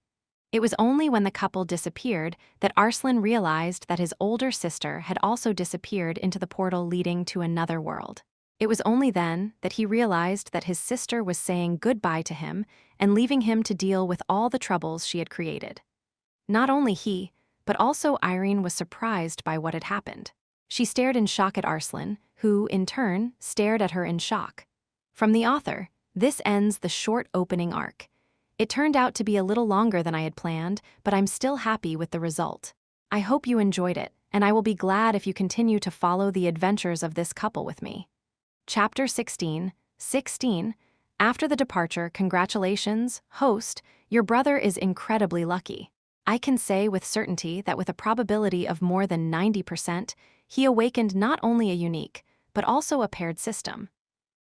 Speaker 1: It was only when the couple disappeared that Arslan realized that his older sister had also disappeared into the portal leading to another world. It was only then that he realized that his sister was saying goodbye to him and leaving him to deal with all the troubles she had created. Not only he, but also Irene was surprised by what had happened. She stared in shock at Arslan, who, in turn, stared at her in shock. From the author, this ends the short opening arc. It turned out to be a little longer than I had planned, but I'm still happy with the result. I hope you enjoyed it, and I will be glad if you continue to follow the adventures of this couple with me. Chapter 16. After the departure, congratulations, host, your brother is incredibly lucky. I can say with certainty that with a probability of more than 90%, he awakened not only a unique, but also a paired system.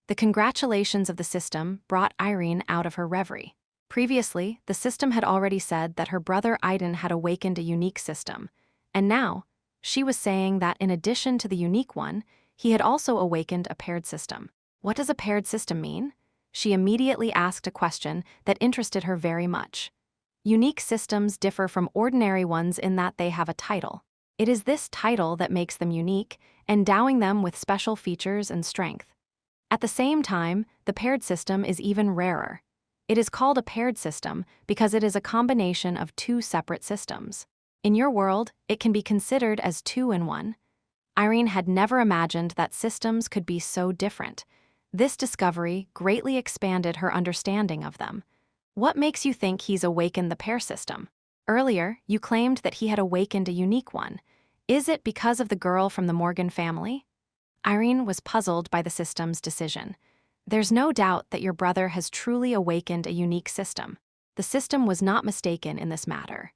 Speaker 1: The congratulations of the system brought Irene out of her reverie. Previously, the system had already said that her brother Idan had awakened a unique system, and now, she was saying that in addition to the unique one, he had also awakened a paired system. What does a paired system mean? She immediately asked a question that interested her very much. Unique systems differ from ordinary ones in that they have a title. It is this title that makes them unique, endowing them with special features and strength. At the same time, the paired system is even rarer. It is called a paired system because it is a combination of two separate systems. In your world, it can be considered as two in one. Irene had never imagined that systems could be so different. This discovery greatly expanded her understanding of them. What makes you think he's awakened the pair system? Earlier, you claimed that he had awakened a unique one. Is it because of the girl from the Morgan family? Irene was puzzled by the system's decision. There's no doubt that your brother has truly awakened a unique system. The system was not mistaken in this matter.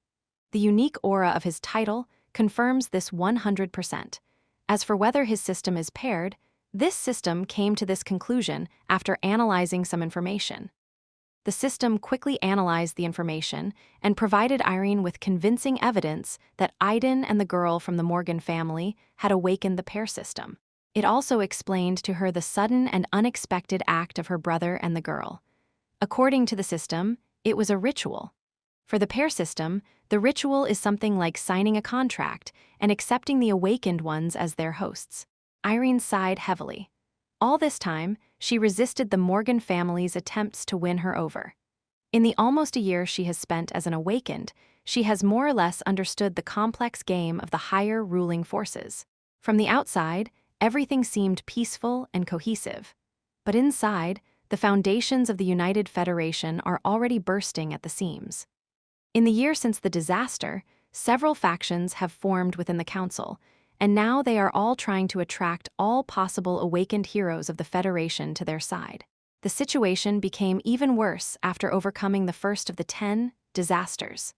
Speaker 1: The unique aura of his title confirms this 100%. As for whether his system is paired, this system came to this conclusion after analyzing some information. The system quickly analyzed the information and provided Irene with convincing evidence that Idan and the girl from the Morgan family had awakened the pair system. It also explained to her the sudden and unexpected act of her brother and the girl. According to the system, it was a ritual. For the pair system, the ritual is something like signing a contract and accepting the awakened ones as their hosts. Irene sighed heavily. All this time, she resisted the Morgan family's attempts to win her over. In the almost a year she has spent as an awakened, she has more or less understood the complex game of the higher ruling forces. From the outside, everything seemed peaceful and cohesive. But inside, the foundations of the United Federation are already bursting at the seams. In the year since the disaster, several factions have formed within the Council, and now they are all trying to attract all possible awakened heroes of the Federation to their side. The situation became even worse after overcoming the first of the 10 disasters.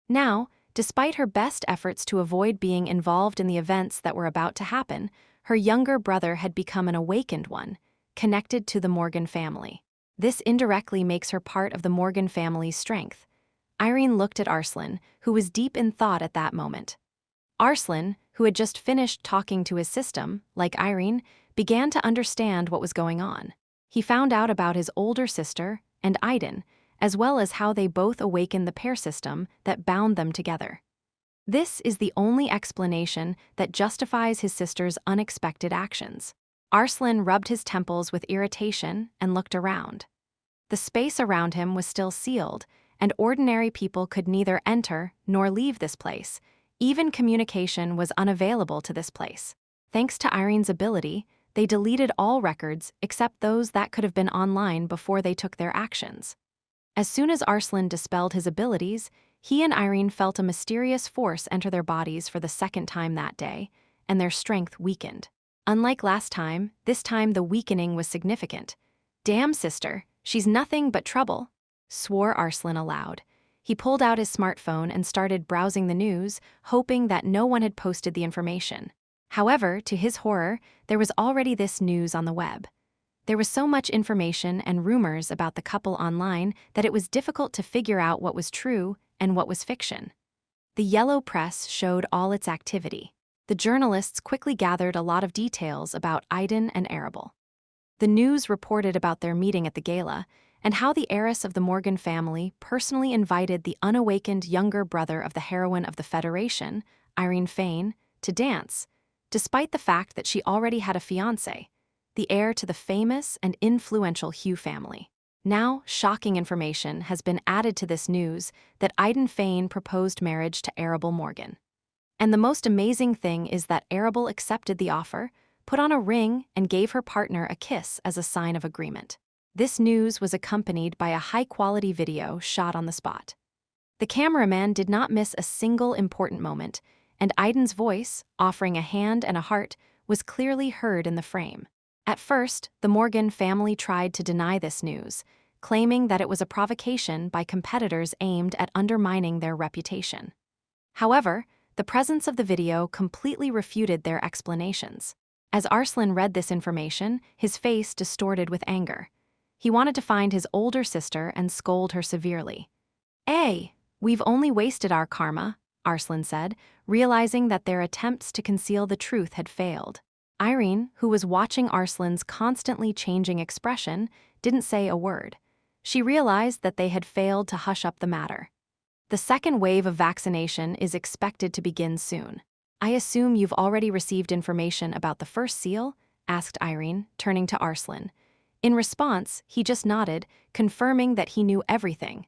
Speaker 1: Now, despite her best efforts to avoid being involved in the events that were about to happen, her younger brother had become an awakened one, connected to the Morgan family. This indirectly makes her part of the Morgan family's strength. Irene looked at Arslan, who was deep in thought at that moment. Arslan, who had just finished talking to his system, like Irene, began to understand what was going on. He found out about his older sister and Idan, as well as how they both awakened the pair system that bound them together. This is the only explanation that justifies his sister's unexpected actions. Arslan rubbed his temples with irritation and looked around. The space around him was still sealed, and ordinary people could neither enter nor leave this place. Even communication was unavailable to this place. Thanks to Irene's ability, they deleted all records except those that could have been online before they took their actions. As soon as Arslan dispelled his abilities, he and Irene felt a mysterious force enter their bodies for the second time that day, and their strength weakened. Unlike last time, this time the weakening was significant. "Damn, sister, she's nothing but trouble," swore Arslan aloud. He pulled out his smartphone and started browsing the news, hoping that no one had posted the information. However, to his horror, there was already this news on the web. There was so much information and rumors about the couple online that it was difficult to figure out what was true and what was fiction. The yellow press showed all its activity. The journalists quickly gathered a lot of details about Idan and Arabel. The news reported about their meeting at the gala, and how the heiress of the Morgan family personally invited the unawakened younger brother of the heroine of the Federation, Irene Fane, to dance, despite the fact that she already had a fiancé, the heir to the famous and influential Hugh family. Now, shocking information has been added to this news that Idan proposed marriage to Arabel Morgan. And the most amazing thing is that Arabel accepted the offer, put on a ring, and gave her partner a kiss as a sign of agreement. This news was accompanied by a high-quality video shot on the spot. The cameraman did not miss a single important moment, and Idan's voice, offering a hand and a heart, was clearly heard in the frame. At first, the Morgan family tried to deny this news, claiming that it was a provocation by competitors aimed at undermining their reputation. However, the presence of the video completely refuted their explanations. As Arslan read this information, his face distorted with anger. He wanted to find his older sister and scold her severely. "Hey, we've only wasted our karma," Arslan said, realizing that their attempts to conceal the truth had failed. Irene, who was watching Arslan's constantly changing expression, didn't say a word. She realized that they had failed to hush up the matter. The second wave of vaccination is expected to begin soon. "I assume you've already received information about the first seal?" asked Irene, turning to Arslan. In response, he just nodded, confirming that he knew everything.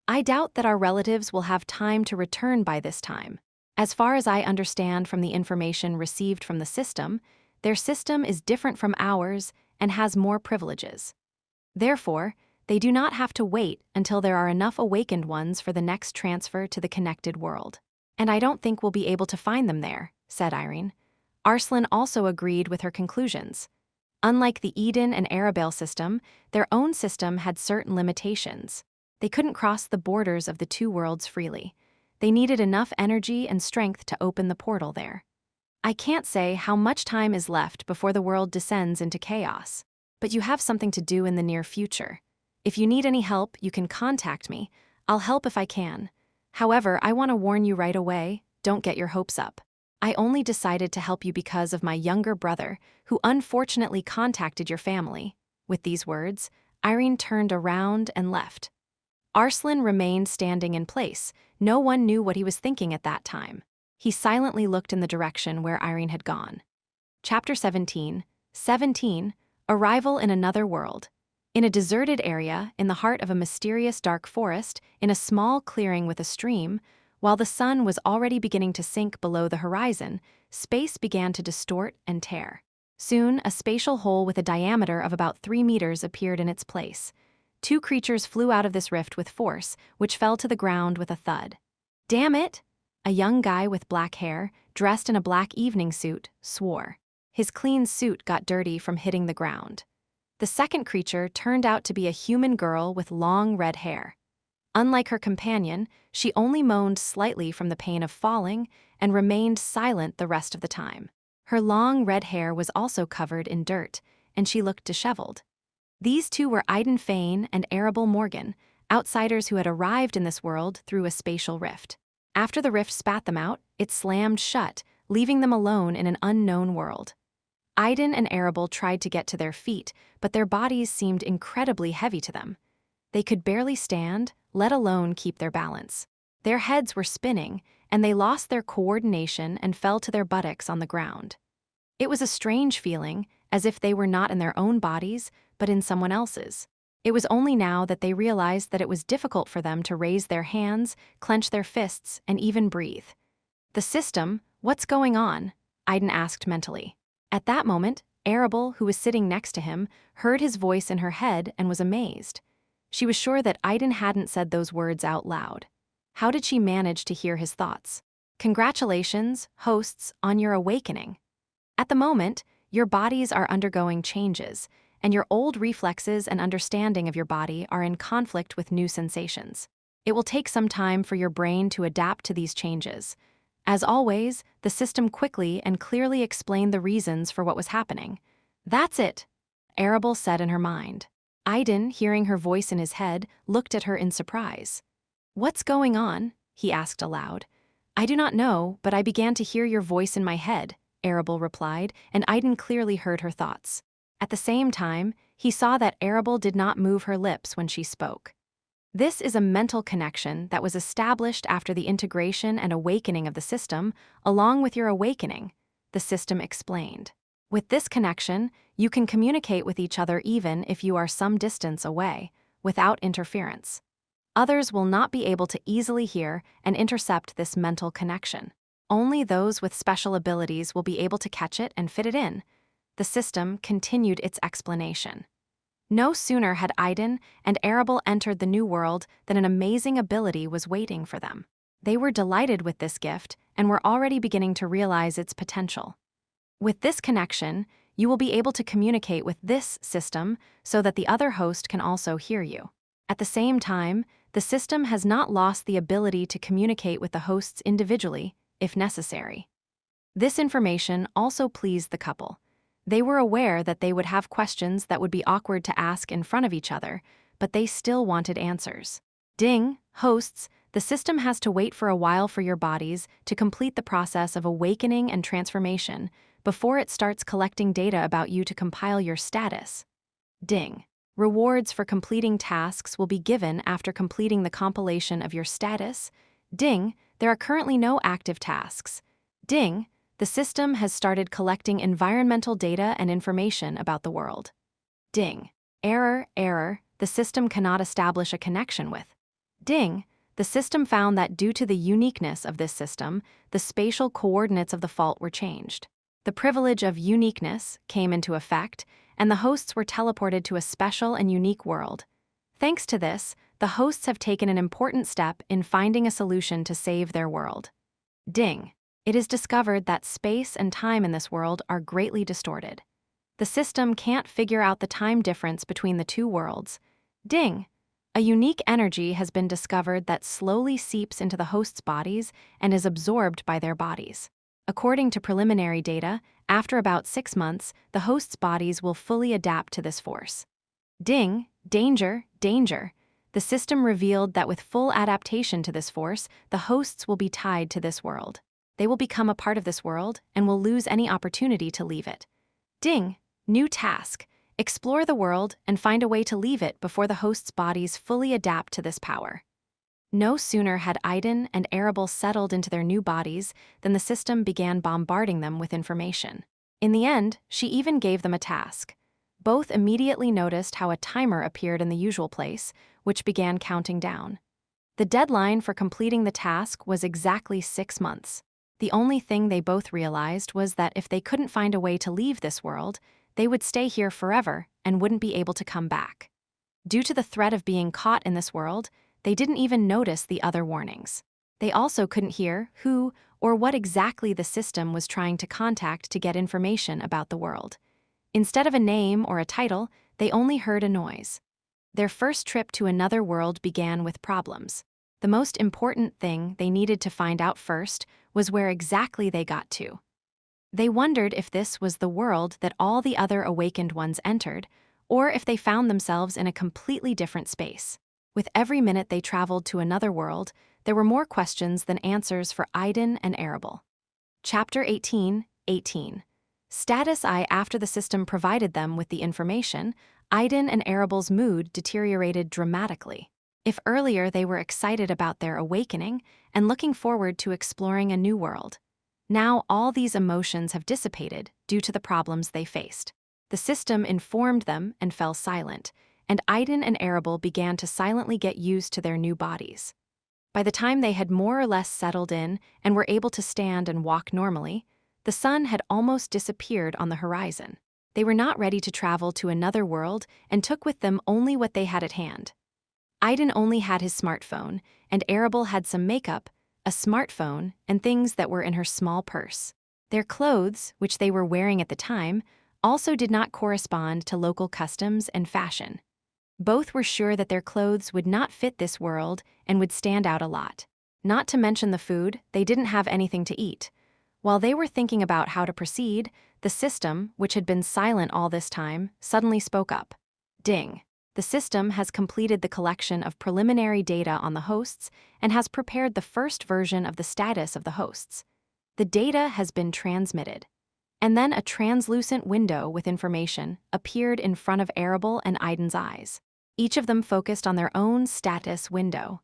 Speaker 1: "I doubt that our relatives will have time to return by this time. As far as I understand from the information received from the system, their system is different from ours and has more privileges. Therefore, they do not have to wait until there are enough awakened ones for the next transfer to the connected world. And I don't think we'll be able to find them there," said Irene. Arslan also agreed with her conclusions. Unlike the Idan and Arabel system, their own system had certain limitations. They couldn't cross the borders of the two worlds freely. They needed enough energy and strength to open the portal there. "I can't say how much time is left before the world descends into chaos, but you have something to do in the near future. If you need any help, you can contact me. I'll help if I can. However, I want to warn you right away, don't get your hopes up. I only decided to help you because of my younger brother, who unfortunately contacted your family." With these words, Irene turned around and left. Arslan remained standing in place. No one knew what he was thinking at that time. He silently looked in the direction where Irene had gone. Chapter 17. Arrival in Another World. In a deserted area, in the heart of a mysterious dark forest, in a small clearing with a stream, while the sun was already beginning to sink below the horizon, space began to distort and tear. Soon, a spatial hole with a diameter of about 3 meters appeared in its place. Two creatures flew out of this rift with force, which fell to the ground with a thud. "Damn it!" A young guy with black hair, dressed in a black evening suit, swore. His clean suit got dirty from hitting the ground. The second creature turned out to be a human girl with long red hair. Unlike her companion, she only moaned slightly from the pain of falling and remained silent the rest of the time. Her long red hair was also covered in dirt, and she looked disheveled. These two were Idan and Arabel Morgan, outsiders who had arrived in this world through a spatial rift. After the rift spat them out, it slammed shut, leaving them alone in an unknown world. Idan and Arabel tried to get to their feet, but their bodies seemed incredibly heavy to them. They could barely stand, let alone keep their balance. Their heads were spinning, and they lost their coordination and fell to their buttocks on the ground. It was a strange feeling, as if they were not in their own bodies, but in someone else's. It was only now that they realized that it was difficult for them to raise their hands, clench their fists, and even breathe. "The system, what's going on?" Idan asked mentally. At that moment, Arabel, who was sitting next to him, heard his voice in her head and was amazed. She was sure that Idan hadn't said those words out loud. How did she manage to hear his thoughts? "Congratulations, hosts, on your awakening. At the moment, your bodies are undergoing changes, and your old reflexes and understanding of your body are in conflict with new sensations. It will take some time for your brain to adapt to these changes. As always, the system quickly and clearly explained the reasons for what was happening." "That's it," Arabel said in her mind. Idan, hearing her voice in his head, looked at her in surprise. "What's going on?" he asked aloud. "I do not know, but I began to hear your voice in my head," Arabel replied, and Idan clearly heard her thoughts. At the same time, he saw that Arabel did not move her lips when she spoke. This is a mental connection that was established after the integration and awakening of the system, along with your awakening, the system explained. With this connection, you can communicate with each other even if you are some distance away, without interference. Others will not be able to easily hear and intercept this mental connection. Only those with special abilities will be able to catch it and fit it in. The system continued its explanation. No sooner had Idan and Arabel entered the new world than an amazing ability was waiting for them. They were delighted with this gift and were already beginning to realize its potential. With this connection, you will be able to communicate with this system so that the other host can also hear you. At the same time, the system has not lost the ability to communicate with the hosts individually, if necessary. This information also pleased the couple. They were aware that they would have questions that would be awkward to ask in front of each other, but they still wanted answers. Ding, hosts, the system has to wait for a while for your bodies to complete the process of awakening and transformation before it starts collecting data about you to compile your status. Ding. Rewards for completing tasks will be given after completing the compilation of your status. Ding. There are currently no active tasks. Ding. The system has started collecting environmental data and information about the world. Ding. Error. The system cannot establish a connection with. Ding. The system found that due to the uniqueness of this system, the spatial coordinates of the fault were changed. The privilege of uniqueness came into effect, and the hosts were teleported to a special and unique world. Thanks to this, the hosts have taken an important step in finding a solution to save their world. Ding. It is discovered that space and time in this world are greatly distorted. The system can't figure out the time difference between the two worlds. Ding. A unique energy has been discovered that slowly seeps into the hosts' bodies and is absorbed by their bodies. According to preliminary data, after about 6 months, the hosts' bodies will fully adapt to this force. Ding. Danger. The system revealed that with full adaptation to this force, the hosts will be tied to this world. They will become a part of this world and will lose any opportunity to leave it. Ding. New task. Explore the world and find a way to leave it before the hosts' bodies fully adapt to this power. No sooner had Idan and Arabel settled into their new bodies than the system began bombarding them with information. In the end, she even gave them a task. Both immediately noticed how a timer appeared in the usual place, which began counting down. The deadline for completing the task was exactly 6 months. The only thing they both realized was that if they couldn't find a way to leave this world, they would stay here forever and wouldn't be able to come back. Due to the threat of being caught in this world, they didn't even notice the other warnings. They also couldn't hear who or what exactly the system was trying to contact to get information about the world. Instead of a name or a title, they only heard a noise. Their first trip to another world began with problems. The most important thing they needed to find out first was where exactly they got to. They wondered if this was the world that all the other awakened ones entered, or if they found themselves in a completely different space. With every minute they traveled to another world, there were more questions than answers for Idan and Arabel. Chapter 18. Status I. After the system provided them with the information, Idan and Arabel's mood deteriorated dramatically. If earlier they were excited about their awakening and looking forward to exploring a new world, now all these emotions have dissipated due to the problems they faced. The system informed them and fell silent, and Idan and Arabel began to silently get used to their new bodies. By the time they had more or less settled in and were able to stand and walk normally, the sun had almost disappeared on the horizon. They were not ready to travel to another world and took with them only what they had at hand. Idan only had his smartphone, and Arabel had some makeup, a smartphone, and things that were in her small purse. Their clothes, which they were wearing at the time, also did not correspond to local customs and fashion. Both were sure that their clothes would not fit this world and would stand out a lot. Not to mention the food, they didn't have anything to eat. While they were thinking about how to proceed, the system, which had been silent all this time, suddenly spoke up. Ding. The system has completed the collection of preliminary data on the hosts and has prepared the first version of the status of the hosts. The data has been transmitted. And then a translucent window with information appeared in front of Arabel and Idan's eyes. Each of them focused on their own status window.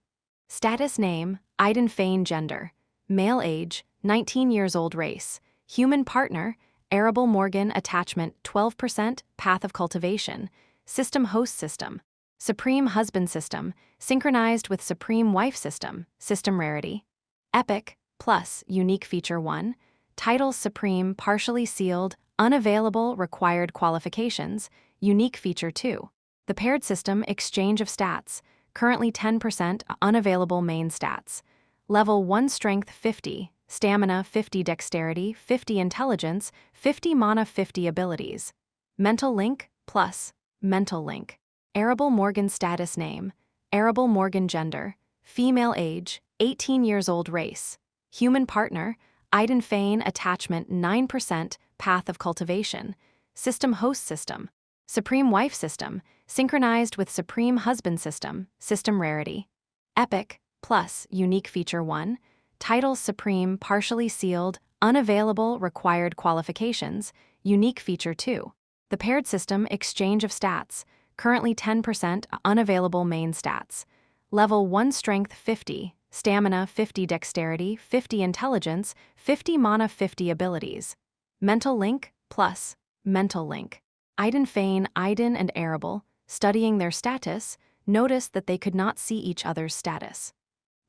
Speaker 1: Status name, Idan Fane gender, male age, 19 years old race, human partner, Arabel Morgan attachment 12%, path of cultivation, system host system. Supreme husband system, synchronized with supreme wife system, system rarity. Epic, plus, unique feature 1. Titles supreme, partially sealed, unavailable, required qualifications, unique feature 2. The paired system, exchange of stats, currently 10%, unavailable main stats. Level 1 strength 50, stamina 50, dexterity 50, intelligence 50, mana 50, abilities. Mental link, plus, mental link. Arabel Morgan status name, Arabel Morgan gender, female age, 18 years old race. Human partner, Idan Fane attachment 9%, path of cultivation. System host system. Supreme wife system, synchronized with supreme husband system, system rarity. Epic, plus, unique feature 1. Titles supreme, partially sealed, unavailable, required qualifications, unique feature 2. The paired system, exchange of stats, currently 10%, unavailable main stats. Level 1 strength 50, stamina 50, dexterity 50, intelligence 50, mana 50, abilities. Mental link, plus, mental link. Idan Fane, Idan and Arabel, studying their status, noticed that they could not see each other's status.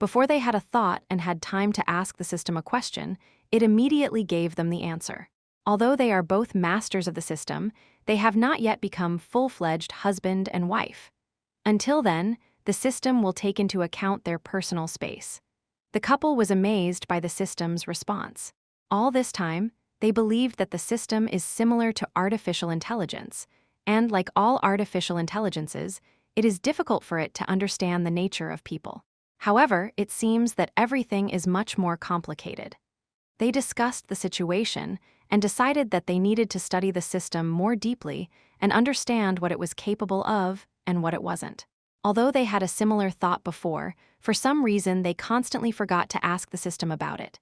Speaker 1: Before they had a thought and had time to ask the system a question, it immediately gave them the answer. Although they are both masters of the system, they have not yet become full-fledged husband and wife. Until then, the system will take into account their personal space. The couple was amazed by the system's response. All this time, they believed that the system is similar to artificial intelligence, and like all artificial intelligences, it is difficult for it to understand the nature of people. However, it seems that everything is much more complicated. They discussed the situation and decided that they needed to study the system more deeply and understand what it was capable of and what it wasn't. Although they had a similar thought before, for some reason they constantly forgot to ask the system about it.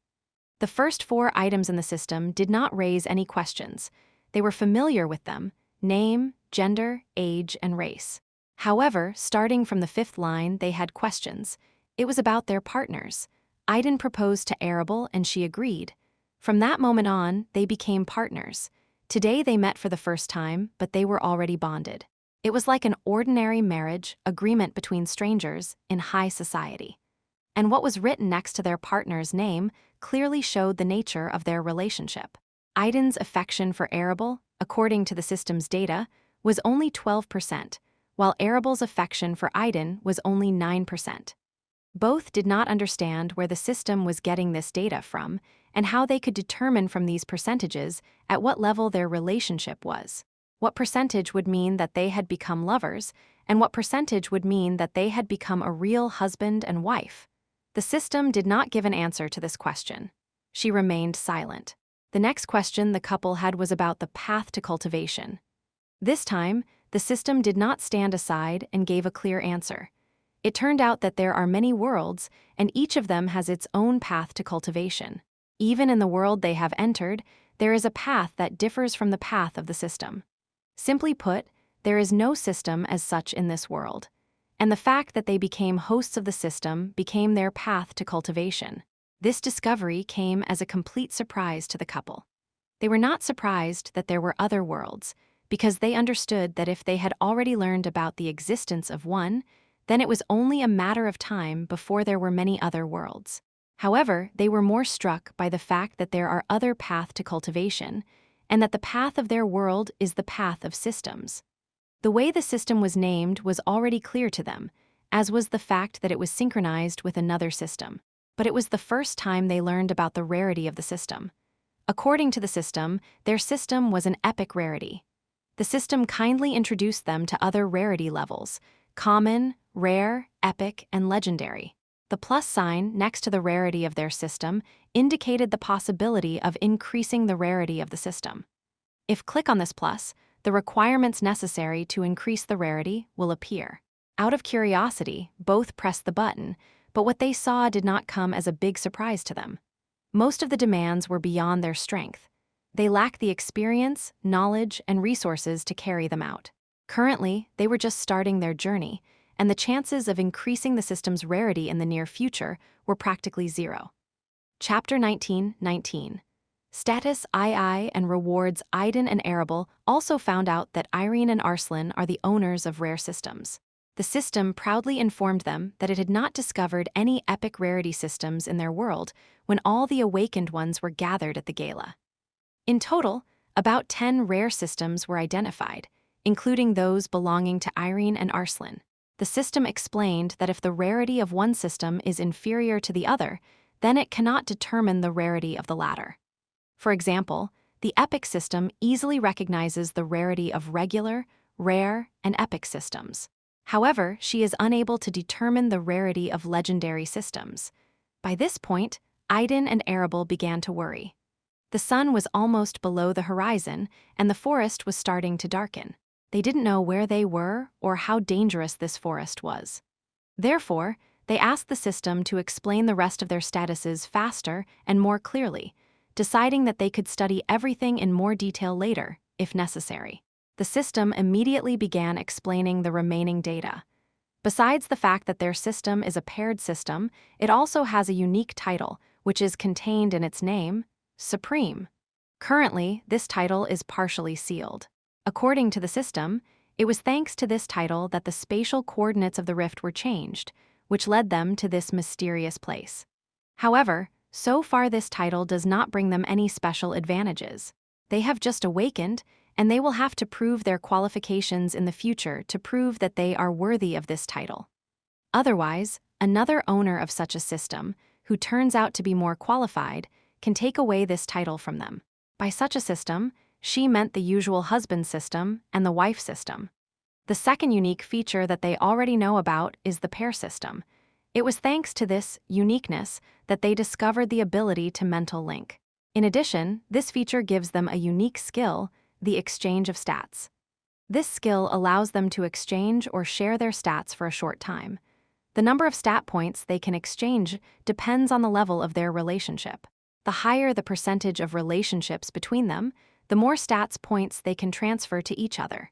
Speaker 1: The first 4 items in the system did not raise any questions. They were familiar with them: name, gender, age, and race. However, starting from the 5th line, they had questions. It was about their partners. Idan proposed to Arabel and she agreed. From that moment on, they became partners. Today they met for the first time, but they were already bonded. It was like an ordinary marriage agreement between strangers in high society. And what was written next to their partner's name clearly showed the nature of their relationship. Idan's affection for Arabel, according to the system's data, was only 12%, while Arabel's affection for Idan was only 9%. Both did not understand where the system was getting this data from and how they could determine from these percentages at what level their relationship was. What percentage would mean that they had become lovers, and what percentage would mean that they had become a real husband and wife? The system did not give an answer to this question. She remained silent. The next question the couple had was about the path to cultivation. This time, the system did not stand aside and gave a clear answer. It turned out that there are many worlds, and each of them has its own path to cultivation. Even in the world they have entered, there is a path that differs from the path of the system. Simply put, there is no system as such in this world. And the fact that they became hosts of the system became their path to cultivation. This discovery came as a complete surprise to the couple. They were not surprised that there were other worlds, because they understood that if they had already learned about the existence of one, then it was only a matter of time before there were many other worlds. However, they were more struck by the fact that there are other paths to cultivation, and that the path of their world is the path of systems. The way the system was named was already clear to them, as was the fact that it was synchronized with another system. But it was the first time they learned about the rarity of the system. According to the system, their system was an epic rarity. The system kindly introduced them to other rarity levels: common, rare, epic, and legendary. The plus sign next to the rarity of their system indicated the possibility of increasing the rarity of the system. If click on this plus, the requirements necessary to increase the rarity will appear. Out of curiosity, both pressed the button, but what they saw did not come as a big surprise to them. Most of the demands were beyond their strength. They lacked the experience, knowledge, and resources to carry them out. Currently, they were just starting their journey, and the chances of increasing the system's rarity in the near future were practically zero. Chapter 19:19. Status II and rewards. Idan and Arabel also found out that Irene and Arslan are the owners of rare systems. The system proudly informed them that it had not discovered any epic rarity systems in their world when all the awakened ones were gathered at the gala. In total, about 10 rare systems were identified, including those belonging to Irene and Arslan. The system explained that if the rarity of one system is inferior to the other, then it cannot determine the rarity of the latter. For example, the epic system easily recognizes the rarity of regular, rare, and epic systems. However, she is unable to determine the rarity of legendary systems. By this point, Idan and Arabel began to worry. The sun was almost below the horizon, and the forest was starting to darken. They didn't know where they were or how dangerous this forest was. Therefore, they asked the system to explain the rest of their statuses faster and more clearly, deciding that they could study everything in more detail later, if necessary. The system immediately began explaining the remaining data. Besides the fact that their system is a paired system, it also has a unique title, which is contained in its name, Supreme. Currently, this title is partially sealed. According to the system, it was thanks to this title that the spatial coordinates of the rift were changed, which led them to this mysterious place. However, so far this title does not bring them any special advantages. They have just awakened, and they will have to prove their qualifications in the future to prove that they are worthy of this title. Otherwise, another owner of such a system, who turns out to be more qualified, can take away this title from them. By such a system, she meant the usual husband system and the wife system. The second unique feature that they already know about is the pair system. It was thanks to this uniqueness that they discovered the ability to mental link. In addition, this feature gives them a unique skill, the exchange of stats. This skill allows them to exchange or share their stats for a short time. The number of stat points they can exchange depends on the level of their relationship. The higher the percentage of relationships between them, the more stats points they can transfer to each other.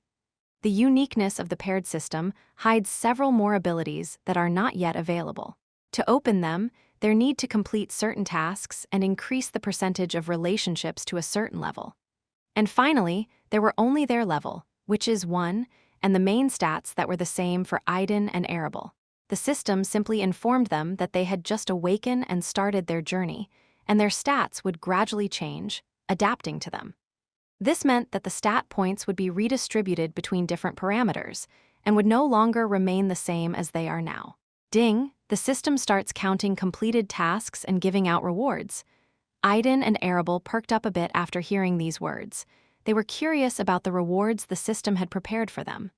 Speaker 1: The uniqueness of the paired system hides several more abilities that are not yet available. To open them, they need to complete certain tasks and increase the percentage of relationships to a certain level. And finally, there were only their level, which is 1, and the main stats that were the same for Idan and Arabel. The system simply informed them that they had just awakened and started their journey, and their stats would gradually change, adapting to them. This meant that the stat points would be redistributed between different parameters, and would no longer remain the same as they are now. Ding, the system starts counting completed tasks and giving out rewards. Idan and Arabel perked up a bit after hearing these words. They were curious about the rewards the system had prepared for them.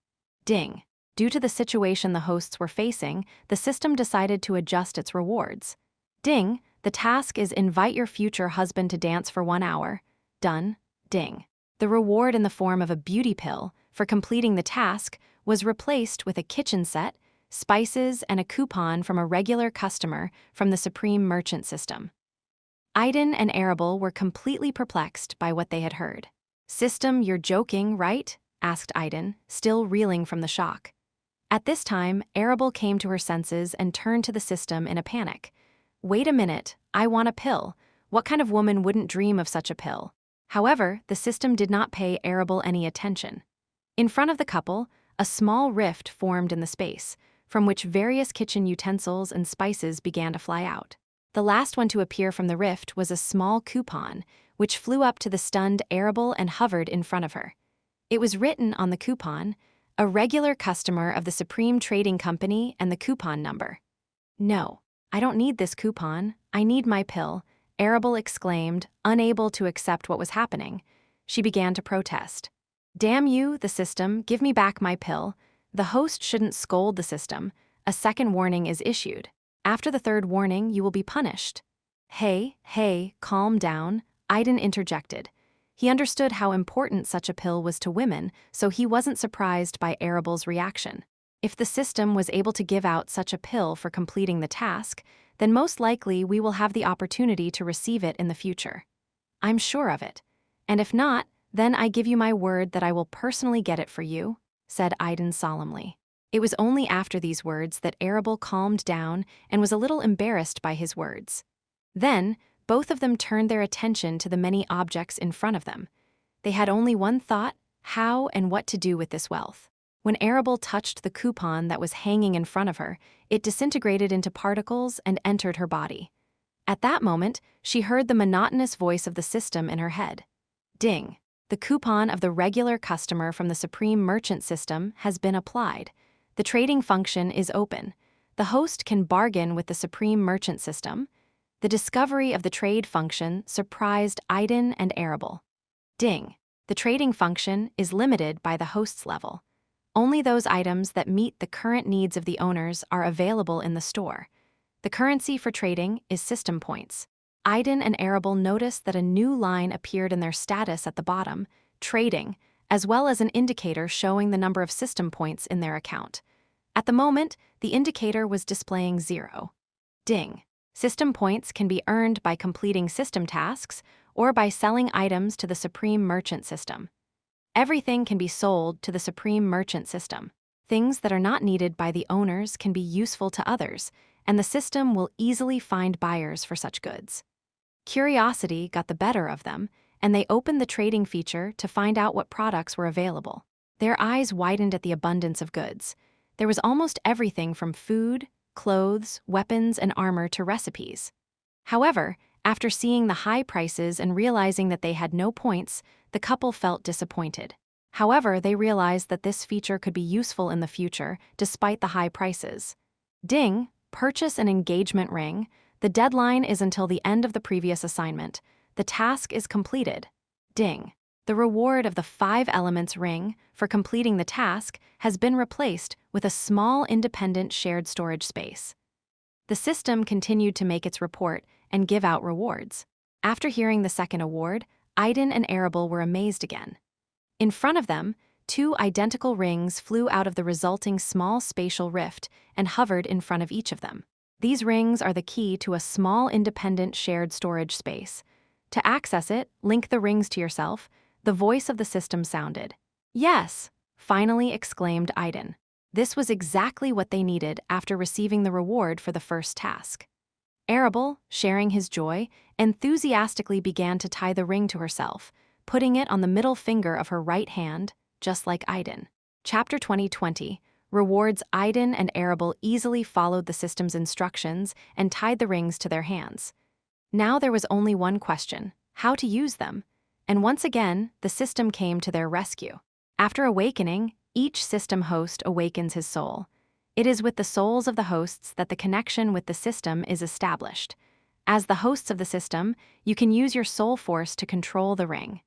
Speaker 1: Ding. Due to the situation the hosts were facing, the system decided to adjust its rewards. Ding. The task is invite your future husband to dance for 1 hour. Done. Ding. The reward in the form of a beauty pill for completing the task was replaced with a kitchen set, spices, and a coupon from a regular customer from the Supreme Merchant system. Idan and Arabel were completely perplexed by what they had heard. System, you're joking, right? Asked Idan, still reeling from the shock. At this time, Arabel came to her senses and turned to the system in a panic. Wait a minute, I want a pill. What kind of woman wouldn't dream of such a pill? However, the system did not pay Arabel any attention. In front of the couple, a small rift formed in the space, from which various kitchen utensils and spices began to fly out. The last one to appear from the rift was a small coupon, which flew up to the stunned Arabel and hovered in front of her. It was written on the coupon, a regular customer of the Supreme Trading Company and the coupon number. No, I don't need this coupon, I need my pill, Arabel exclaimed, unable to accept what was happening. She began to protest. Damn you, the system, give me back my pill. The host shouldn't scold the system. A second warning is issued. After the third warning, you will be punished. Hey, calm down, Idan interjected. He understood how important such a pill was to women, so he wasn't surprised by Arabel's reaction. If the system was able to give out such a pill for completing the task, then most likely we will have the opportunity to receive it in the future. I'm sure of it. And if not, then I give you my word that I will personally get it for you, said Idan solemnly. It was only after these words that Arabel calmed down and was a little embarrassed by his words. Then, both of them turned their attention to the many objects in front of them. They had only one thought, how and what to do with this wealth. When Arabel touched the coupon that was hanging in front of her, it disintegrated into particles and entered her body. At that moment, she heard the monotonous voice of the system in her head. Ding! The coupon of the regular customer from the Supreme Merchant system has been applied. The trading function is open. The host can bargain with the Supreme Merchant system. The discovery of the trade function surprised Idan and Arabel. Ding! The trading function is limited by the host's level. Only those items that meet the current needs of the owners are available in the store. The currency for trading is system points. Idan and Arabel noticed that a new line appeared in their status at the bottom, trading, as well as an indicator showing the number of system points in their account. At the moment, the indicator was displaying 0. Ding! System points can be earned by completing system tasks or by selling items to the Supreme Merchant system. Everything can be sold to the Supreme Merchant system. Things that are not needed by the owners can be useful to others, and the system will easily find buyers for such goods. Curiosity got the better of them, and they opened the trading feature to find out what products were available. Their eyes widened at the abundance of goods. There was almost everything from food, clothes, weapons, and armor to recipes. However, after seeing the high prices and realizing that they had no points, the couple felt disappointed. However, they realized that this feature could be useful in the future, despite the high prices. Ding! Purchase an engagement ring. The deadline is until the end of the previous assignment. The task is completed. Ding! The reward of the 5 elements ring for completing the task has been replaced with a small independent shared storage space. The system continued to make its report and give out rewards. After hearing the second award, Idan and Arabel were amazed again. In front of them, 2 identical rings flew out of the resulting small spatial rift and hovered in front of each of them. These rings are the key to a small independent shared storage space. To access it, link the rings to yourself. The voice of the system sounded. Yes! Finally exclaimed Idan. This was exactly what they needed after receiving the reward for the first task. Arabel, sharing his joy, enthusiastically began to tie the ring to herself, putting it on the middle finger of her right hand, just like Idan. Chapter 2020 rewards. Idan and Arabel easily followed the system's instructions and tied the rings to their hands. Now there was only one question: how to use them? And once again, the system came to their rescue. After awakening, each system host awakens his soul. It is with the souls of the hosts that the connection with the system is established. As the hosts of the system, you can use your soul force to control the ring.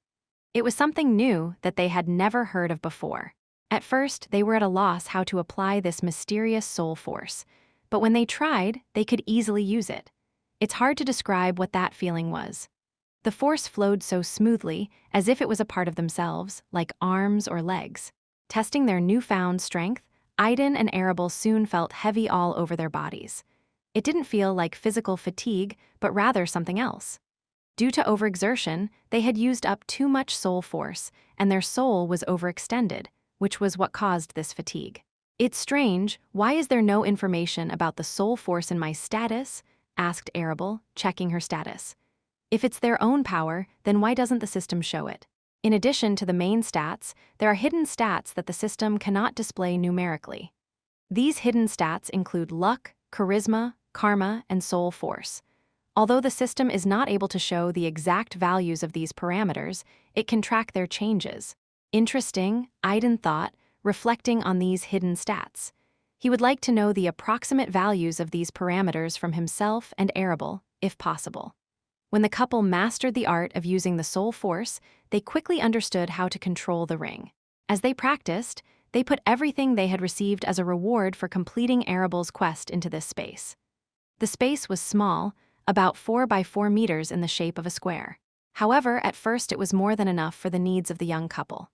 Speaker 1: It was something new that they had never heard of before. At first, they were at a loss how to apply this mysterious soul force, but when they tried, they could easily use it. It's hard to describe what that feeling was. The force flowed so smoothly, as if it was a part of themselves, like arms or legs. Testing their newfound strength, Idan and Arabel soon felt heavy all over their bodies. It didn't feel like physical fatigue, but rather something else. Due to overexertion, they had used up too much soul force, and their soul was overextended, which was what caused this fatigue. It's strange, why is there no information about the soul force in my status? Asked Arabel, checking her status. If it's their own power, then why doesn't the system show it? In addition to the main stats, there are hidden stats that the system cannot display numerically. These hidden stats include luck, charisma, karma, and soul force. Although the system is not able to show the exact values of these parameters, it can track their changes. Interesting, Idan thought, reflecting on these hidden stats. He would like to know the approximate values of these parameters from himself and Arabel, if possible. When the couple mastered the art of using the soul force, they quickly understood how to control the ring. As they practiced, they put everything they had received as a reward for completing Arabel's quest into this space. The space was small, about 4 by 4 meters in the shape of a square. However, at first it was more than enough for the needs of the young couple.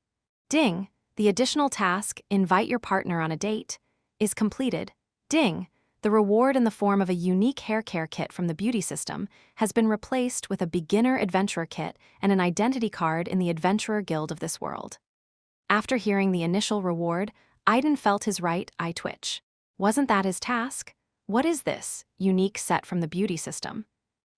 Speaker 1: Ding! The additional task, invite your partner on a date, is completed. Ding! The reward in the form of a unique hair care kit from the beauty system has been replaced with a beginner adventurer kit and an identity card in the Adventurer Guild of this world. After hearing the initial reward, Idan felt his right eye twitch. Wasn't that his task? What is this unique set from the beauty system?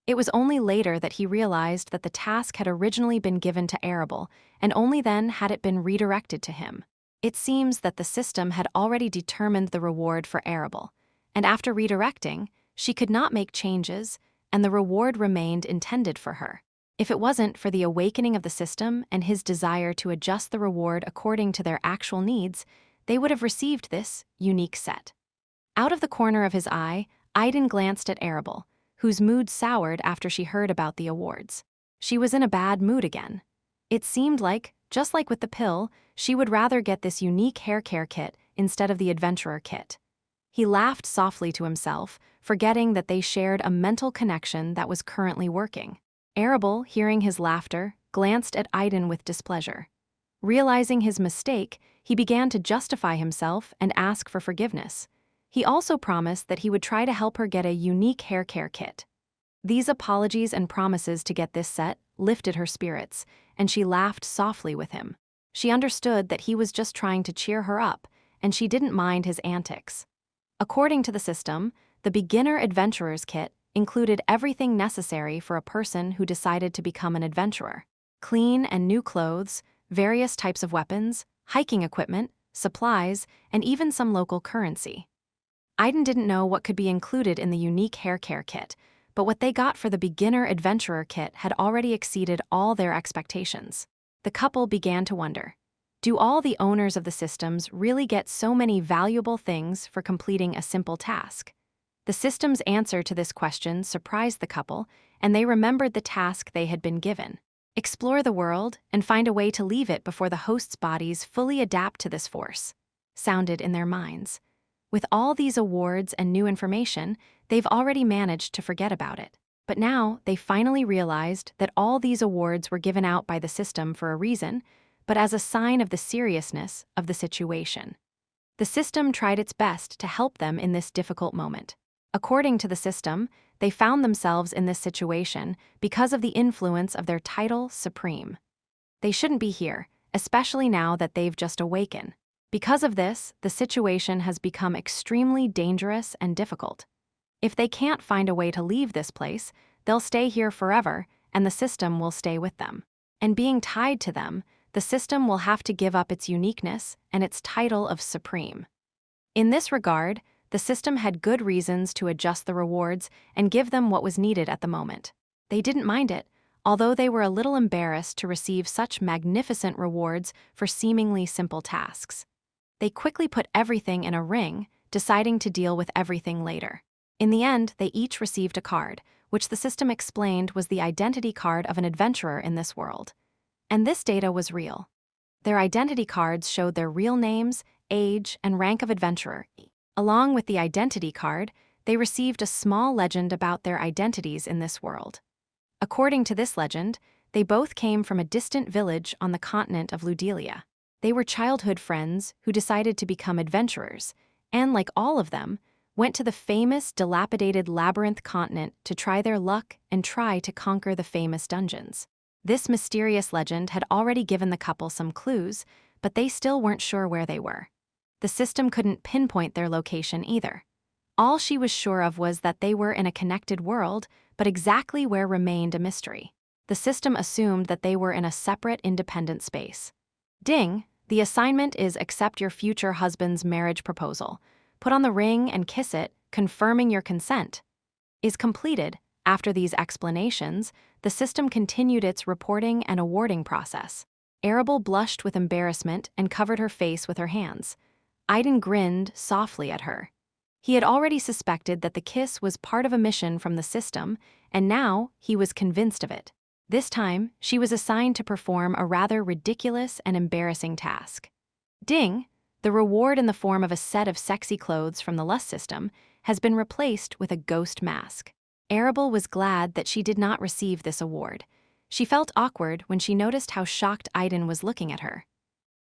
Speaker 1: It was only later that he realized that the task had originally been given to Arabel, and only then had it been redirected to him. It seems that the system had already determined the reward for Arabel, and after redirecting, she could not make changes, and the reward remained intended for her. If it wasn't for the awakening of the system and his desire to adjust the reward according to their actual needs, they would have received this unique set. Out of the corner of his eye, Idan glanced at Arabel, whose mood soured after she heard about the awards. She was in a bad mood again. It seemed like, just like with the pill, she would rather get this unique hair care kit instead of the adventurer kit. He laughed softly to himself, forgetting that they shared a mental connection that was currently working. Arabel, hearing his laughter, glanced at Idan with displeasure. Realizing his mistake, he began to justify himself and ask for forgiveness. He also promised that he would try to help her get a unique hair care kit. These apologies and promises to get this set lifted her spirits, and she laughed softly with him. She understood that he was just trying to cheer her up, and she didn't mind his antics. According to the system, the beginner adventurer's kit included everything necessary for a person who decided to become an adventurer: clean and new clothes, various types of weapons, hiking equipment, supplies, and even some local currency. Idan didn't know what could be included in the unique hair care kit, but what they got for the beginner adventurer kit had already exceeded all their expectations. The couple began to wonder, do all the owners of the systems really get so many valuable things for completing a simple task? The system's answer to this question surprised the couple, and they remembered the task they had been given: explore the world and find a way to leave it before the host's bodies fully adapt to this force, sounded in their minds. With all these awards and new information, they've already managed to forget about it. But now they finally realized that all these awards were given out by the system for a reason, but as a sign of the seriousness of the situation. The system tried its best to help them in this difficult moment. According to the system, they found themselves in this situation because of the influence of their title, Supreme. They shouldn't be here, especially now that they've just awakened. Because of this, the situation has become extremely dangerous and difficult. If they can't find a way to leave this place, they'll stay here forever, and the system will stay with them. And being tied to them, the system will have to give up its uniqueness and its title of Supreme. In this regard, the system had good reasons to adjust the rewards and give them what was needed at the moment. They didn't mind it, although they were a little embarrassed to receive such magnificent rewards for seemingly simple tasks. They quickly put everything in a ring, deciding to deal with everything later. In the end, they each received a card, which the system explained was the identity card of an adventurer in this world. And this data was real. Their identity cards showed their real names, age, and rank of adventurer. Along with the identity card, they received a small legend about their identities in this world. According to this legend, they both came from a distant village on the continent of Ludelia. They were childhood friends who decided to become adventurers, and like all of them, went to the famous, dilapidated labyrinth continent to try their luck and try to conquer the famous dungeons. This mysterious legend had already given the couple some clues, but they still weren't sure where they were. The system couldn't pinpoint their location either. All she was sure of was that they were in a connected world, but exactly where remained a mystery. The system assumed that they were in a separate, independent space. Ding! The assignment is accept your future husband's marriage proposal. Put on the ring and kiss it, confirming your consent. Is completed. After these explanations, the system continued its reporting and awarding process. Arabel blushed with embarrassment and covered her face with her hands. Idan grinned softly at her. He had already suspected that the kiss was part of a mission from the system, and now he was convinced of it. This time, she was assigned to perform a rather ridiculous and embarrassing task. Ding! The reward in the form of a set of sexy clothes from the lust system has been replaced with a ghost mask. Arabel was glad that she did not receive this award. She felt awkward when she noticed how shocked Idan was looking at her.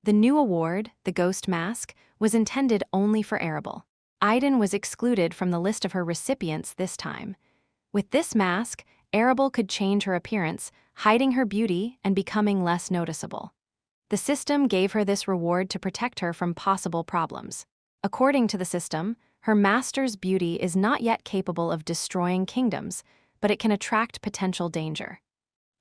Speaker 1: The new award, the ghost mask, was intended only for Arabel. Idan was excluded from the list of her recipients this time. With this mask, Arabel could change her appearance, hiding her beauty and becoming less noticeable. The system gave her this reward to protect her from possible problems. According to the system, her master's beauty is not yet capable of destroying kingdoms, but it can attract potential danger.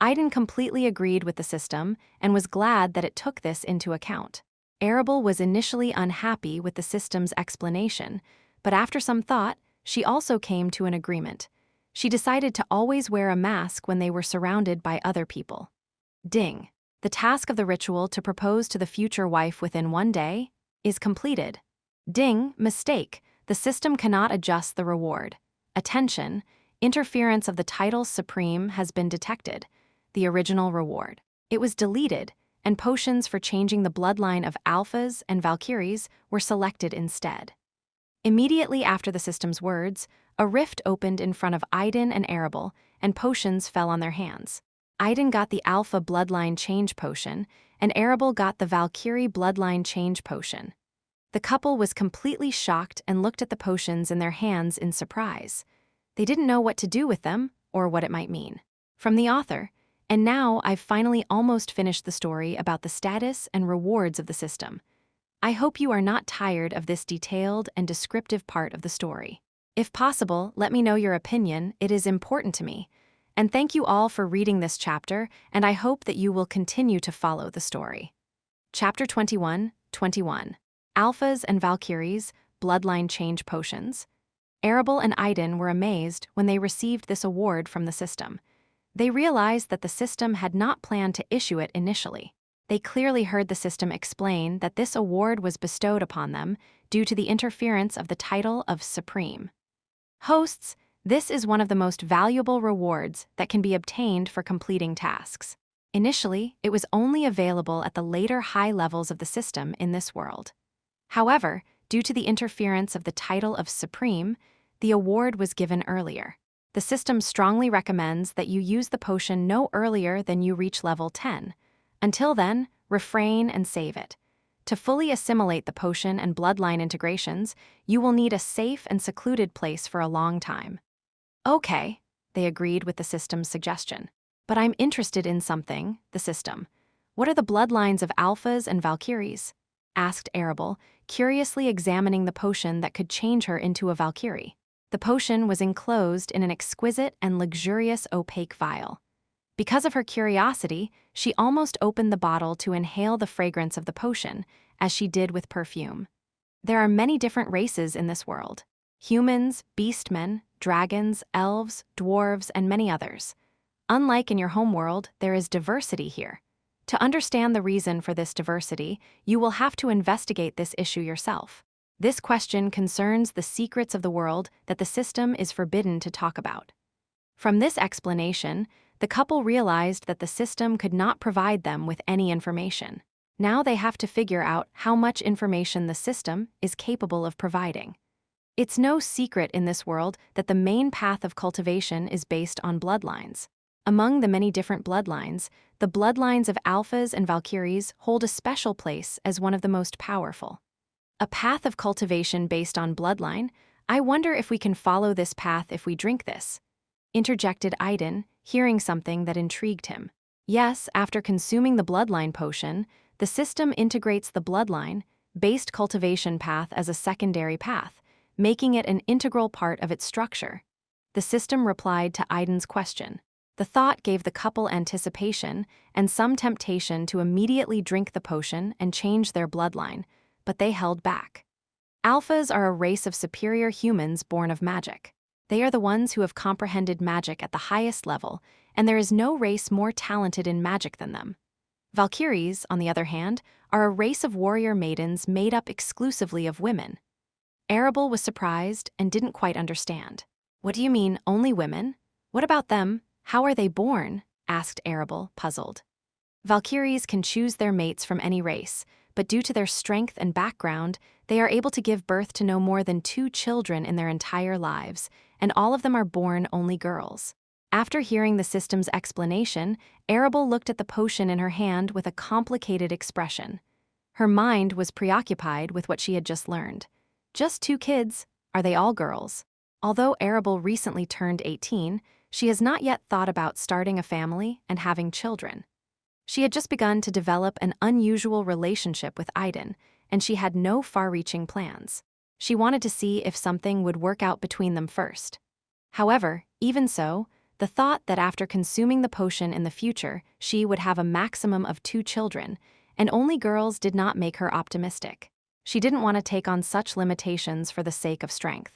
Speaker 1: Idan completely agreed with the system and was glad that it took this into account. Arabel was initially unhappy with the system's explanation, but after some thought, she also came to an agreement. She decided to always wear a mask when they were surrounded by other people. Ding. The task of the ritual to propose to the future wife within 1 day is completed. Ding. Mistake. The system cannot adjust the reward. Attention. Interference of the title supreme has been detected. The original reward. It was deleted, and potions for changing the bloodline of alphas and valkyries were selected instead. Immediately after the system's words, a rift opened in front of Idan and Arabel, and potions fell on their hands. Idan got the alpha bloodline change potion, and Arabel got the valkyrie bloodline change potion. The couple was completely shocked and looked at the potions in their hands in surprise. They didn't know what to do with them or what it might mean. From the author. And now I've finally almost finished the story about the status and rewards of the system. I hope you are not tired of this detailed and descriptive part of the story. If possible, let me know your opinion, it is important to me. And thank you all for reading this chapter, and I hope that you will continue to follow the story. Chapter 21, Alphas and Valkyries, Bloodline Change Potions. Arabel and Idan were amazed when they received this award from the system. They realized that the system had not planned to issue it initially. They clearly heard the system explain that this award was bestowed upon them due to the interference of the title of Supreme. Hosts, this is one of the most valuable rewards that can be obtained for completing tasks. Initially, it was only available at the later high levels of the system in this world. However, due to the interference of the title of Supreme, the award was given earlier. The system strongly recommends that you use the potion no earlier than you reach level 10. Until then, refrain and save it. To fully assimilate the potion and bloodline integrations, you will need a safe and secluded place for a long time. Okay, they agreed with the system's suggestion. But I'm interested in something, the system. What are the bloodlines of alphas and valkyries? Asked Arabel, curiously examining the potion that could change her into a valkyrie. The potion was enclosed in an exquisite and luxurious opaque vial. Because of her curiosity, she almost opened the bottle to inhale the fragrance of the potion, as she did with perfume. There are many different races in this world. Humans, beastmen, dragons, elves, dwarves, and many others. Unlike in your home world, there is diversity here. To understand the reason for this diversity, you will have to investigate this issue yourself. This question concerns the secrets of the world that the system is forbidden to talk about. From this explanation, the couple realized that the system could not provide them with any information. Now they have to figure out how much information the system is capable of providing. It's no secret in this world that the main path of cultivation is based on bloodlines. Among the many different bloodlines, the bloodlines of alphas and valkyries hold a special place as one of the most powerful. A path of cultivation based on bloodline? I wonder if we can follow this path if we drink this. Interjected Idan, hearing something that intrigued him. Yes, after consuming the bloodline potion, the system integrates the bloodline-based cultivation path as a secondary path, making it an integral part of its structure. The system replied to Idan's question. The thought gave the couple anticipation and some temptation to immediately drink the potion and change their bloodline, but they held back. Alphas are a race of superior humans born of magic. They are the ones who have comprehended magic at the highest level, and there is no race more talented in magic than them. Valkyries, on the other hand, are a race of warrior maidens made up exclusively of women. Arabel was surprised and didn't quite understand. What do you mean, only women? What about them? How are they born? Asked Arabel, puzzled. Valkyries can choose their mates from any race, but due to their strength and background, they are able to give birth to no more than 2 children in their entire lives, and all of them are born only girls. After hearing the system's explanation, Arabel looked at the potion in her hand with a complicated expression. Her mind was preoccupied with what she had just learned. Just 2 kids, are they all girls? Although Arabel recently turned 18, she has not yet thought about starting a family and having children. She had just begun to develop an unusual relationship with Idan, and she had no far-reaching plans. She wanted to see if something would work out between them first. However, even so, the thought that after consuming the potion in the future, she would have a maximum of 2 children, and only girls did not make her optimistic. She didn't want to take on such limitations for the sake of strength.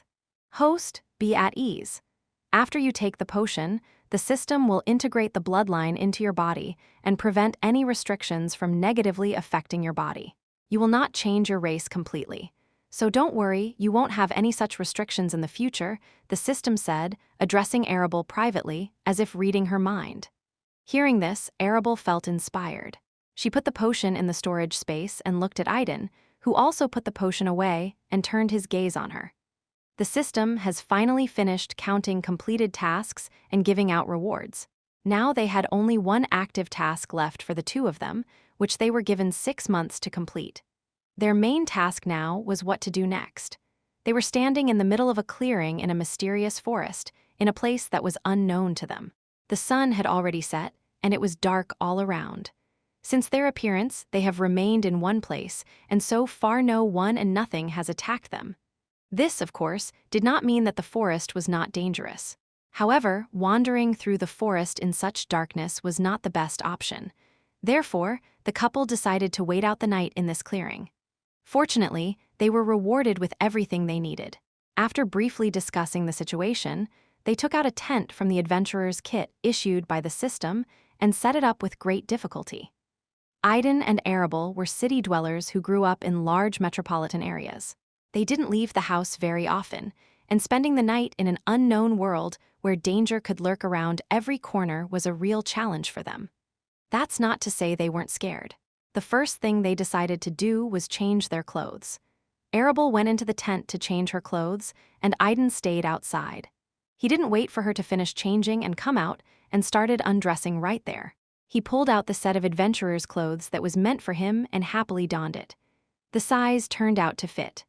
Speaker 1: Host, be at ease. After you take the potion, the system will integrate the bloodline into your body and prevent any restrictions from negatively affecting your body. You will not change your race completely. So don't worry, you won't have any such restrictions in the future, the system said, addressing Arabel privately, as if reading her mind. Hearing this, Arabel felt inspired. She put the potion in the storage space and looked at Idan, who also put the potion away and turned his gaze on her. The system has finally finished counting completed tasks and giving out rewards. Now they had only one active task left for the two of them, which they were given 6 months to complete. Their main task now was what to do next. They were standing in the middle of a clearing in a mysterious forest, in a place that was unknown to them. The sun had already set, and it was dark all around. Since their appearance, they have remained in one place, and so far no one and nothing has attacked them. This, of course, did not mean that the forest was not dangerous. However, wandering through the forest in such darkness was not the best option. Therefore, the couple decided to wait out the night in this clearing. Fortunately, they were rewarded with everything they needed. After briefly discussing the situation, they took out a tent from the adventurer's kit issued by the system and set it up with great difficulty. Idan and Arabel were city dwellers who grew up in large metropolitan areas. They didn't leave the house very often, and spending the night in an unknown world where danger could lurk around every corner was a real challenge for them. That's not to say they weren't scared. The first thing they decided to do was change their clothes. Arabel went into the tent to change her clothes, and Idan stayed outside. He didn't wait for her to finish changing and come out, and started undressing right there. He pulled out the set of adventurer's clothes that was meant for him and happily donned it. The size turned out to fit.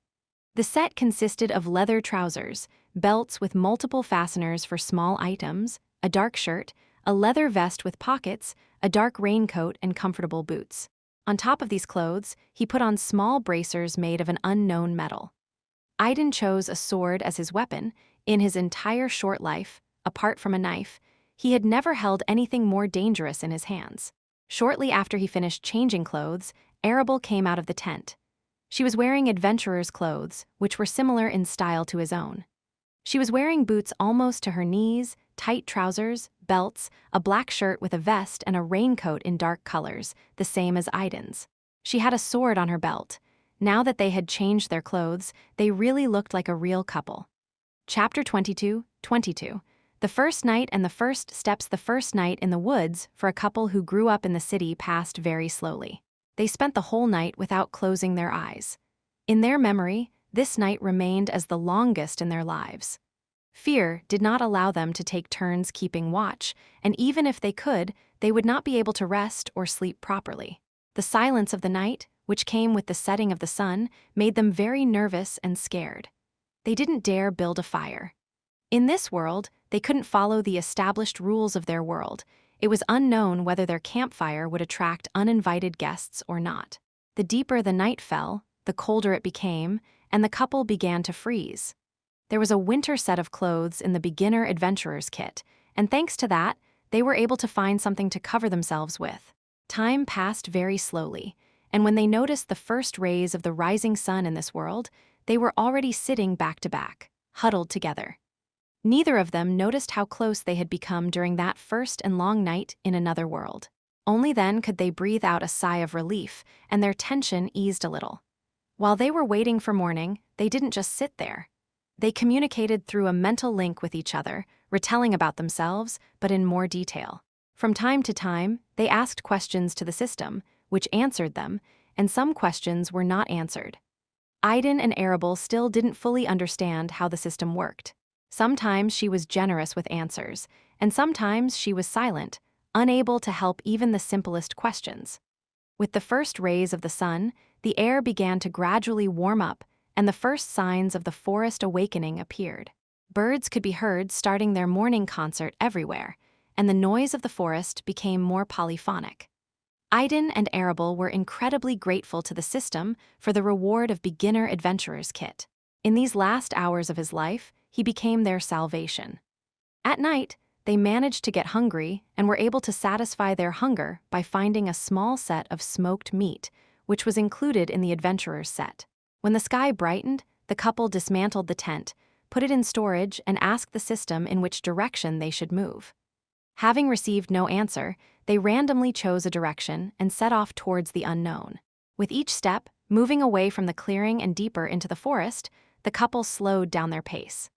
Speaker 1: The set consisted of leather trousers, belts with multiple fasteners for small items, a dark shirt, a leather vest with pockets, a dark raincoat, and comfortable boots. On top of these clothes, he put on small bracers made of an unknown metal. Idan chose a sword as his weapon. In his entire short life, apart from a knife, he had never held anything more dangerous in his hands. Shortly after he finished changing clothes, Arabel came out of the tent. She was wearing adventurer's clothes, which were similar in style to his own. She was wearing boots almost to her knees, tight trousers, belts, a black shirt with a vest, and a raincoat in dark colors, the same as Idan's. She had a sword on her belt. Now that they had changed their clothes, they really looked like a real couple. Chapter 22. The first night and the first steps. The first night in the woods for a couple who grew up in the city passed very slowly. They spent the whole night without closing their eyes. In their memory, this night remained as the longest in their lives. Fear did not allow them to take turns keeping watch, and even if they could, they would not be able to rest or sleep properly. The silence of the night, which came with the setting of the sun, made them very nervous and scared. They didn't dare build a fire. In this world, they couldn't follow the established rules of their world. It was unknown whether their campfire would attract uninvited guests or not. The deeper the night fell, the colder it became, and the couple began to freeze. There was a winter set of clothes in the beginner adventurer's kit, and thanks to that, they were able to find something to cover themselves with. Time passed very slowly, and when they noticed the first rays of the rising sun in this world, they were already sitting back to back, huddled together. Neither of them noticed how close they had become during that first and long night in another world. Only then could they breathe out a sigh of relief, and their tension eased a little. While they were waiting for morning, they didn't just sit there. They communicated through a mental link with each other, retelling about themselves, but in more detail. From time to time, they asked questions to the system, which answered them, and some questions were not answered. Idan and Arabel still didn't fully understand how the system worked. Sometimes she was generous with answers, and sometimes she was silent, unable to help even the simplest questions. With the first rays of the sun, the air began to gradually warm up, and the first signs of the forest awakening appeared. Birds could be heard starting their morning concert everywhere, and the noise of the forest became more polyphonic. Idan and Arabel were incredibly grateful to the system for the reward of beginner adventurer's kit. In these last hours of his life, he became their salvation. At night, they managed to get hungry and were able to satisfy their hunger by finding a small set of smoked meat, which was included in the adventurer's set. When the sky brightened, the couple dismantled the tent, put it in storage, and asked the system in which direction they should move. Having received no answer, they randomly chose a direction and set off towards the unknown. With each step, moving away from the clearing and deeper into the forest, the couple slowed down their pace.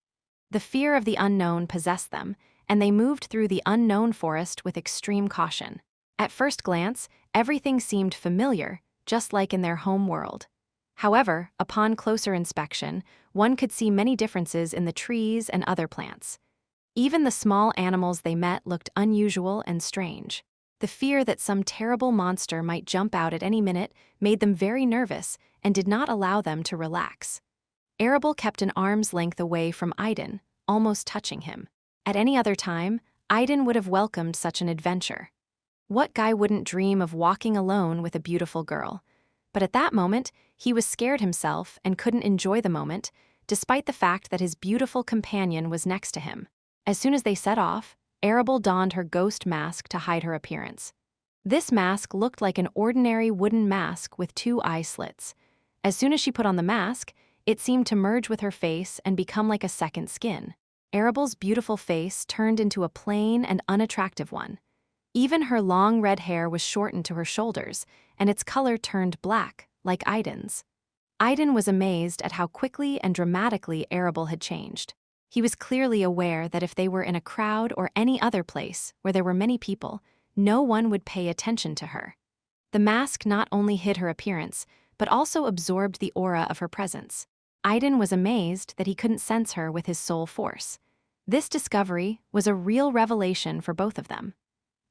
Speaker 1: The fear of the unknown possessed them, and they moved through the unknown forest with extreme caution. At first glance, everything seemed familiar, just like in their home world. However, upon closer inspection, one could see many differences in the trees and other plants. Even the small animals they met looked unusual and strange. The fear that some terrible monster might jump out at any minute made them very nervous and did not allow them to relax. Arabel kept an arm's length away from Idan, almost touching him. At any other time, Idan would have welcomed such an adventure. What guy wouldn't dream of walking alone with a beautiful girl? But at that moment, he was scared himself and couldn't enjoy the moment, despite the fact that his beautiful companion was next to him. As soon as they set off, Arabel donned her ghost mask to hide her appearance. This mask looked like an ordinary wooden mask with 2 eye slits. As soon as she put on the mask, it seemed to merge with her face and become like a second skin. Arabel's beautiful face turned into a plain and unattractive one. Even her long red hair was shortened to her shoulders, and its color turned black, like Idan's. Idan was amazed at how quickly and dramatically Arabel had changed. He was clearly aware that if they were in a crowd or any other place where there were many people, no one would pay attention to her. The mask not only hid her appearance, but also absorbed the aura of her presence. Idan was amazed that he couldn't sense her with his soul force. This discovery was a real revelation for both of them.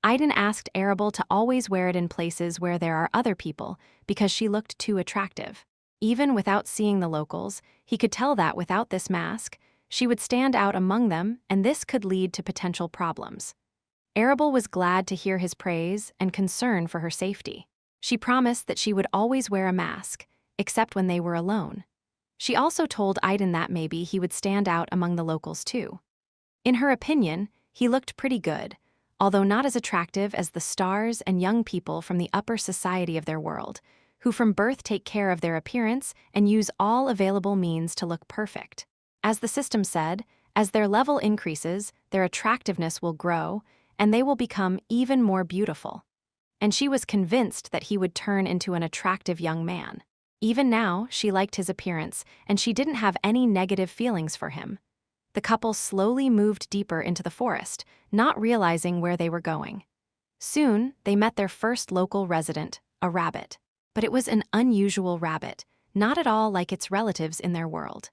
Speaker 1: Idan asked Arabel to always wear it in places where there are other people because she looked too attractive. Even without seeing the locals, he could tell that without this mask, she would stand out among them, and this could lead to potential problems. Arabel was glad to hear his praise and concern for her safety. She promised that she would always wear a mask, except when they were alone. She also told Idan that maybe he would stand out among the locals too. In her opinion, he looked pretty good, although not as attractive as the stars and young people from the upper society of their world, who from birth take care of their appearance and use all available means to look perfect. As the system said, as their level increases, their attractiveness will grow, and they will become even more beautiful. And she was convinced that he would turn into an attractive young man. Even now, she liked his appearance, and she didn't have any negative feelings for him. The couple slowly moved deeper into the forest, not realizing where they were going. Soon, they met their first local resident, a rabbit. But it was an unusual rabbit, not at all like its relatives in their world.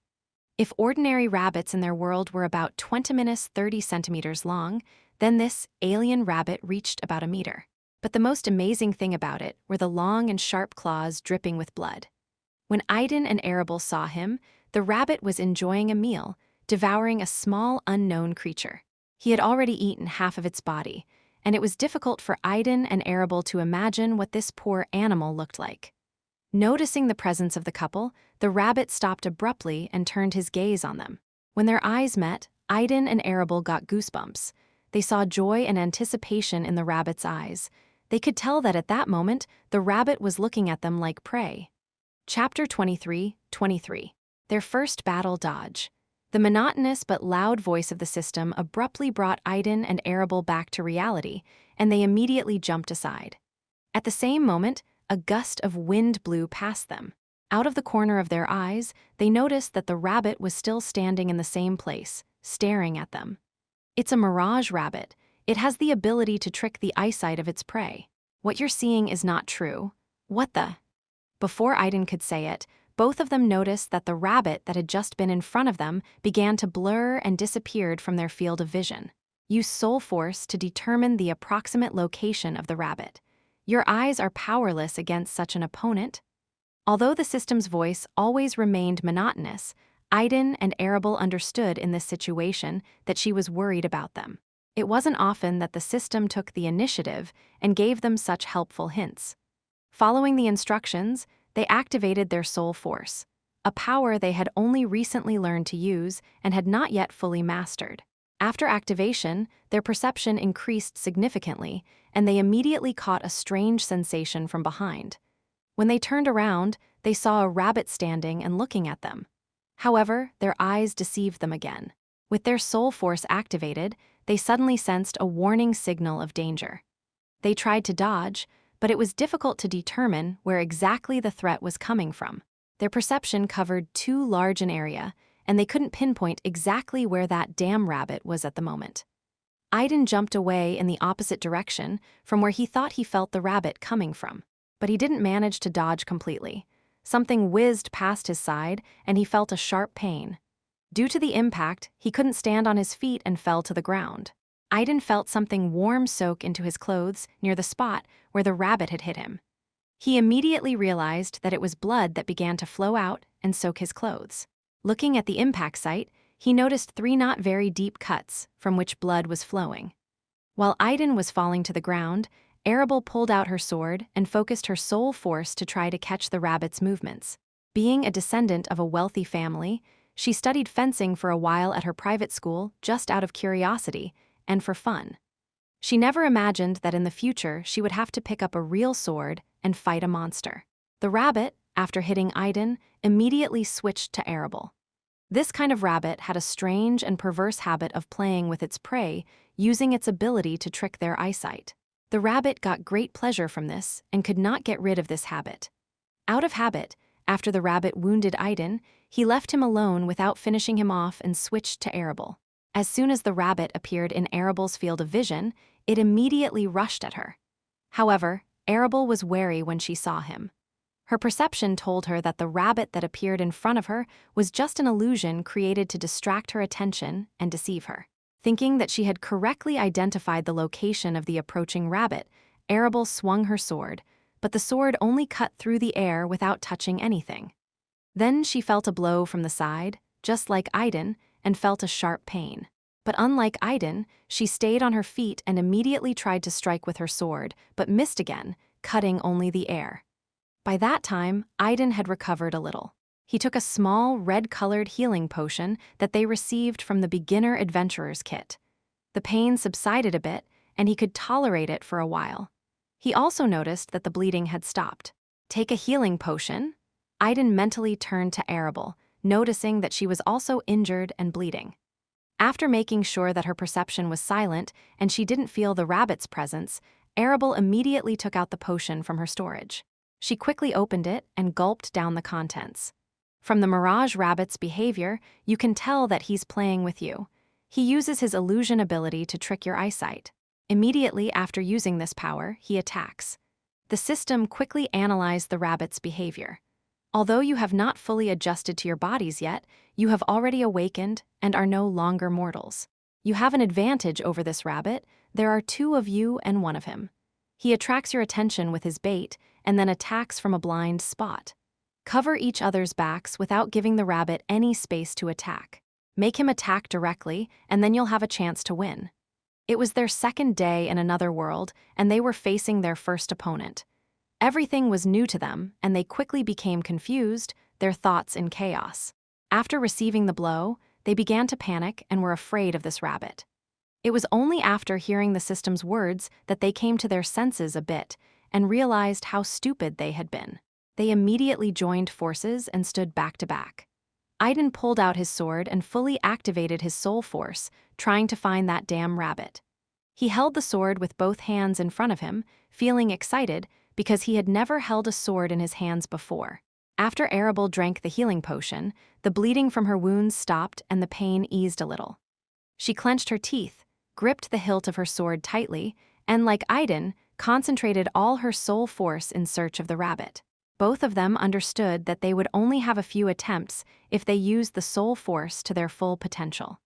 Speaker 1: If ordinary rabbits in their world were about 20–30 centimeters long, then this alien rabbit reached about a meter. But the most amazing thing about it were the long and sharp claws dripping with blood. When Idan and Arabel saw him, the rabbit was enjoying a meal, devouring a small unknown creature. He had already eaten half of its body, and it was difficult for Idan and Arabel to imagine what this poor animal looked like. Noticing the presence of the couple, the rabbit stopped abruptly and turned his gaze on them. When their eyes met, Idan and Arabel got goosebumps. They saw joy and anticipation in the rabbit's eyes. They could tell that at that moment, the rabbit was looking at them like prey. Chapter 23. Their first battle dodge. The monotonous but loud voice of the system abruptly brought Idan and Arabel back to reality, and they immediately jumped aside. At the same moment, a gust of wind blew past them. Out of the corner of their eyes, they noticed that the rabbit was still standing in the same place, staring at them. It's a mirage rabbit. It has the ability to trick the eyesight of its prey. What you're seeing is not true. What the? Before Idan could say it, both of them noticed that the rabbit that had just been in front of them began to blur and disappeared from their field of vision. Use soul force to determine the approximate location of the rabbit. Your eyes are powerless against such an opponent. Although the system's voice always remained monotonous, Idan and Arabel understood in this situation that she was worried about them. It wasn't often that the system took the initiative and gave them such helpful hints. Following the instructions, they activated their soul force, a power they had only recently learned to use and had not yet fully mastered. After activation, their perception increased significantly, and they immediately caught a strange sensation from behind. When they turned around, they saw a rabbit standing and looking at them. However, their eyes deceived them again. With their soul force activated, they suddenly sensed a warning signal of danger. They tried to dodge, but it was difficult to determine where exactly the threat was coming from. Their perception covered too large an area, and they couldn't pinpoint exactly where that damn rabbit was at the moment. Idan jumped away in the opposite direction from where he thought he felt the rabbit coming from. But he didn't manage to dodge completely. Something whizzed past his side, and he felt a sharp pain. Due to the impact, he couldn't stand on his feet and fell to the ground. Idan felt something warm soak into his clothes near the spot where the rabbit had hit him. He immediately realized that it was blood that began to flow out and soak his clothes. Looking at the impact site, he noticed 3 not very deep cuts from which blood was flowing. While Idan was falling to the ground, Arabel pulled out her sword and focused her soul force to try to catch the rabbit's movements. Being a descendant of a wealthy family, she studied fencing for a while at her private school just out of curiosity and for fun. She never imagined that in the future she would have to pick up a real sword and fight a monster. The rabbit, after hitting Idan, immediately switched to Arabel. This kind of rabbit had a strange and perverse habit of playing with its prey, using its ability to trick their eyesight. The rabbit got great pleasure from this and could not get rid of this habit. Out of habit, after the rabbit wounded Idan, he left him alone without finishing him off and switched to Arabel. As soon as the rabbit appeared in Arabel's field of vision, it immediately rushed at her. However, Arabel was wary when she saw him. Her perception told her that the rabbit that appeared in front of her was just an illusion created to distract her attention and deceive her. Thinking that she had correctly identified the location of the approaching rabbit, Arabel swung her sword, but the sword only cut through the air without touching anything. Then she felt a blow from the side, just like Idan, and felt a sharp pain. But unlike Idan, she stayed on her feet and immediately tried to strike with her sword, but missed again, cutting only the air. By that time, Idan had recovered a little. He took a small, red-colored healing potion that they received from the beginner adventurer's kit. The pain subsided a bit, and he could tolerate it for a while. He also noticed that the bleeding had stopped. Take a healing potion? Idan mentally turned to Arabel, noticing that she was also injured and bleeding. After making sure that her perception was silent and she didn't feel the rabbit's presence, Arabel immediately took out the potion from her storage. She quickly opened it and gulped down the contents. From the Mirage Rabbit's behavior, you can tell that he's playing with you. He uses his illusion ability to trick your eyesight. Immediately after using this power, he attacks. The system quickly analyzed the rabbit's behavior. Although you have not fully adjusted to your bodies yet, you have already awakened and are no longer mortals. You have an advantage over this rabbit. There are 2 of you and 1 of him. He attracts your attention with his bait and then attacks from a blind spot. Cover each other's backs without giving the rabbit any space to attack. Make him attack directly, and then you'll have a chance to win. It was their second day in another world, and they were facing their first opponent. Everything was new to them, and they quickly became confused, their thoughts in chaos. After receiving the blow, they began to panic and were afraid of this rabbit. It was only after hearing the system's words that they came to their senses a bit and realized how stupid they had been. They immediately joined forces and stood back to back. Idan pulled out his sword and fully activated his soul force, trying to find that damn rabbit. He held the sword with both hands in front of him, feeling excited because he had never held a sword in his hands before. After Arabel drank the healing potion, the bleeding from her wounds stopped and the pain eased a little. She clenched her teeth, gripped the hilt of her sword tightly, and like Idan, concentrated all her soul force in search of the rabbit. Both of them understood that they would only have a few attempts if they used the soul force to their full potential.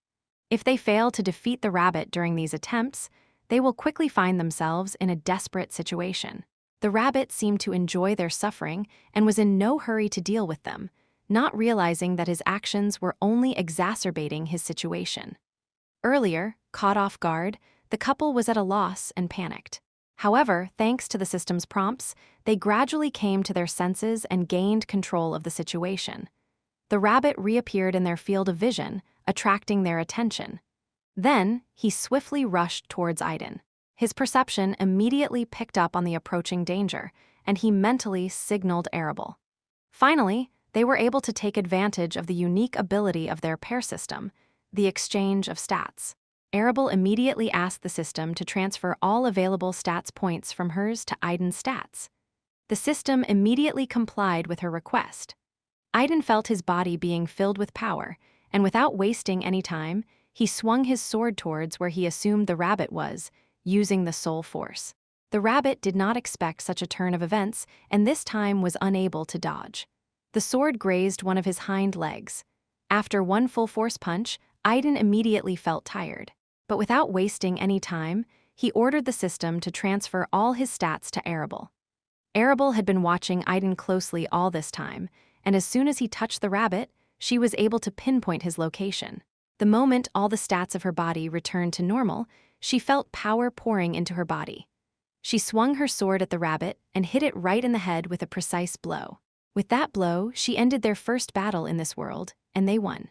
Speaker 1: If they fail to defeat the rabbit during these attempts, they will quickly find themselves in a desperate situation. The rabbit seemed to enjoy their suffering and was in no hurry to deal with them, not realizing that his actions were only exacerbating his situation. Earlier, caught off guard, the couple was at a loss and panicked. However, thanks to the system's prompts, they gradually came to their senses and gained control of the situation. The rabbit reappeared in their field of vision, attracting their attention. Then, he swiftly rushed towards Idan. His perception immediately picked up on the approaching danger, and he mentally signaled Arabel. Finally, they were able to take advantage of the unique ability of their pair system, the exchange of stats. Arabel immediately asked the system to transfer all available stats points from hers to Idan's stats. The system immediately complied with her request. Idan felt his body being filled with power, and without wasting any time, he swung his sword towards where he assumed the rabbit was, using the soul force. The rabbit did not expect such a turn of events, and this time was unable to dodge. The sword grazed one of his hind legs. After one full force punch, Idan immediately felt tired. But without wasting any time, he ordered the system to transfer all his stats to Arabel. Arabel had been watching Idan closely all this time, and as soon as he touched the rabbit, she was able to pinpoint his location. The moment all the stats of her body returned to normal, she felt power pouring into her body. She swung her sword at the rabbit and hit it right in the head with a precise blow. With that blow, she ended their first battle in this world, and they won.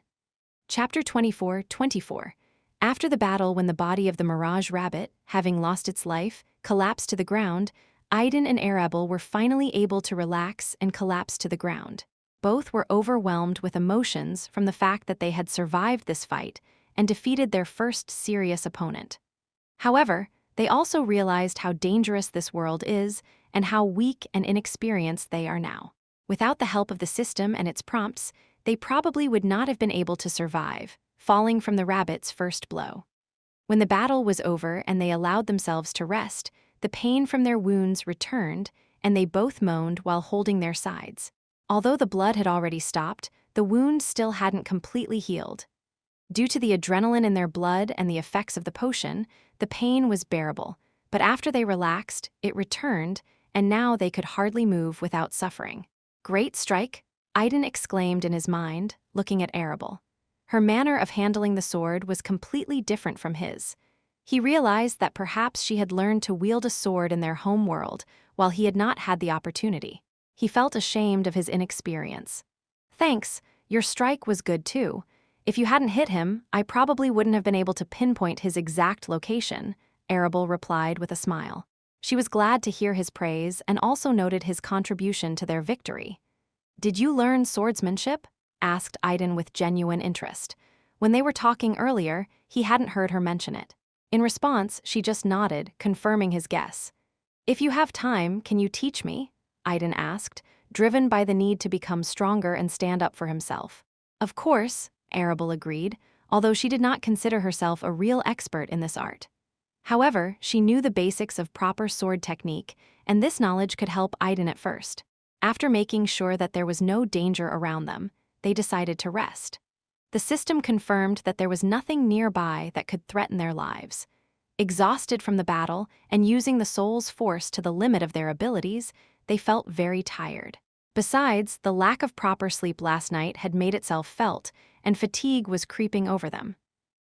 Speaker 1: Chapter 24:24. After the battle, when the body of the Mirage rabbit, having lost its life, collapsed to the ground, Idan and Arabel were finally able to relax and collapse to the ground. Both were overwhelmed with emotions from the fact that they had survived this fight and defeated their first serious opponent. However, they also realized how dangerous this world is and how weak and inexperienced they are now. Without the help of the system and its prompts, they probably would not have been able to survive, falling from the rabbit's first blow. When the battle was over and they allowed themselves to rest, the pain from their wounds returned, and they both moaned while holding their sides. Although the blood had already stopped, the wound still hadn't completely healed. Due to the adrenaline in their blood and the effects of the potion, the pain was bearable, but after they relaxed, it returned, and now they could hardly move without suffering. "Great strike," Idan exclaimed in his mind, looking at Arabel. Her manner of handling the sword was completely different from his. He realized that perhaps she had learned to wield a sword in their home world, while he had not had the opportunity. He felt ashamed of his inexperience. "Thanks, your strike was good too. If you hadn't hit him, I probably wouldn't have been able to pinpoint his exact location," Arabel replied with a smile. She was glad to hear his praise and also noted his contribution to their victory. "Did you learn swordsmanship?" asked Idan with genuine interest. When they were talking earlier, he hadn't heard her mention it. In response, she just nodded, confirming his guess. "If you have time, can you teach me?" Idan asked, driven by the need to become stronger and stand up for himself. "Of course," Arabel agreed, although she did not consider herself a real expert in this art. However, she knew the basics of proper sword technique, and this knowledge could help Idan at first. After making sure that there was no danger around them, they decided to rest. The system confirmed that there was nothing nearby that could threaten their lives. Exhausted from the battle and using the soul's force to the limit of their abilities, they felt very tired. Besides, the lack of proper sleep last night had made itself felt, and fatigue was creeping over them.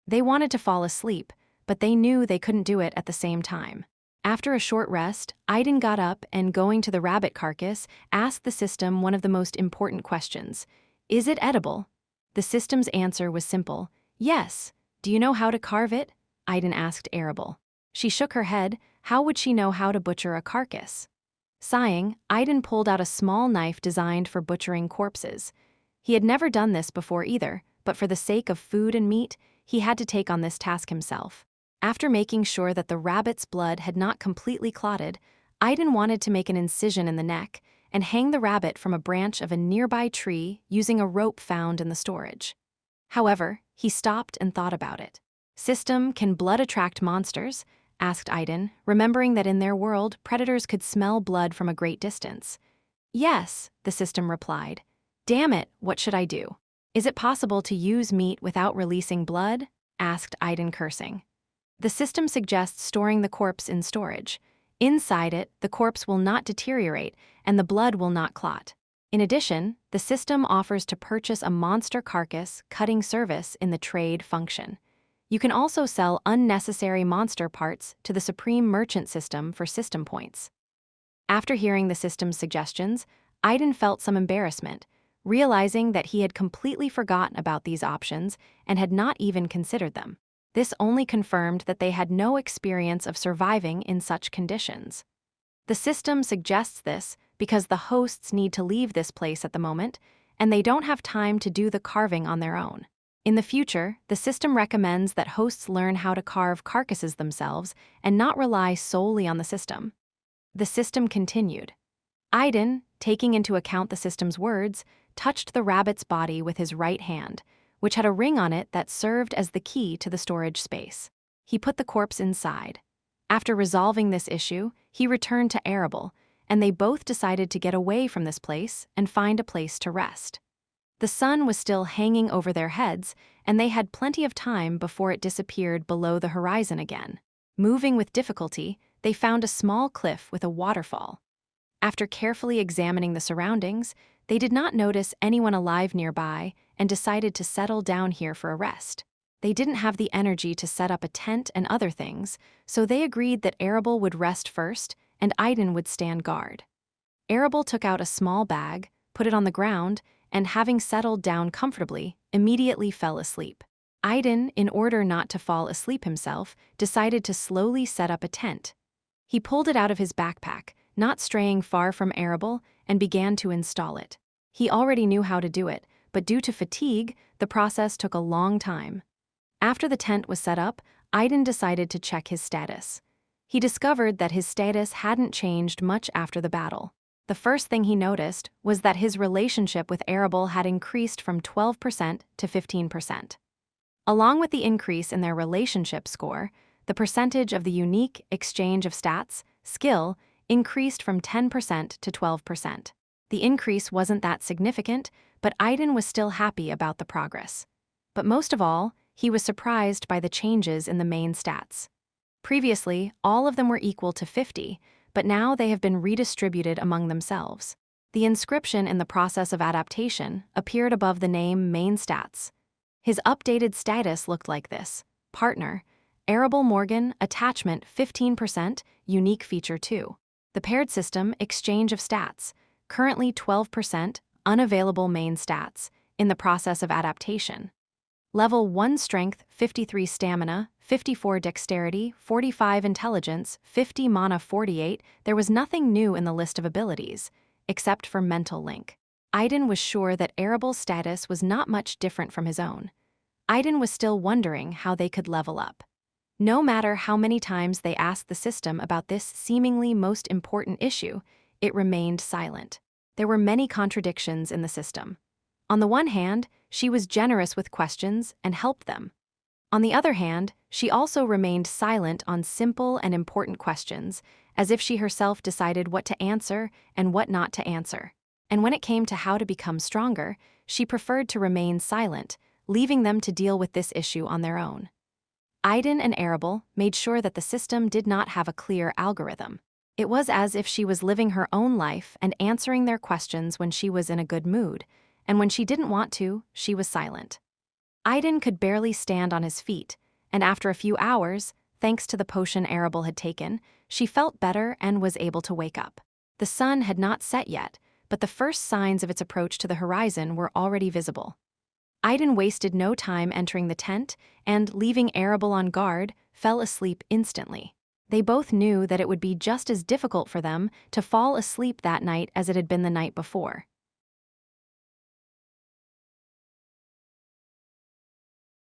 Speaker 1: They wanted to fall asleep, but they knew they couldn't do it at the same time. After a short rest, Idan got up and, going to the rabbit carcass, asked the system one of the most important questions. "Is it edible?" The system's answer was simple. "Yes. Do you know how to carve it?" Idan asked Arabel. She shook her head. How would she know how to butcher a carcass? Sighing, Idan pulled out a small knife designed for butchering corpses. He had never done this before either, but for the sake of food and meat, he had to take on this task himself. After making sure that the rabbit's blood had not completely clotted, Idan wanted to make an incision in the neck and hang the rabbit from a branch of a nearby tree using a rope found in the storage. However, he stopped and thought about it. "System, can blood attract monsters?" asked Idan, remembering that in their world, predators could smell blood from a great distance. "Yes," the system replied. "Damn it, what should I do? Is it possible to use meat without releasing blood?" asked Idan, cursing. The system suggests storing the corpse in storage. Inside it, the corpse will not deteriorate and the blood will not clot. In addition, the system offers to purchase a monster carcass cutting service in the trade function. You can also sell unnecessary monster parts to the Supreme Merchant system for system points. After hearing the system's suggestions, Idan felt some embarrassment, realizing that he had completely forgotten about these options and had not even considered them. This only confirmed that they had no experience of surviving in such conditions. The system suggests this because the hosts need to leave this place at the moment, and they don't have time to do the carving on their own. In the future, the system recommends that hosts learn how to carve carcasses themselves and not rely solely on the system. The system continued. Idan, taking into account the system's words, touched the rabbit's body with his right hand, which had a ring on it that served as the key to the storage space. He put the corpse inside. After resolving this issue, he returned to Arabel, and they both decided to get away from this place and find a place to rest. The sun was still hanging over their heads, and they had plenty of time before it disappeared below the horizon again. Moving with difficulty, they found a small cliff with a waterfall. After carefully examining the surroundings, they did not notice anyone alive nearby and decided to settle down here for a rest. They didn't have the energy to set up a tent and other things, so they agreed that Arabel would rest first and Idan would stand guard. Arabel took out a small bag, put it on the ground, and having settled down comfortably, immediately fell asleep. Idan, in order not to fall asleep himself, decided to slowly set up a tent. He pulled it out of his backpack, not straying far from Arabel, and began to install it. He already knew how to do it, but due to fatigue, the process took a long time. After the tent was set up, Idan decided to check his status. He discovered that his status hadn't changed much after the battle. The first thing he noticed was that his relationship with Arabel had increased from 12% to 15%. Along with the increase in their relationship score, the percentage of the unique exchange of stats, skill, increased from 10% to 12%. The increase wasn't that significant, but Idan was still happy about the progress. But most of all, he was surprised by the changes in the main stats. Previously, all of them were equal to 50, but now they have been redistributed among themselves. The inscription in the process of adaptation appeared above the name main stats. His updated status looked like this: partner, Arabel Morgan, attachment 15%, unique feature 2. The paired system, exchange of stats, currently 12%, unavailable main stats, in the process of adaptation. Level 1 strength, 53 stamina, 54 dexterity, 45 intelligence, 50 mana 48. There was nothing new in the list of abilities, except for mental link. Idan was sure that Arabel's status was not much different from his own. Idan was still wondering how they could level up. No matter how many times they asked the system about this seemingly most important issue, it remained silent. There were many contradictions in the system. On the one hand, she was generous with questions and helped them. On the other hand, she also remained silent on simple and important questions, as if she herself decided what to answer and what not to answer. And when it came to how to become stronger, she preferred to remain silent, leaving them to deal with this issue on their own. Idan and Arabel made sure that the system did not have a clear algorithm. It was as if she was living her own life and answering their questions when she was in a good mood, and when she didn't want to, she was silent. Idan could barely stand on his feet, and after a few hours, thanks to the potion Arabel had taken, she felt better and was able to wake up. The sun had not set yet, but the first signs of its approach to the horizon were already visible. Idan wasted no time entering the tent and, leaving Arabel on guard, fell asleep instantly. They both knew that it would be just as difficult for them to fall asleep that night as it had been the night before.